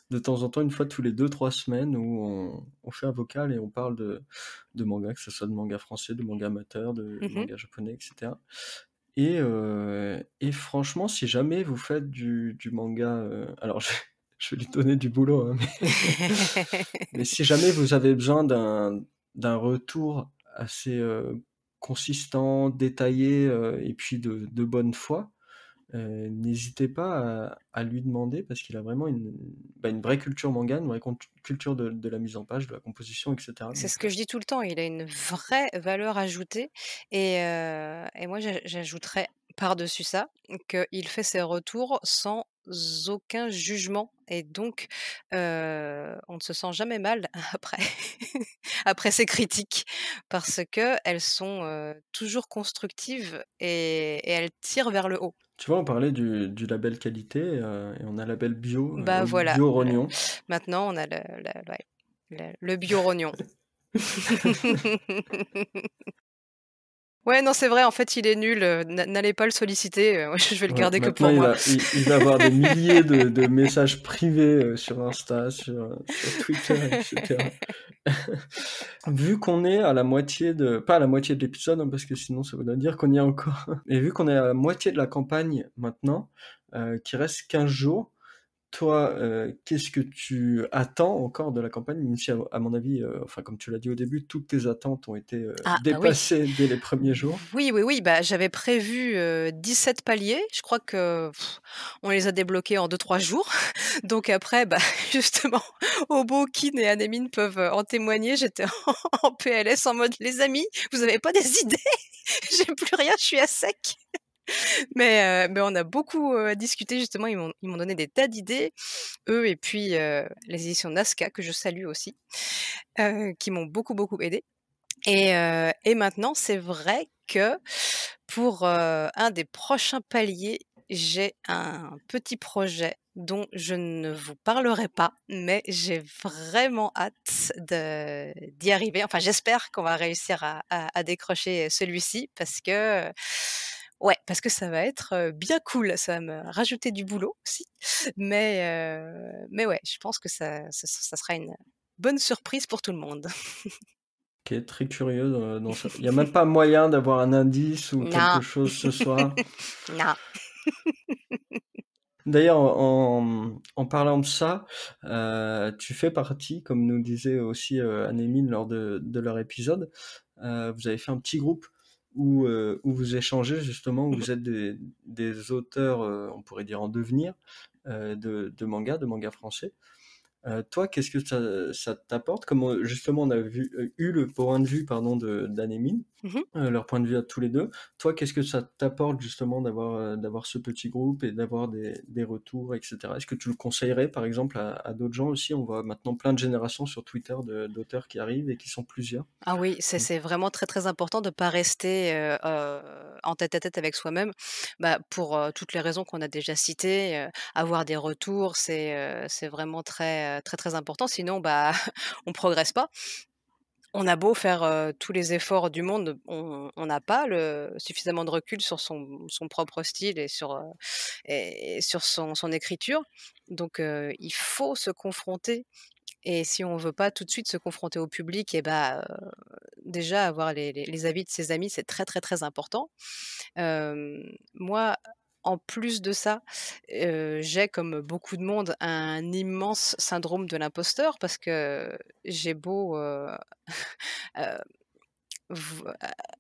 de temps en temps, une fois tous les 2 3 semaines où on fait un vocal et on parle de manga, que ce soit de manga français, de manga amateur, de Mmh. manga japonais et cetera et franchement, si jamais vous faites du manga, alors je vais lui donner du boulot, hein, mais si jamais vous avez besoin d'un retour assez, consistant, détaillé, et puis de bonne foi, n'hésitez pas à lui demander parce qu'il a vraiment une vraie culture manga, une vraie culture de la mise en page, de la composition et cetera C'est ce donc que je dis tout le temps, il a une vraie valeur ajoutée et moi j'ajouterais par-dessus ça qu'il fait ses retours sans aucun jugement et donc on ne se sent jamais mal après après ces critiques parce qu'elles sont, toujours constructives et elles tirent vers le haut. tu vois, on parlait du label qualité, et on a label bio, Bah voilà, bio rognon. maintenant on a le ouais, le bio rognon. Ouais, non, c'est vrai, en fait, il est nul, n'allez pas le solliciter, je vais le Ouais, garder que maintenant pour moi. il va avoir des milliers de messages privés, sur Insta, sur Twitter et cetera. Vu qu'on est à la moitié de pas à la moitié de l'épisode, hein, parce que sinon ça voudrait dire qu'on y est encore. Et vu qu'on est à la moitié de la campagne maintenant, qu'il reste 15 jours, toi, qu'est-ce que tu attends encore de la campagne? Même si à mon avis, enfin comme tu l'as dit au début, toutes tes attentes ont été, Ah bah oui. dépassées dès les premiers jours. Oui, oui, oui, bah, j'avais prévu, 17 paliers. Je crois que on les a débloqués en 2 3 jours. Donc après, bah, justement, Obo, Kin et Anémine peuvent, en témoigner. J'étais en PLS en mode: «Les amis, vous avez pas des idées? J'ai plus rien, je suis à sec». Mais on a beaucoup, discuté justement, ils m'ont donné des tas d'idées, eux et puis, les éditions Nazca que je salue aussi, qui m'ont beaucoup, beaucoup aidée. Et maintenant, c'est vrai que pour, un des prochains paliers, j'ai un petit projet dont je ne vous parlerai pas, mais j'ai vraiment hâte d'y arriver. Enfin, j'espère qu'on va réussir à décrocher celui-ci parce que ça va être, bien cool. Ça va me rajouter du boulot aussi, mais ouais, je pense que ça sera une bonne surprise pour tout le monde. OK, très curieux, dans ça. Il y a même pas moyen d'avoir un indice ou quelque Non. chose ce soir? Non. D'ailleurs, en parlant de ça, tu fais partie, comme nous disait aussi, Anne-Émile lors de leur épisode, vous avez fait un petit groupe où vous échangez justement, où Mmh. vous êtes des auteurs, on pourrait dire en devenir, de manga français. Toi, qu'est-ce que ça t'apporte? Comment justement on a eu le point de vue pardon d'Anne-Émile, Mmh. leur point de vue à tous les 2. Toi, qu'est-ce que ça t'apporte justement d'avoir ce petit groupe et d'avoir des retours et cetera? Est-ce que tu le conseillerais par exemple à d'autres gens aussi? On voit maintenant plein de générations sur Twitter d'auteurs qui arrivent et qui sont plusieurs. Ah oui, c'est Mmh. c'est vraiment très, très important de pas rester, en tête-à-tête avec soi-même. Bah, pour, toutes les raisons qu'on a déjà citées, avoir des retours, c'est vraiment très, très, très important. Sinon, bah, on progresse pas. On a beau faire, tous les efforts du monde, on n'a pas le suffisamment de recul sur son propre style et sur son écriture. Donc, il faut se confronter et si on veut pas tout de suite se confronter au public et bah, déjà avoir les avis de ses amis, c'est très, très, très important. Moi, en plus de ça, j'ai comme beaucoup de monde un immense syndrome de l'imposteur parce que j'ai beau, heu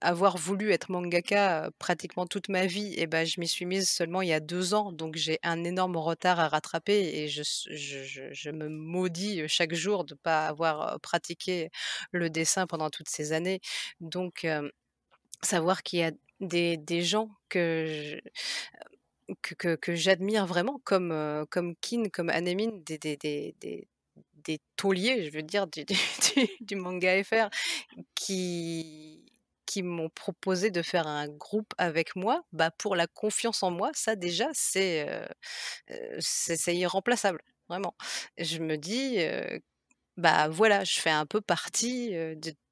avoir voulu être mangaka, pratiquement toute ma vie et ben je m'y suis mise seulement il y a 2 ans, donc j'ai un énorme retard à rattraper et je me maudis, chaque jour de pas avoir, pratiqué le dessin pendant toutes ces années. Donc savoir qu'il y a des gens que j'admire vraiment comme Kin, comme Anemine, des tauliers, je veux dire, du manga FR qui qui m'ont proposé de faire un groupe avec moi, bah, pour la confiance en moi, ça déjà c'est irremplaçable, vraiment. Je me dis, bah, voilà, je fais un peu partie,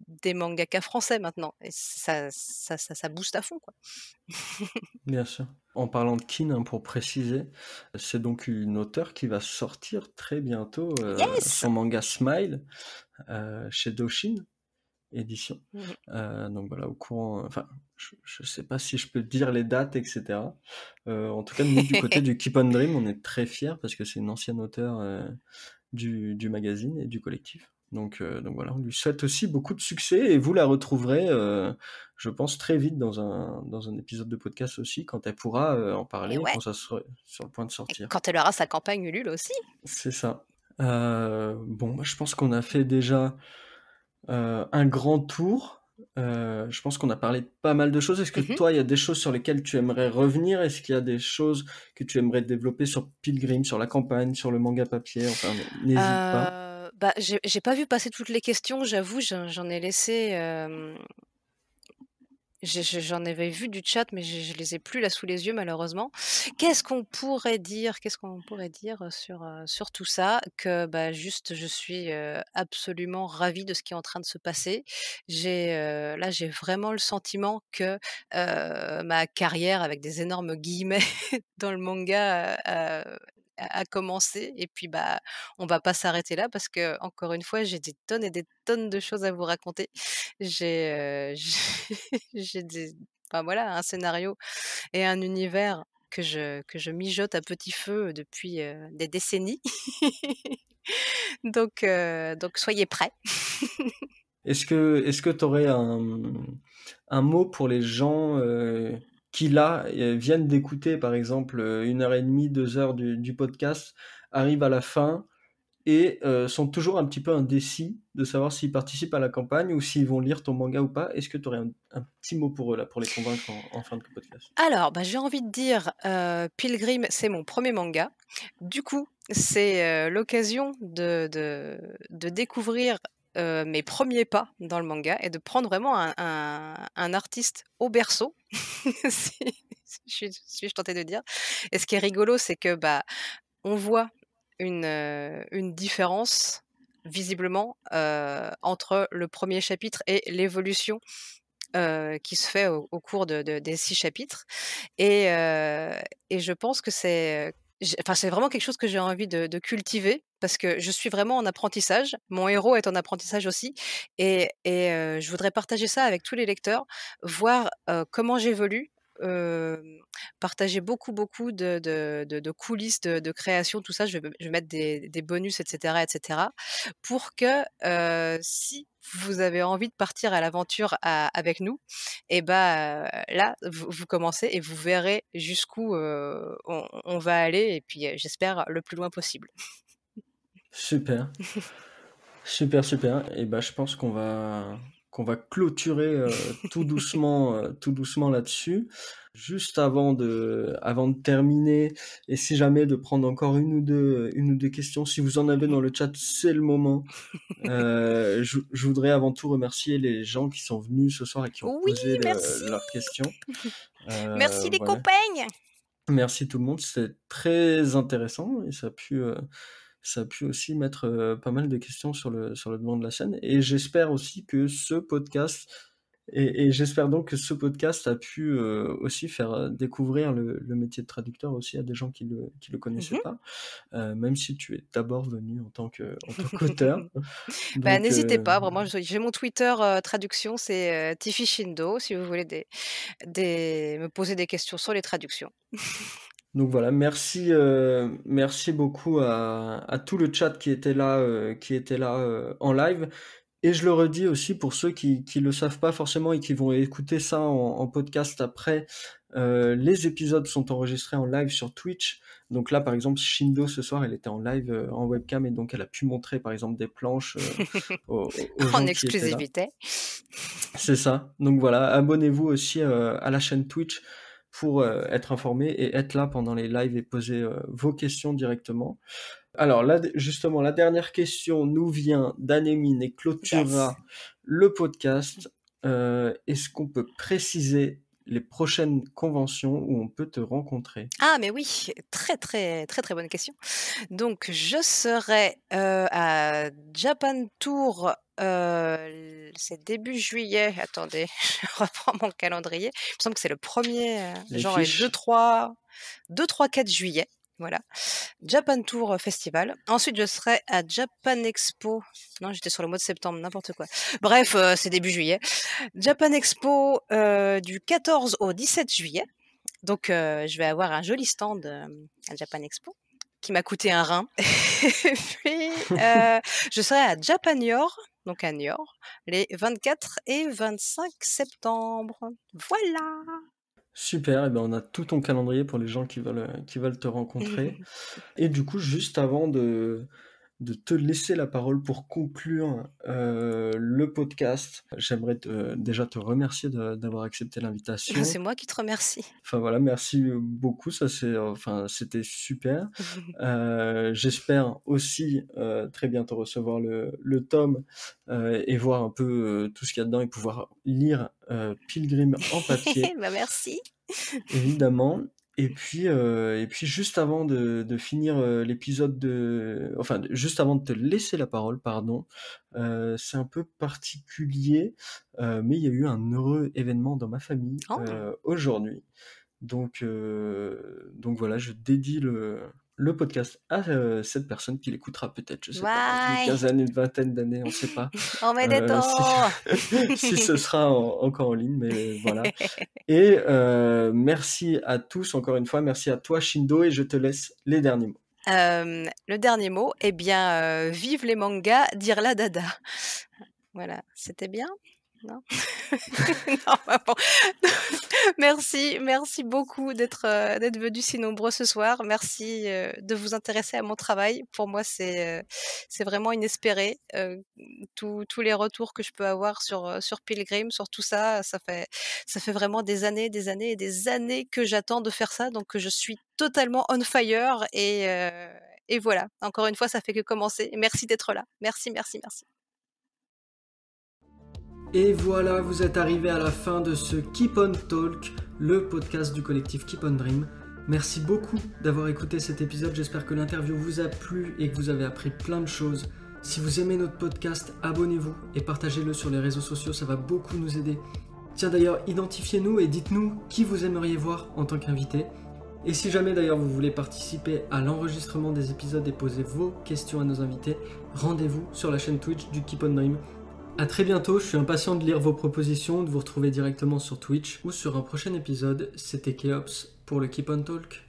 des mangaka français maintenant et ça booste à fond, quoi. Bien sûr. En parlant de Kin, hein, pour préciser, c'est donc une auteure qui va sortir très bientôt, Yes! son manga Smile, chez Doshin Édition. Mmh. Donc voilà, au courant, enfin, je sais pas si je peux dire les dates et cetera. En tout cas, nous, du côté du Keep on Dream, on est très fiers parce que c'est une ancienne auteure, du magazine et du collectif. Donc voilà, on lui souhaite aussi beaucoup de succès et vous la retrouverez, je pense, très vite dans un épisode de podcast aussi, quand elle pourra en Et parler, ouais, quand ça sera sur le point de et sortir. quand elle aura sa campagne Ulule aussi. C'est ça. Bon, bah, je pense qu'on a fait déjà un grand tour. Je pense qu'on a parlé de pas mal de choses. Est-ce que Mmh. toi, il y a des choses sur lesquelles tu aimerais revenir? Est-ce qu'il y a des choses que tu aimerais développer sur Pilgrim, sur la campagne, sur le manga papier? Enfin, n'hésite pas. Bah, j'ai pas vu passer toutes les questions, j'avoue, j'en ai laissé, j'en avais vu du chat, mais je les ai plus là sous les yeux malheureusement. Qu'est-ce qu'on pourrait dire? Qu'est-ce qu'on pourrait dire, sur tout ça? Que, bah, juste je suis, absolument ravie de ce qui est en train de se passer. Là, j'ai vraiment le sentiment que, ma «carrière» avec des énormes guillemets dans le manga, a commencé et puis, bah, on va pas s'arrêter là parce que encore une fois, j'ai des tonnes et des tonnes de choses à vous raconter. J'ai des enfin voilà, un scénario et un univers que je mijote à petit feu depuis, des décennies. Donc soyez prêts. Est-ce que tu aurais un mot pour les gens qui, là, viennent d'écouter, par exemple, 1 heure et demie, 2 heures du podcast, arrivent à la fin et sont toujours un petit peu indécis de savoir s'ils participent à la campagne ou s'ils vont lire ton manga ou pas? Est-ce que tu aurais un petit mot pour eux, là, pour les convaincre en fin de podcast? Alors, bah, j'ai envie de dire, Pilgrim, c'est mon premier manga. Du coup, c'est, l'occasion de découvrir, mes premiers pas dans le manga et de prendre vraiment un artiste au berceau, si suis-je tentée de dire? Et ce qui est rigolo, c'est que, bah, on voit une différence visiblement, entre le premier chapitre et l'évolution, qui se fait au cours des 6 chapitres et je pense que c'est vraiment quelque chose que j'ai envie de cultiver parce que je suis vraiment en apprentissage. Mon héros est en apprentissage aussi et je voudrais partager ça avec tous les lecteurs, voir, comment j'évolue, hem, partager beaucoup de coulisses de création, tout ça. Je vais mettre des bonus et cetera, pour que, si vous avez envie de partir à l'aventure avec nous et bah, là, vous commencez et vous verrez jusqu'où, on va aller et puis, j'espère le plus loin possible. Super, super, super. Et bah, je pense qu'on va clôturer tout doucement là-dessus. Juste avant de terminer, et si jamais de prendre encore une ou deux questions, si vous en avez Mmh. dans le chat, c'est le moment. Je voudrais avant tout remercier les gens qui sont venus ce soir et qui ont Oui, posé merci! leurs questions. Merci les Voilà. compagnes! Merci tout le monde, c'est très intéressant et ça a pu aussi mettre pas mal de questions sur le devant de la scène. Et j'espère aussi que ce podcast et j'espère donc que ce podcast a pu aussi faire découvrir le métier de traducteur aussi à des gens qui le connaissaient Mmh. pas, même si tu es d'abord venu en tant qu'auteur. Bah, Donc, n'hésitez pas, vraiment, j'ai mon Twitter, traduction, c'est, Tiffy Shindo, si vous voulez me poser des questions sur les traductions. Donc voilà, merci beaucoup à tout le chat qui était là en live Et je le redis aussi pour ceux qui le savent pas forcément et qui vont écouter ça en podcast après, les épisodes sont enregistrés en live sur Twitch. Donc là, par exemple, Shindo, ce soir, elle était en live, en webcam et donc elle a pu montrer, par exemple, des planches, aux En gens qui étaient là. exclusivité. C'est ça. Donc voilà, abonnez-vous aussi, à la chaîne Twitch pour, être informé et être là pendant les lives et poser, vos questions directement. Alors là, justement, la dernière question nous vient d'Anémine et clôturera le podcast. Est-ce qu'on peut préciser les prochaines conventions où on peut te rencontrer? Ah mais oui, très, très, très, très bonne question. Donc je serai, à Japan Tour, c'est début juillet. Attendez, je reprends mon calendrier. Il me semble que c'est le 1er, Les genre les fiches? 2-3-4 juillet, voilà. Japan Tour Festival. Ensuite, je serai à Japan Expo. Non, j'étais sur le mois de septembre, n'importe quoi. Bref, c'est début juillet. Japan Expo, du 14 au 17 juillet. Donc je vais avoir un joli stand, à Japan Expo, qui m'a coûté un rein. Et puis, je serai à Japanior, donc à Niort, les 24 et 25 septembre. Voilà! Super, et ben, on a tout ton calendrier pour les gens qui veulent te rencontrer. Et du coup, juste avant de te laisser la parole pour conclure, le podcast, j'aimerais déjà te remercier d'avoir accepté l'invitation. C'est moi qui te remercie. Enfin voilà, merci, beaucoup, ça c'était super. J'espère aussi, très bientôt recevoir le tome, et voir un peu, tout ce qu'il y a dedans et pouvoir lire, Pilgrim en papier. Bah, merci. Évidemment. Et puis juste avant de finir, l'épisode juste avant de te laisser la parole, pardon, c'est un peu particulier, mais il y a eu un heureux événement dans ma famille, Oh! aujourd'hui. Donc voilà, je dédie le podcast à, cette personne qui l'écoutera peut-être, je sais pas, dans une Vai! quinzaine, une vingtaine d'années, on sait pas, Omedeto! si ce sera encore en ligne, mais voilà. Et merci à tous encore une fois, merci à toi Shindo et je te laisse les derniers mots. Le dernier mot, eh bien, vive les mangas, dire la dada. Voilà, c'était bien? Non? Non, bah, bon. Merci beaucoup d'être venus si nombreux ce soir. Merci, de vous intéresser à mon travail. Pour moi, c'est vraiment inespéré, tous les retours que je peux avoir sur Pilgrim, sur tout ça, ça fait vraiment des années et des années que j'attends de faire ça, donc je suis totalement on fire et voilà. Encore une fois, ça fait que commencer. Merci d'être là. Merci. Et voilà, vous êtes arrivés à la fin de ce Keep on Talk, le podcast du collectif Keep on Dream. Merci beaucoup d'avoir écouté cet épisode, j'espère que l'interview vous a plu et que vous avez appris plein de choses. Si vous aimez notre podcast, abonnez-vous et partagez-le sur les réseaux sociaux, ça va beaucoup nous aider. Tiens d'ailleurs, identifiez-nous et dites-nous qui vous aimeriez voir en tant qu'invité. Et si jamais d'ailleurs vous voulez participer à l'enregistrement des épisodes et poser vos questions à nos invités, rendez-vous sur la chaîne Twitch du Keep on Dream. A très bientôt, je suis impatient de lire vos propositions, de vous retrouver directement sur Twitch ou sur un prochain épisode. C'était Keops pour le Keep on Talk.